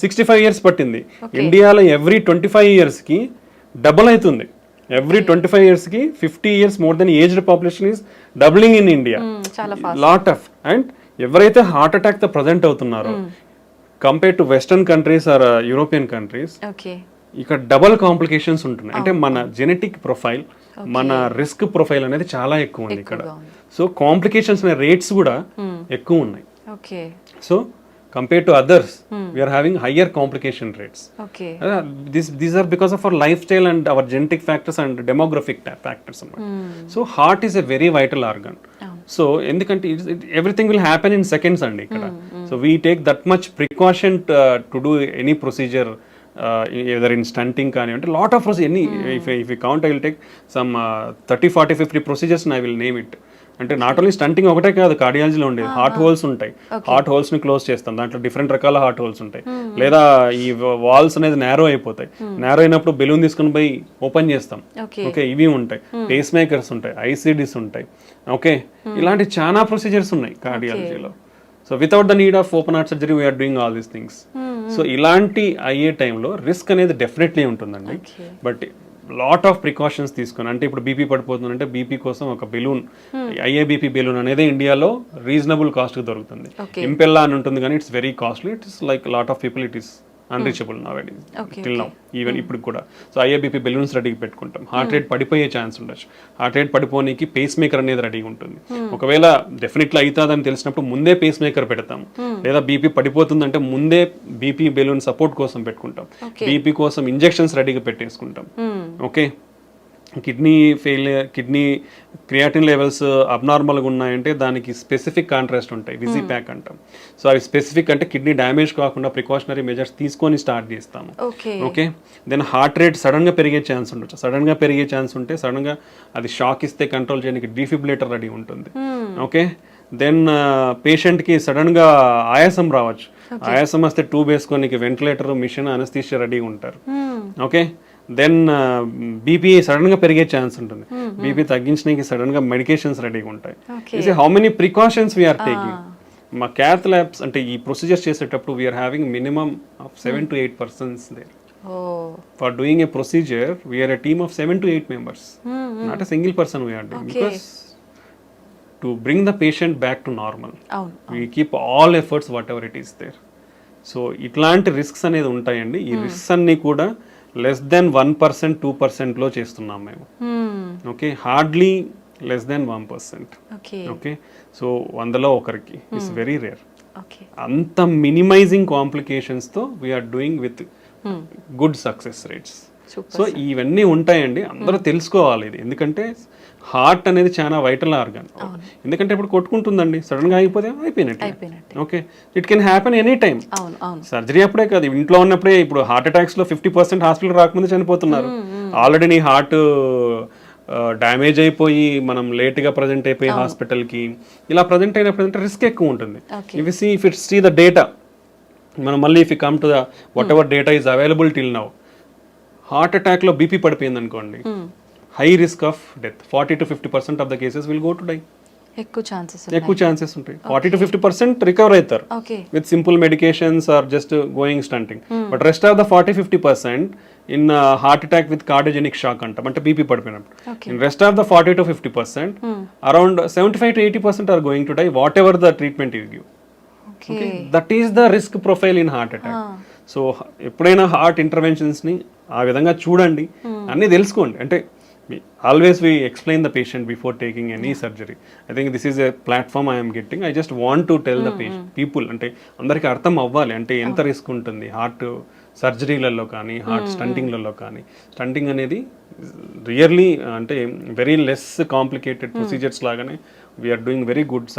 65 years పట్టింది. ఇండియాలో ఎవ్రీ 25 yearsకి డబుల్ అవుతుంది. ఎవ్రీ 25 yearsకి 50 years more than aged population is doubling in India. Lot of, and ఎవరైతే హార్ట్ అటాక్ తో ప్రజెంట్ అవుతున్నారో compare to western countries or European countries, ఇక్కడ డబుల్ కాంప్లికేషన్స్ ఉంటున్నాయి. అంటే మన జెనెటిక్ ప్రొఫైల్, మన రిస్క్ ప్రొఫైల్ అనేది చాలా ఎక్కువ ఉంది ఇక్కడ. సో కాంప్లికేషన్స్ అనే రేట్స్ కూడా ఎక్కువ ఉన్నాయి. So compared to others, we are having higher complication rates. These are because of our lifestyle and our genetic factors and demographic factors. So heart is a very vital organ. So endukante everything will happen in seconds andi ikkada. So we take that much precaution to do any procedure, either in stunting kani ante lot of procedures. If we count, I will take some 30 40 50 procedures and I will name it. అంటే not only stunting ఒకటే కాదు, కార్డియాలజీలో ఉండేది heart holes ఉంటాయి. Heart holes ని close చేస్తాం, దాంట్లో different రకాల heart holes ఉంటాయి. లేదా ఈ వాల్స్ అనేది నేరో అయిపోతాయి, నేరో అయినప్పుడు బెలూన్ తీసుకుని పోయి ఓపెన్ చేస్తాం. ఓకే, ఇవి ఉంటాయి. పేస్ మేకర్స్ ఉంటాయి, ఐసిడీస్ ఉంటాయి. ఓకే, ఇలాంటి చాలా ప్రొసీజర్స్ ఉన్నాయి కార్డియాలజీలో. So without the need of open heart surgery we are doing all these things. So ఇలాంటి అయ్యే టైంలో రిస్క్ అనేది డెఫినెట్లీ ఉంటుందండి. బట్ లాట్ ఆఫ్ ప్రికాషన్స్ తీసుకుని, అంటే ఇప్పుడు బీపీ పడిపోతుందంటే బీపీ కోసం ఒక బెలూన్, ఐఏబీపీ బెలూన్ అనేది ఇండియాలో రీజనబుల్ కాస్ట్ దొరుకుతుంది. ఇంపెల్లా అని ఉంటుంది కానీ it's very costly. It's like lot of people it is unreachable నౌడేస్ till now, even ఇప్పుడు కూడా. సో ఐఏబీపీ బెలూన్స్ రెడీగా పెట్టుకుంటాం. హార్ట్ రేట్ పడిపోయే ఛాన్స్ ఉండొచ్చు. హార్ట్ రేట్ పడిపోనికి పేస్ మేకర్ అనేది రెడీగా ఉంటుంది. ఒకవేళ డెఫినెట్లీ అవుతుందని తెలిసినప్పుడు ముందే పేస్ మేకర్ పెడతాం. లేదా బీపీ పడిపోతుందంటే ముందే బీపీ బెలూన్ సపోర్ట్ కోసం పెట్టుకుంటాం. బీపీ కోసం ఇంజెక్షన్స్ రెడీగా పెట్టేసుకుంటాం. Okay, kidney failure, kidney creatinine levels అబ్నార్మల్గా ఉన్నాయంటే దానికి స్పెసిఫిక్ కాంట్రాస్ట్ ఉంటాయి, విజీ ప్యాక్ అంటాం. సో అవి స్పెసిఫిక్ అంటే కిడ్నీ డ్యామేజ్ కాకుండా ప్రికాషనరీ మెజర్స్ తీసుకొని స్టార్ట్ చేస్తాము. ఓకే, దెన్ హార్ట్ రేట్ సడన్గా పెరిగే ఛాన్స్ ఉండొచ్చు. సడన్గా పెరిగే ఛాన్స్ ఉంటే సడన్గా అది షాక్ ఇస్తే కంట్రోల్ చేయడానికి డిఫిబ్రిలేటర్ రెడీ ఉంటుంది. ఓకే, దెన్ పేషెంట్కి సడన్గా ఆయాసం రావచ్చు. ఆయాసం వస్తే ట్యూబ్ వేసుకొని వెంటిలేటర్, మిషన్, అనస్థీషియా రెడీ ఉంటారు. ఓకే, దెన్ బీపీ సడన్గా పెరిగే ఛాన్స్ ఉంటుంది. బీపీ తగ్గించడానికి సడన్గా మెడికేషన్స్ రెడీగా ఉంటాయి. How many precautions we are taking. మా క్యాత్ ల్యాబ్స్ అంటే ఈ ప్రొసీజర్స్ చేసేటప్పుడు we are having minimum of 7 to 8 persons there. For doing a procedure, we are a team of 7 to 8 members. Not a single person we are doing. Because to bring the patient back to normal, we keep all efforts whatever it is there. So ఇట్లాంటి risks అనేది ఉంటాయండి. ఈ risks అన్ని కూడా less than 1%, 2% లో చేస్తున్నాం మేము. Okay, hardly less than 1%. Okay, so 100లో ఒకరికి. It's very rare. అంత మినిమైజింగ్ కాంప్లికేషన్స్తో we are doing with good success rates. So ఇవన్నీ ఉంటాయండి, అందరూ తెలుసుకోవాలి ఇది. ఎందుకంటే హార్ట్ అనేది చాలా వైటల్ ఆర్గన్. ఎందుకంటే ఇప్పుడు కొట్టుకుంటుందండి, సడన్ గా అయిపోతే అయిపోయినట్టు. Okay, it can happen any time. Surgery అప్పుడే కాదు, ఇంట్లో ఉన్నప్పుడే. ఇప్పుడు హార్ట్ అటాక్స్ లో 50% హాస్పిటల్ రాకముందే చనిపోతున్నారు. ఆల్రెడీ నీ హార్ట్ డ్యామేజ్ అయిపోయి మనం లేట్ గా ప్రజెంట్ అయిపోయి హాస్పిటల్కి ఇలా ప్రజెంట్ అయినప్పుడు రిస్క్ ఎక్కువ ఉంటుంది. If it see the data, మనం మళ్ళీ if you come to the whatever data is available till now, heart attack low BP పడిపోయింది అనుకోండి, high risk of death. 40 to 50% of the cases will go to die. ఎక్కువ chances ఉంటాయి. 40 to 50% recover అవుతారు with simple medications or just going stenting. But rest of the 40-50% in heart attack with cardiogenic shock అంటాం, అంటే BP పడిపోయినప్పుడు. In rest of the 40 to 50%, around 75 to 80% are going to die whatever the treatment you give. That is the risk profile in heart attack. So ఎప్పుడైనా heart ఇంటర్వెన్షన్స్ని ఆ విధంగా చూడండి, అన్నీ తెలుసుకోండి. అంటే always we explain the patient before taking any surgery. I think this is a platform I am getting. I just want to tell the people, అంటే అందరికీ అర్థం అవ్వాలి అంటే ఎంత రిస్క్ ఉంటుంది హార్ట్ సర్జరీలలో కానీ హార్ట్ స్టంటింగ్లలో కానీ. స్టంటింగ్ అనేది రియర్లీ అంటే వెరీ లెస్ కాంప్లికేటెడ్ ప్రొసీజర్స్ లాగానే we are doing very good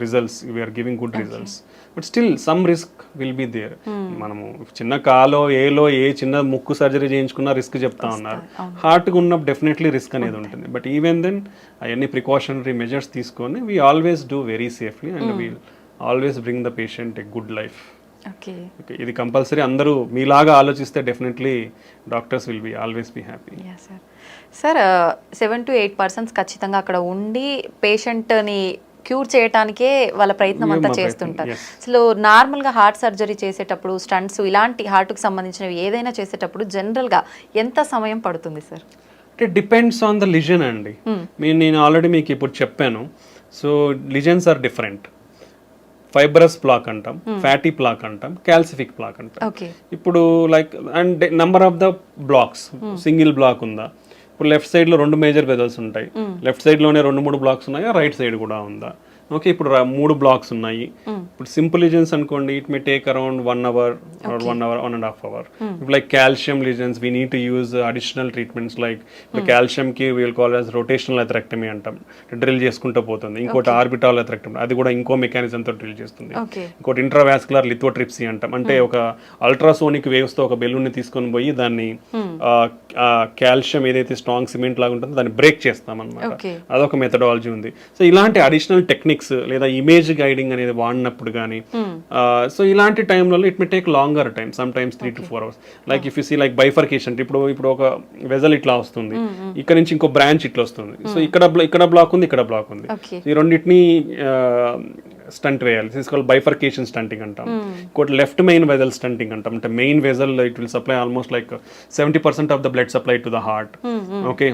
results, we are giving good results. But still some risk will be there. మనము చిన్న కాలో ఏలో ఏ చిన్న ముక్కు సర్జరీ చేయించుకున్న రిస్క్ చెప్తా ఉన్నారు. హార్ట్కి ఉన్నప్పుడు డెఫినెట్లీ రిస్క్ అనేది ఉంటుంది. బట్ ఈవెన్ దెన్ అవన్నీ ప్రికాషనరీ మెజర్స్ తీసుకొని we always do very safely and wheel always bring the patient a good life. ఇది కంపల్సరీ. అందరూ మీలాగా ఆలోచిస్తే definitely doctors will be always be happy. Sir 7 to 8% ఖచ్చితంగా అక్కడ ఉండి పేషెంట్ని క్యూర్ చేయడానికే వాళ్ళ ప్రయత్నం అంతా చేస్తుంటారు. అసలు నార్మల్గా హార్ట్ సర్జరీ చేసేటప్పుడు స్టంట్స్ ఇలాంటి హార్ట్కి సంబంధించినవి ఏదైనా చేసేటప్పుడు జనరల్గా ఎంత సమయం పడుతుంది సార్? అంటే డిపెండ్స్ ఆన్ ద లిజన్ అండి. నేను ఆల్రెడీ మీకు ఇప్పుడు చెప్పాను. So lesions are different. Fibrous plaque అంటాం, ఫ్యాటీ ప్లాక్ అంటాం, క్యాల్సిఫిక్ ప్లాక్ అంటాం. ఇప్పుడు like and number of the blocks, single block ఉందా? ఇప్పుడు లెఫ్ట్ సైడ్ లో 2 మేజర్ వెజల్స్ ఉంటాయి. లెఫ్ట్ సైడ్ లోనే 2-3 బ్లాక్స్ ఉన్నాయా? రైట్ సైడ్ కూడా ఉందా? ఓకే, ఇప్పుడు 3 బ్లాక్స్ ఉన్నాయి. ఇప్పుడు సింపుల్ లిజన్స్ అనుకోండి, it may take around 1 hour or 1.5 hours. If like calcium lesions, we need to use additional treatments like the calcium కి we will call as rotational atherectomy అంటాం. Drill చేసుకుంటూ పోతుంది. ఇంకోటి orbital atherectomy, అది కూడా ఇంకో mechanism తో డ్రిల్ చేస్తుంది. ఇంకోటి ఇంట్రావాస్కులర్ లిథోట్రిప్సీ అంటాం, అంటే ఒక అల్ట్రాసోనిక్ వేవ్స్ తో ఒక బెలూన్ ని తీసుకొని పోయి దాన్ని కాల్షియం ఏదైతే స్ట్రాంగ్ సిమెంట్ లాగా ఉంటుందో దాన్ని బ్రేక్ చేస్తాం అన్నమాట. అదొక మెథడాలజీ ఉంది. సో ఇలాంటి అడిషనల్ టెక్నిక్స్ లేదా ఇమేజ్ గైడింగ్ అనేది వాడినప్పుడు కానీ సో ఇలాంటి టైంలలో it may take longer time, sometimes 3 to 4 hours. Like if you see like bifurcation, ఇప్పుడు ఒక వెజల్ ఇట్లా వస్తుంది, ఇక్కడ నుంచి ఇంకో బ్రాంచ్ ఇట్లా వస్తుంది. సో ఇక్కడ బ్లాక్ ఉంది, ఇక్కడ బ్లాక్ ఉంది. ఈ రెండింటిని స్టంట్ వేయాలి. తీసుకోవాలి బైఫర్కేషన్ స్టంటింగ్ అంటాం. ఇంకోటి లెఫ్ట్ మెయిన్ వెజల్ స్టంటింగ్ అంటాం, అంటే main vessel it will supply almost like 70% of the blood supply to the heart. Okay,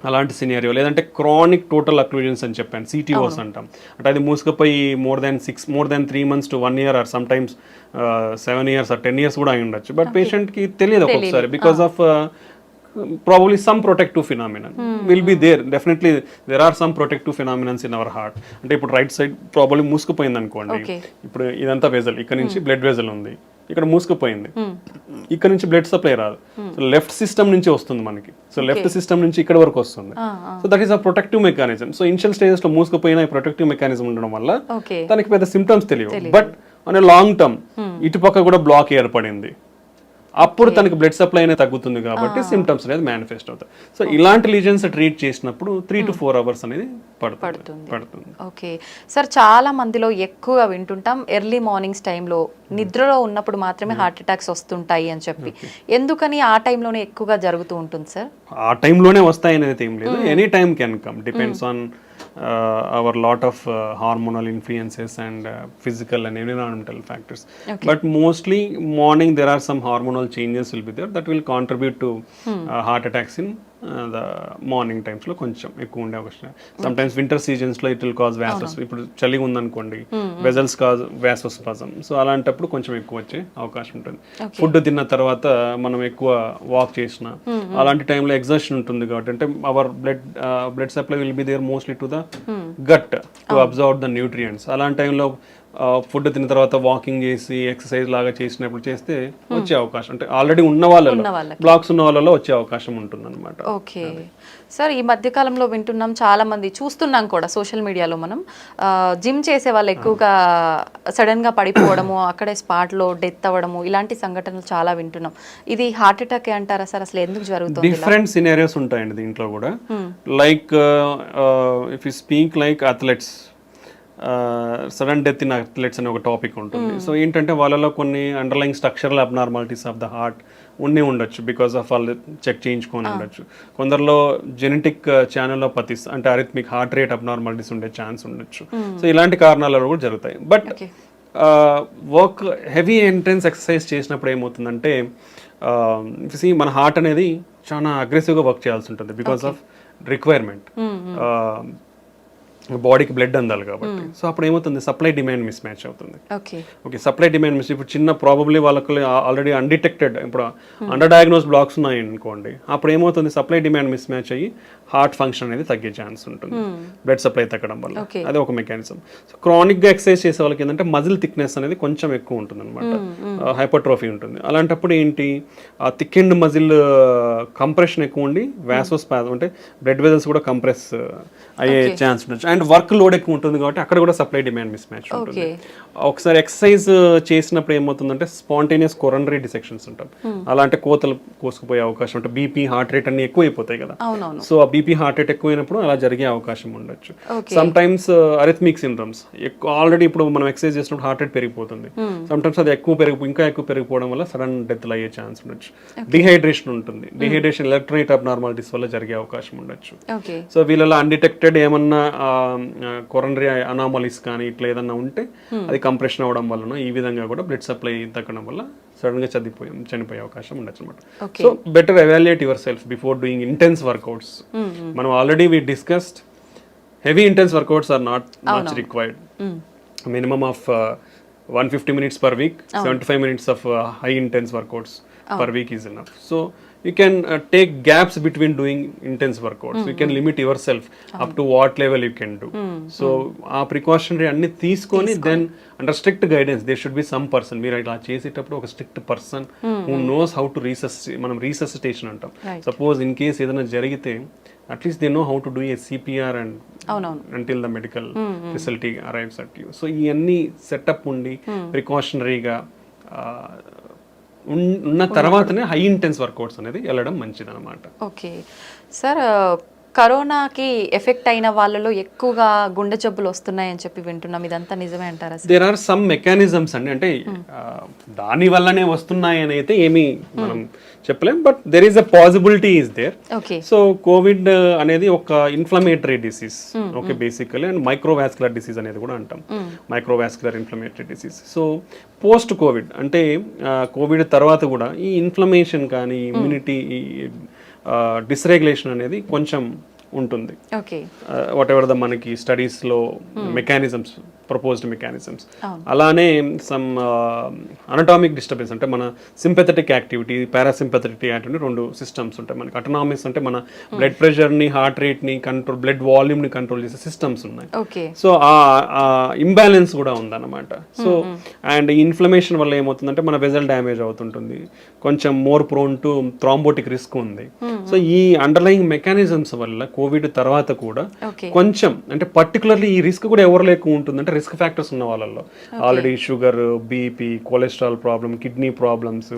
అలాంటి సినారియో. లేదంటే క్రానిక్ టోటల్ అక్లూజన్స్ అని చెప్పాను, సిటీఓస్ అంటాం. అంటే అది మూసుకుపోయి more than 3 months to 1 year or sometimes 7 years or 10 years కూడా అయి ఉండొచ్చు. బట్ పేషెంట్కి తెలియదు ఒక్కొక్కసారి because of probably some protective phenomenon will be there. Definitely there are some protective phenomena in our heart. అంటే ఇప్పుడు రైట్ సైడ్ ప్రాబ్లమ్ మూసుకుపోయింది అనుకోండి, ఇప్పుడు ఇదంతా వెజల్, ఇక్కడ నుంచి బ్లడ్ వెజల్ ఉంది, ఇక్కడ మూసుకుపోయింది, ఇక్కడ నుంచి బ్లడ్ సప్లై రాదు. సో లెఫ్ట్ సిస్టమ్ నుంచి వస్తుంది మనకి. సో లెఫ్ట్ సిస్టమ్ నుంచి ఇక్కడ వరకు వస్తుంది. So that is a protective mechanism. So initial stages లో మూసుకుపోయిన ప్రొటెక్టివ్ మెకానిజం ఉండడం వల్ల దానికి పెద్ద సిమ్టమ్స్ తెలియవు. బట్ అనే లాంగ్ టర్మ్ ఇటుపక్క కూడా బ్లాక్ ఏర్పడింది, అప్పుడు తనకి బ్లడ్ సప్లై అనేది తగ్గుతుంది కాబట్టి సిమ్టమ్స్ అనేది మేనిఫెస్ట్ అవుతాయి. సో ఇలాంటి లీజన్స్ ట్రీట్ చేసినప్పుడు 3 to 4 hours అనేది పడుతుంది. ఓకే సార్, చాలా మందిలో ఎక్కువగా వింటుంటాం ఎర్లీ మార్నింగ్స్ టైంలో నిద్రలో ఉన్నప్పుడు మాత్రమే హార్ట్ అటాక్స్ వస్తుంటాయి అని చెప్పి. ఎందుకని ఆ టైంలోనే ఎక్కువగా జరుగుతూ ఉంటుంది సార్? ఆ టైంలోనే వస్తాయి అనేది ఏం లేదు, any time can come, depends on our lot of hormonal influences and physical and environmental factors. But mostly morning there are some hormonal changes will be there that will contribute to heart attacks in the morning times లో కొంచెం ఎక్కువ ఉండే అవకాశం. Some times winter seasons లో it will cause వ్యాసోస్, ఇప్పుడు చలి ఉందనుకోండి vessels cause వ్యాసోస్పాజం. So అలాంటప్పుడు కొంచెం ఎక్కువ వచ్చే అవకాశం ఉంటుంది. ఫుడ్ తిన్న తర్వాత మనం ఎక్కువ వాక్ చేసిన అలాంటి టైంలో ఎగ్జర్షన్ ఉంటుంది కాబట్టి, అంటే our blood supply will be there mostly to the gut to observe the nutrients. అలాంటి టైంలో ఫుడ్ తిన్న తర్వాత వాకింగ్ చేసి ఎక్సర్సైజ్ లాగా చేసినప్పుడు చేస్తే వచ్చే అవకాశం, అంటే ఆల్రెడీ ఉన్న వాళ్ళలో బ్లాక్స్ ఉన్న వాళ్ళలో వచ్చే అవకాశం ఉంటుంది అనమాట. ఓకే సార్, ఈ మధ్య కాలంలో వింటున్నాం, చాలా మంది చూస్తున్నాం కూడా సోషల్ మీడియాలో, మనం జిమ్ చేసే వాళ్ళు ఎక్కువగా సడన్ గా పడిపోవడము, అక్కడే స్పాట్ లో డెత్ అవ్వడము, ఇలాంటి సంఘటనలు చాలా వింటున్నాం. ఇది హార్ట్ అటాక్ అంటారా సార్? అసలు ఎందుకు జరుగుతుంది? డిఫరెంట్ సినారియోస్ ఉంటాయండి దీంట్లో కూడా. Like if you speak like athletes, sudden death in athletes అనే ఒక టాపిక్ ఉంటుంది. సో ఏంటంటే వాళ్ళలో కొన్ని underline structural abnormalities of the heart ఉండొచ్చు, బికాస్ ఆఫ్ వాళ్ళు చెక్ చేయించుకొని ఉండొచ్చు. కొందరిలో జెనెటిక్ ఛానలోపతిస్ అంటే అరిథమిక్ హార్ట్ రేట్ అబ్నార్మాలిటీస్ ఉండే ఛాన్స్ ఉండొచ్చు. సో ఇలాంటి కారణాలు కూడా జరుగుతాయి. But work heavy intense exercise చేసినప్పుడు ఏమవుతుందంటే మన హార్ట్ అనేది చాలా అగ్రెసివ్గా వర్క్ చేయాల్సి ఉంటుంది బికాస్ ఆఫ్ రిక్వైర్మెంట్, బాడీకి బ్లడ్ అందాలి కాబట్టి. సో అప్పుడు ఏమవుతుంది, సప్లై డిమాండ్ మిస్ మ్యాచ్ అవుతుంది. ఓకే, సప్లై డిమాండ్ మిస్, ఇప్పుడు చిన్న ప్రాబబ్లీ వాళ్ళకి ఆల్రెడీ అన్డిటెక్టెడ్, ఇప్పుడు అండర్ డయాగ్నోస్ బ్లాక్స్ ఉన్నాయి అనుకోండి, అప్పుడు ఏమవుతుంది, సప్లై డిమాండ్ మిస్ మ్యాచ్ అయ్యి హార్ట్ ఫంక్షన్ అనేది తగ్గే ఛాన్స్ ఉంటుంది బ్లడ్ సప్లై తగ్గడం వల్ల. అదే ఒక మెకానిజం. సో క్రానిక్ గా ఎక్సర్సైజ్ చేసే వాళ్ళకి ఏంటంటే మజిల్ థిక్నెస్ అనేది కొంచెం ఎక్కువ ఉంటుంది అనమాట, హైపర్ట్రోఫీ ఉంటుంది. అలాంటప్పుడు ఏంటి, ఆ థిక్ అండ్ మజిల్ కంప్రెషన్ ఎక్కువ ఉండి వ్యాసోస్పాజం అంటే బ్లడ్ వెజల్స్ కూడా కంప్రెస్ అయ్యే ఛాన్స్ ఉండొచ్చు. అండ్ వర్క్ లోడ్ ఎక్కువ ఉంటుంది కాబట్టి అక్కడ కూడా సప్లై డిమాండ్ మిస్ మ్యాచ్ ఉంటుంది. ఒకసారి ఎక్సర్సైజ్ చేసినప్పుడు ఏమవుతుందంటే స్పాంటేనియస్ కొరనరీ డిసెక్షన్స్ ఉంటాం, అలా అంటే కోతలు కోసుకుపోయే అవకాశం ఉంటుంది. బీపీ హార్ట్ రేట్ అన్ని ఎక్కువ అయిపోతాయి కదా. సో ఆ బీపీ హార్ట్ రేట్ ఎక్కువైనప్పుడు అలా జరిగే అవకాశం ఉండొచ్చు. Sometimes arrhythmic syndromes already ఇప్పుడు మనం ఎక్సర్సైజ్ చేసినప్పుడు హార్ట్ రేట్ పెరిగిపోతుంది, సమ్ టైమ్స్ అది ఇంకా ఎక్కువ పెరిగిపోవడం వల్ల సడన్ డెత్ అయ్యే ఛాన్స్ ఉండొచ్చు. డిహైడ్రేషన్ ఉంటుంది, డిహైడ్రేషన్ ఎలక్ట్రోలైట్ అబ్నార్మాలిటీస్ వల్ల జరిగే అవకాశం ఉండొచ్చు. సో వీళ్ళలో అన్డిటెక్టెడ్ ఏమన్నా కొరనరీ అనామలీస్ కానీ ఇట్లా ఏదన్నా ఉంటే అది కంప్రెషన్ అవ్వడం వలన ఈ విధంగా కూడా బ్లడ్ సప్లై తగ్గడం వల్ల సడన్ గా చనిపోయే అవకాశం ఉండొచ్చు అనమాట. So better evaluate yourself before doing intense workouts. మనం already we discussed heavy intense workouts are not much required. Minimum of 150 minutes per week, 75 minutes of high intense workouts per week is enough. So you can take gaps between doing intense workouts. You can limit yourself up to what level you can do. So ఆ precautionary అన్ని తీసుకొని then under strict guidance there should be some person, మీరు ఇలా చేసేటప్పుడు ఒక strict person who knows how to మనం resuscitation అంటాం. Suppose in case ఏదైనా జరిగితే at least they know how to do a CPR and until the medical facility arrives at you. So ఇవన్నీ setup ఉండి ప్రికాషనరీగా ఉన్న తర్వాతనే హై ఇంటెన్స్ వర్కౌట్స్ అనేది వెళ్ళడం మంచిది అనమాట. ఓకే సార్, కరోనాకి ఎఫెక్ట్ అయిన వాళ్ళలో ఎక్కువగా గుండె జబ్బులు వస్తున్నాయని చెప్పి వింటున్నాం, ఇదంతా నిజమే అంటారా? దేర్ ఆర్ సమ్ మెకానిజమ్స్ అండి, అంటే దాని వల్లనే వస్తున్నాయి అని అయితే ఏమీ మనం చెప్పలేం, but there is a possibility is there. So covid అనేది ఒక inflammatory disease, okay, basically, and microvascular disease అనేది కూడా అంటాం, microvascular inflammatory disease. So post covid అంటే కోవిడ్ తర్వాత కూడా ఈ ఇన్ఫ్లమేషన్ కానీ ఇమ్యూనిటీ డిస్రెగ్యులేషన్ అనేది కొంచెం ఉంటుంది. వాట్ ఎవర్ ద మనకి స్టడీస్లో మెకానిజమ్స్ ప్రపోజ్డ్ మెకానిజమ్స్. అలానే సమ్ అనటామిక్ డిస్టర్బెన్స్ అంటే మన సింపెథటిక్ యాక్టివిటీ, పారాసింపెథటిక్ యాక్టివిటీ, రెండు సిస్టమ్స్ ఉంటాయి మనకి. అటనామిక్స్ అంటే మన బ్లడ్ ప్రెషర్ని, హార్ట్ రేట్ని కంట్రోల్, బ్లడ్ వాల్యూమ్ని కంట్రోల్ చేసే సిస్టమ్స్ ఉన్నాయి. సో ఆ ఇంబ్యాలెన్స్ కూడా ఉందన్నమాట. సో అండ్ ఇన్ఫ్లమేషన్ వల్ల ఏమవుతుందంటే మన వెజల్ డ్యామేజ్ అవుతుంటుంది, కొంచెం more prone to thrombotic risk ఉంది. సో ఈ అండర్లయింగ్ మెకానిజమ్స్ వల్ల కోవిడ్ తర్వాత కూడా కొంచెం అంటే పర్టికులర్లీ ఈ రిస్క్ కూడా ఎవరిలో ఎక్కువ ఉంటుంది అంటే రిస్క్ ఫ్యాక్టర్స్ ఉన్న వాళ్ళల్లో already sugar, BP, cholesterol problem, kidney problems,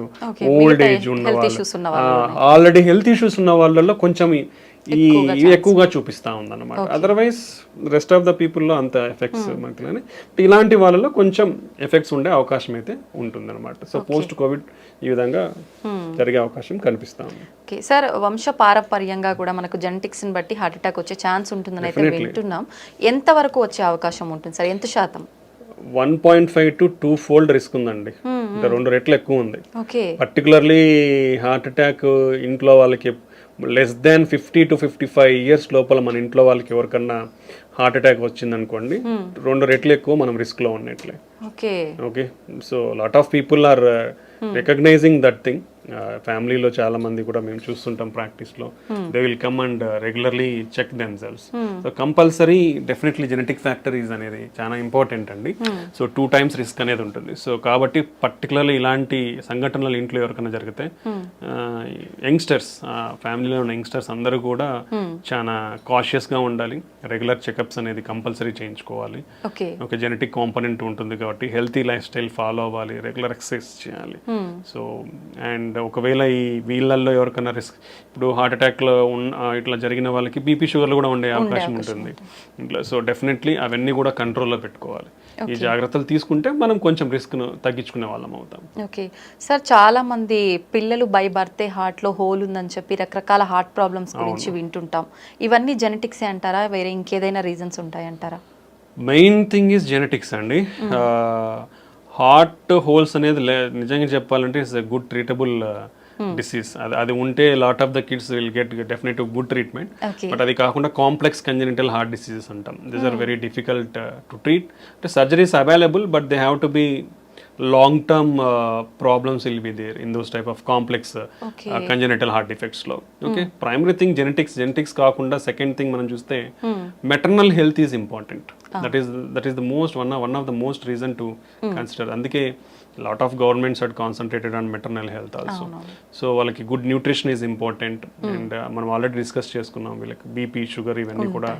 old age ఉన్న వాళ్ళు, ఆల్రెడీ హెల్త్ ఇష్యూస్ ఉన్న వాళ్ళల్లో కొంచెం ఇవి ఎక్కువగా చూపిస్తా ఉందన్నమాట. అదర్వైజ్ రెస్ట్ ఆఫ్ ద పీపుల్లో అంత ఎఫెక్ట్స్ మనకి, ఇలాంటి వాళ్ళలో కొంచెం ఎఫెక్ట్స్ ఉండే అవకాశం అయితే ఉంటుందన్నమాట. సో పోస్ట్ కోవిడ్ ఈ విధంగా జరిగే అవకాశం కనిపిస్తా ఉంది. ఓకే సార్, వంశ పారపర్యంగా కూడా మనకు జెనెటిక్స్ని బట్టి హార్ట్ అటాక్ వచ్చే ఛాన్స్ ఉంటుందని అయితే వింటున్నాం. ఎంత వరకు వచ్చే అవకాశం ఉంటుంది సార్? ఎంత శాతం? 1.5 to 2 fold రిస్క్ ఉందండి, అంటే 2 రెట్లు ఎక్కువ ఉంది. పర్టికులర్లీ హార్ట్ అటాక్ ఇంట్లో వాళ్ళకి లెస్ దాన్ 50 to 55 years లోపల మన ఇంట్లో వాళ్ళకి ఎవరికన్నా హార్ట్ అటాక్ వచ్చింది అనుకోండి, 2 రెట్లు ఎక్కువ మనం రిస్క్ లో ఉన్నట్లే. Okay, so lot of people are recognizing that thing. ఫ్యామిలీలో చాలా మంది కూడా మేము చూస్తుంటాం ప్రాక్టీస్లో, they will come and regularly check themselves. So compulsory definitely genetic factories అనేది చాలా ఇంపార్టెంట్ అండి. సో 2 times రిస్క్ అనేది ఉంటుంది. సో కాబట్టి పర్టికులర్లీ ఇలాంటి సంఘటనలు ఇంట్లో ఎవరికైనా జరిగితే యంగ్స్టర్స్, ఫ్యామిలీలో ఉన్న యంగ్స్టర్స్ అందరూ కూడా చాలా కాషియస్గా ఉండాలి. రెగ్యులర్ చెకప్స్ అనేది కంపల్సరీ చేయించుకోవాలి. ఒక జెనెటిక్ కాంపోనెంట్ ఉంటుంది కాబట్టి హెల్తీ లైఫ్ స్టైల్ ఫాలో అవ్వాలి, రెగ్యులర్ ఎక్సర్సైజ్ చేయాలి. సో అండ్ ఒకవేళ ఈ వీళ్ళల్లో ఎవరికైనా రిస్క్, ఇప్పుడు హార్ట్ అటాక్లో ఇట్లా జరిగిన వాళ్ళకి బీపీ, షుగర్లు కూడా ఉండే అవకాశం ఉంటుంది ఇంట్లో. సో డెఫినెట్లీ అవన్నీ కూడా కంట్రోల్లో పెట్టుకోవాలి. ఈ జాగ్రత్తలు తీసుకుంటే మనం కొంచెం రిస్క్ను తగ్గించుకునే వాళ్ళం అవుతాం. ఓకే సార్, చాలా మంది పిల్లలు బై బర్తే హార్ట్లో హోల్ ఉందని చెప్పి రకరకాల హార్ట్ ప్రాబ్లమ్స్ గురించి వింటుంటాం. ఇవన్నీ జెనెటిక్సే అంటారా, వేరే ఇంకేదైనా రీజన్స్ ఉంటాయంటారా? మెయిన్ థింగ్ ఈజ్ జెనెటిక్స్ అండి. హార్ట్ హోల్స్ అనేది నిజంగా చెప్పాలంటే it's a good treatable disease. అది ఉంటే lot of the kids will get definite good treatment. But అది కాకుండా కాంప్లెక్స్ కంజెనిటల్ హార్ట్ డిసీజెస్ అంటాం. These are very difficult to treat. అంటే surgeries available, but they have to be long-term problems will be there in those type of complex congenital heart defects లో. Okay, primary thing genetics కాకుండా second thing మనం చూస్తే maternal health is important. That is the most one of the most reason to consider. అందుకే lot of governments had concentrated on maternal health also. So వాళ్ళకి good nutrition is important. And మనం already discuss చేసుకున్నాం, వీళ్ళకి BP, sugar ఇవన్నీ కూడా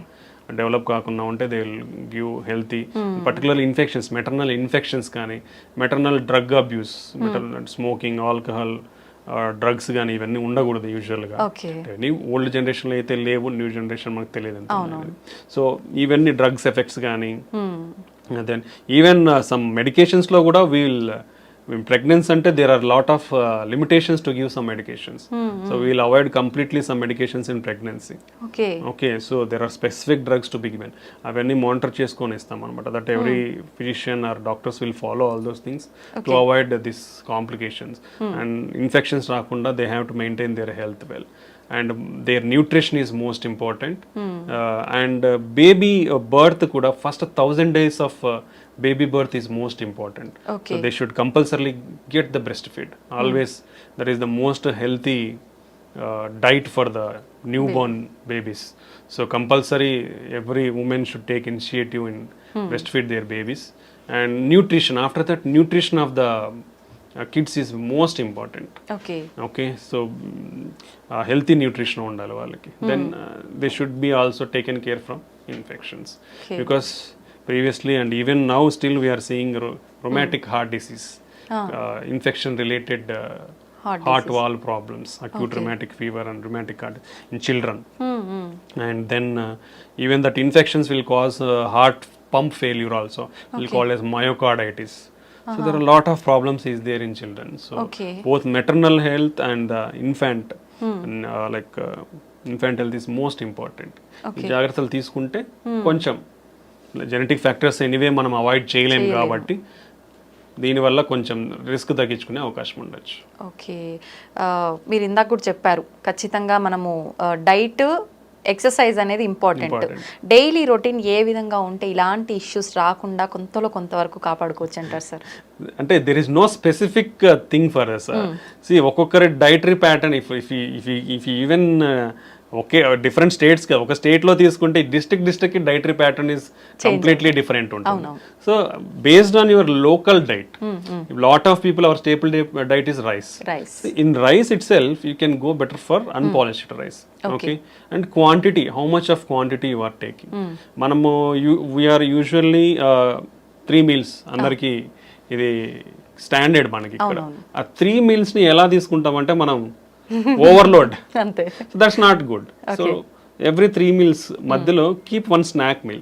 develop కాకుండా ఉంటే they will give healthy, particularly infections, maternal infections కానీ, maternal drug abuse, maternal smoking, alcohol, drugs కానీ ఇవన్నీ ఉండకూడదు యూజువల్గా. ఓల్డ్ జనరేషన్లో అయితే లేవు, న్యూ జనరేషన్ మనకు తెలియదు. సో ఇవన్నీ డ్రగ్స్ ఎఫెక్ట్స్ కానీ, దెన్ ఈవెన్ సమ్ మెడికేషన్స్లో కూడా pregnancy ante there are lot of limitations to give some medications. So we will avoid completely some medications in pregnancy. Okay, so there are specific drugs to be given. Avanni monitor cheskoni istam anamata, that every physician or doctors will follow all those things to avoid these complications. And infections rakunda they have to maintain their health well. And their nutrition is most important. And baby birth kuda first 1000 days of baby birth is most important. So they should compulsorily get the breastfeed. Always that is the most healthy diet for the newborn babies. So compulsory every woman should take initiative in breastfeed their babies. And nutrition, after that nutrition of the kids is most important. Okay, so healthy nutrition undali vallaki. Then they should be also taken care from infections. Because previously and even now still we are seeing rheumatic heart disease, infection related heart valve problems, acute rheumatic fever and rheumatic heart in children. And then even that infections will cause heart pump failure also, will call as myocarditis. So there are a lot of problems is there in children. So both maternal health and infant infant health is most important. ఈ జాగ్రత్తలు తీసుకుంటే కొంచెం genetic factors anyway మనం avoid చేయలేము కాబట్టి దీనివల్ల కొంచెం risk తగ్గించుకునే అవకాశం ఉండొచ్చు. ఓకే, మీరు ఇందాక కూడా చెప్పారు ఖచ్చితంగా మనము డైట్ ఎక్సర్సైజ్ అనేది ఇంపార్టెంట్. డైలీ రొటీన్ ఏ విధంగా ఉంటే ఇలాంటి ఇష్యూస్ రాకుండా కొంతవరకు కాపాడుకోవచ్చు అంటారు సార్? అంటే there is no specific thing for us. See ఒక్కొక్కరి dietary pattern if even okay different states ఒక స్టేట్ లో తీసుకుంటే district dietary pattern is completely different ఉంటుంది. So based on your local diet, lot of people our staple diet is rice. In rice itself you can go better for unpolished rice. Okay, and quantity, how much of quantity you are taking. మనము we are usually 3 meals అందరికి ఇది standard మనకి ఇక్కడ. ఆ 3 meals ని ఎలా తీసుకుంటామంటే మనం overload. అంతే. So that's not good. So every 3 meals మధ్యలో keep 1 snack meal.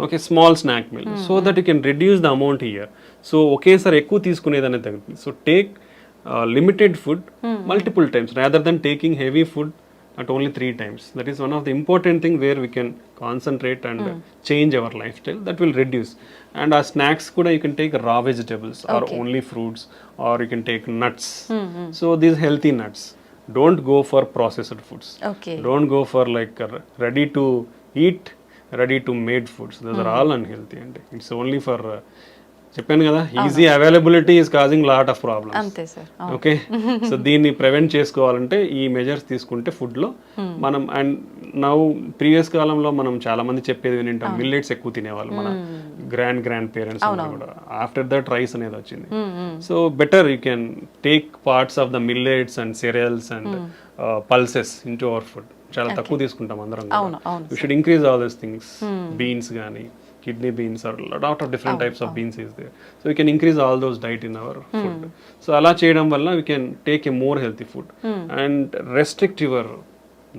Okay, small snack meal, so that you can reduce the amount here. So ఒకేసారి ఎక్కువ తీసుకునేది అనేది తగ్గుతుంది. So take limited food multiple times rather than taking heavy food at only 3 times. That is one of the important thing where we can concentrate and change our lifestyle. That will reduce. And our snacks kuda you can take raw vegetables or only fruits, or you can take nuts. So these healthy nuts. Don't go for processed foods. Don't go for like ready to eat, ready to made foods. Those are all unhealthy, and it's only for చెప్పాను కదా, easy availability is causing lot of problems. అంతే sir. Okay, so దీన్ని prevent చేసుకోవాలంటే ఈ measures తీసుకుంటే food లో మనం. And now previous కాలంలో మనం చాలా మంది చెప్పేది వింటాం, మిల్లెట్స్ ఎక్కువ తినేవాళ్ళు మన గ్రాండ్ పేరెంట్స్ కూడా. ఆఫ్టర్ దట్ రైస్ అనేది వచ్చింది. So better you can take parts of the millets and cereals and pulses in to our food. చాలా తక్కువ తీసుకుంటాం అందరం. You should increase all these things. Beans కానీ kidney beans, or a lot of different types of beans is there. So we can increase all those diet in our food. So ala cheyadam valla we can take a more healthy food and restrict your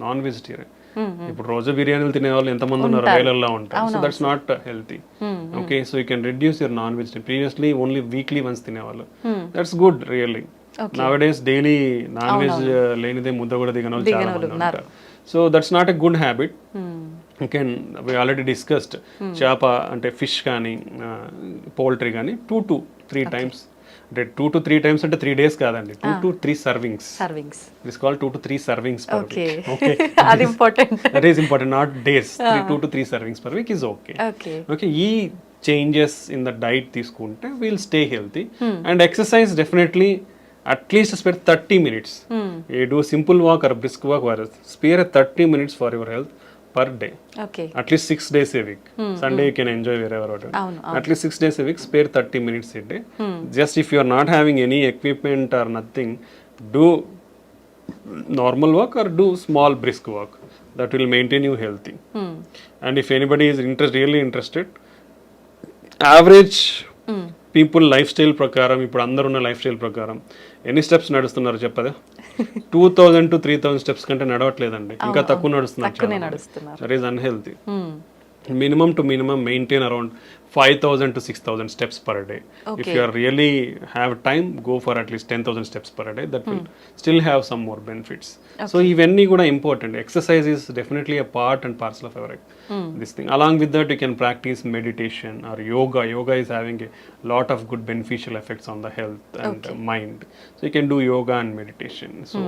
non-vegetarian. ఇప్పుడు రోజు బిర్యానీలు తినే వాళ్ళు ఎంతమంది ఉన్నారు, వేలల్లో ఉంటారు. So that's not healthy. Okay, so you can reduce your non vegetarian. Previously only weekly once తినేవాళ్ళు. That's good really. Nowadays daily non veg లేనిదే ముద్ద కూడా దిగని వాళ్ళు చాలా మంది ఉంటారు. So that's not a good habit. we already discussed చేప అంటే ఫిష్ కానీ పౌల్ట్రీ కానీ 2 to 3 times. అంటే 2 to 3 times అంటే 3 days కాదండి, 2 to 3 servings. It is called 2 to 3 servings per week. Okay, అది important. That is important, not days. 2 to 3 servings per week is okay. Okay, ఈ changes in the diet తీసుకుంటే we'll stay healthy. And exercise definitely at least spare 30 minutes. You do simple walk or brisk walk, or spare 30 minutes for your health per day. At least 6 days a week. Sunday you can enjoy wherever. At least 6 days a week, spare 30 minutes a day. Just if you are not having any equipment or nothing, do normal walk or do small brisk walk. That will maintain you healthy. And if anybody is really interested, average people life style ప్రకారం, ఇప్పుడు అందరున్న life style ప్రకారం ఎన్ని steps నడుస్తున్నారు చెప్పదా? 2000 to 3000 steps కంటే నడవట్లేదండి, ఇంకా తక్కువ నడుస్తున్నారు. That is unhealthy. minimum to minimum maintain around 5,000 to 6,000 steps per day. If you are really have time, go for at least 10,000 steps per day. That will still have some more benefits. So ivanni kuda important. Exercise is definitely a part and parcel of our this thing. Along with that, you can practice meditation or yoga. Yoga is having a lot of good beneficial effects on the health and mind. So you can do yoga and meditation. So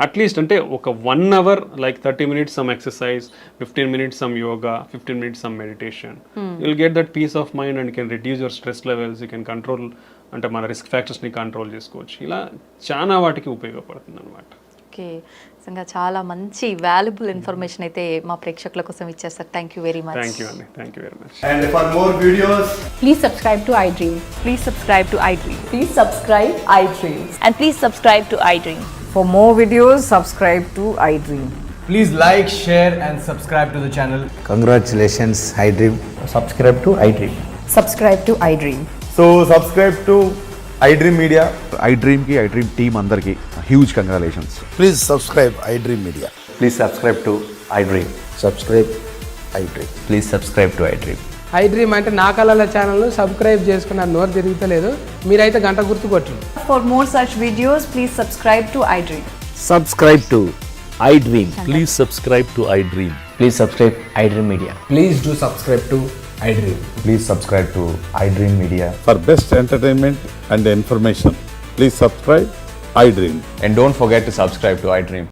at least ante oka 1 hour, like 30 minutes some exercise, 15 minutes some yoga, 15 minutes some meditation. You'll get that peace of mind and you can reduce your stress levels. You can control అంటే మన risk factors ని control చేసుకోవచ్చు. ఇలా చాలా వాటికి ఉపయోగపడుతుంది అన్నమాట. Okay, నిజంగా చాలా మంచి వాల్యుబుల్ ఇన్ఫర్మేషన్ అయితే మా ప్రేక్షకుల కోసం ఇచ్చారు sir. Thank you very much. Thank you అండి, thank you very much. And for more videos, please subscribe to iDream. Please subscribe to iDream. Please subscribe iDream. And please subscribe to iDream. For more videos, subscribe to iDream. please like, share and subscribe to the channel. Congratulations, iDream. Subscribe to iDream. Subscribe to iDream. So subscribe to iDream Media. iDream ki iDream team andarki huge congratulations. Please subscribe iDream Media. Please subscribe to iDream. Subscribe iDream. Please subscribe to iDream. iDream అంటే నా కళల channel subscribe చేసుకున్న నోరు తిరుగుతలేదు, మీరైతే గంట గుర్తు కొట్టండి. For more such videos, please subscribe to iDream. Subscribe to iDream. Please subscribe to iDream. Please subscribe iDream Media. Please do subscribe to iDream. Please subscribe to iDream Media. For best entertainment and information, please subscribe iDream. And don't forget to subscribe to iDream.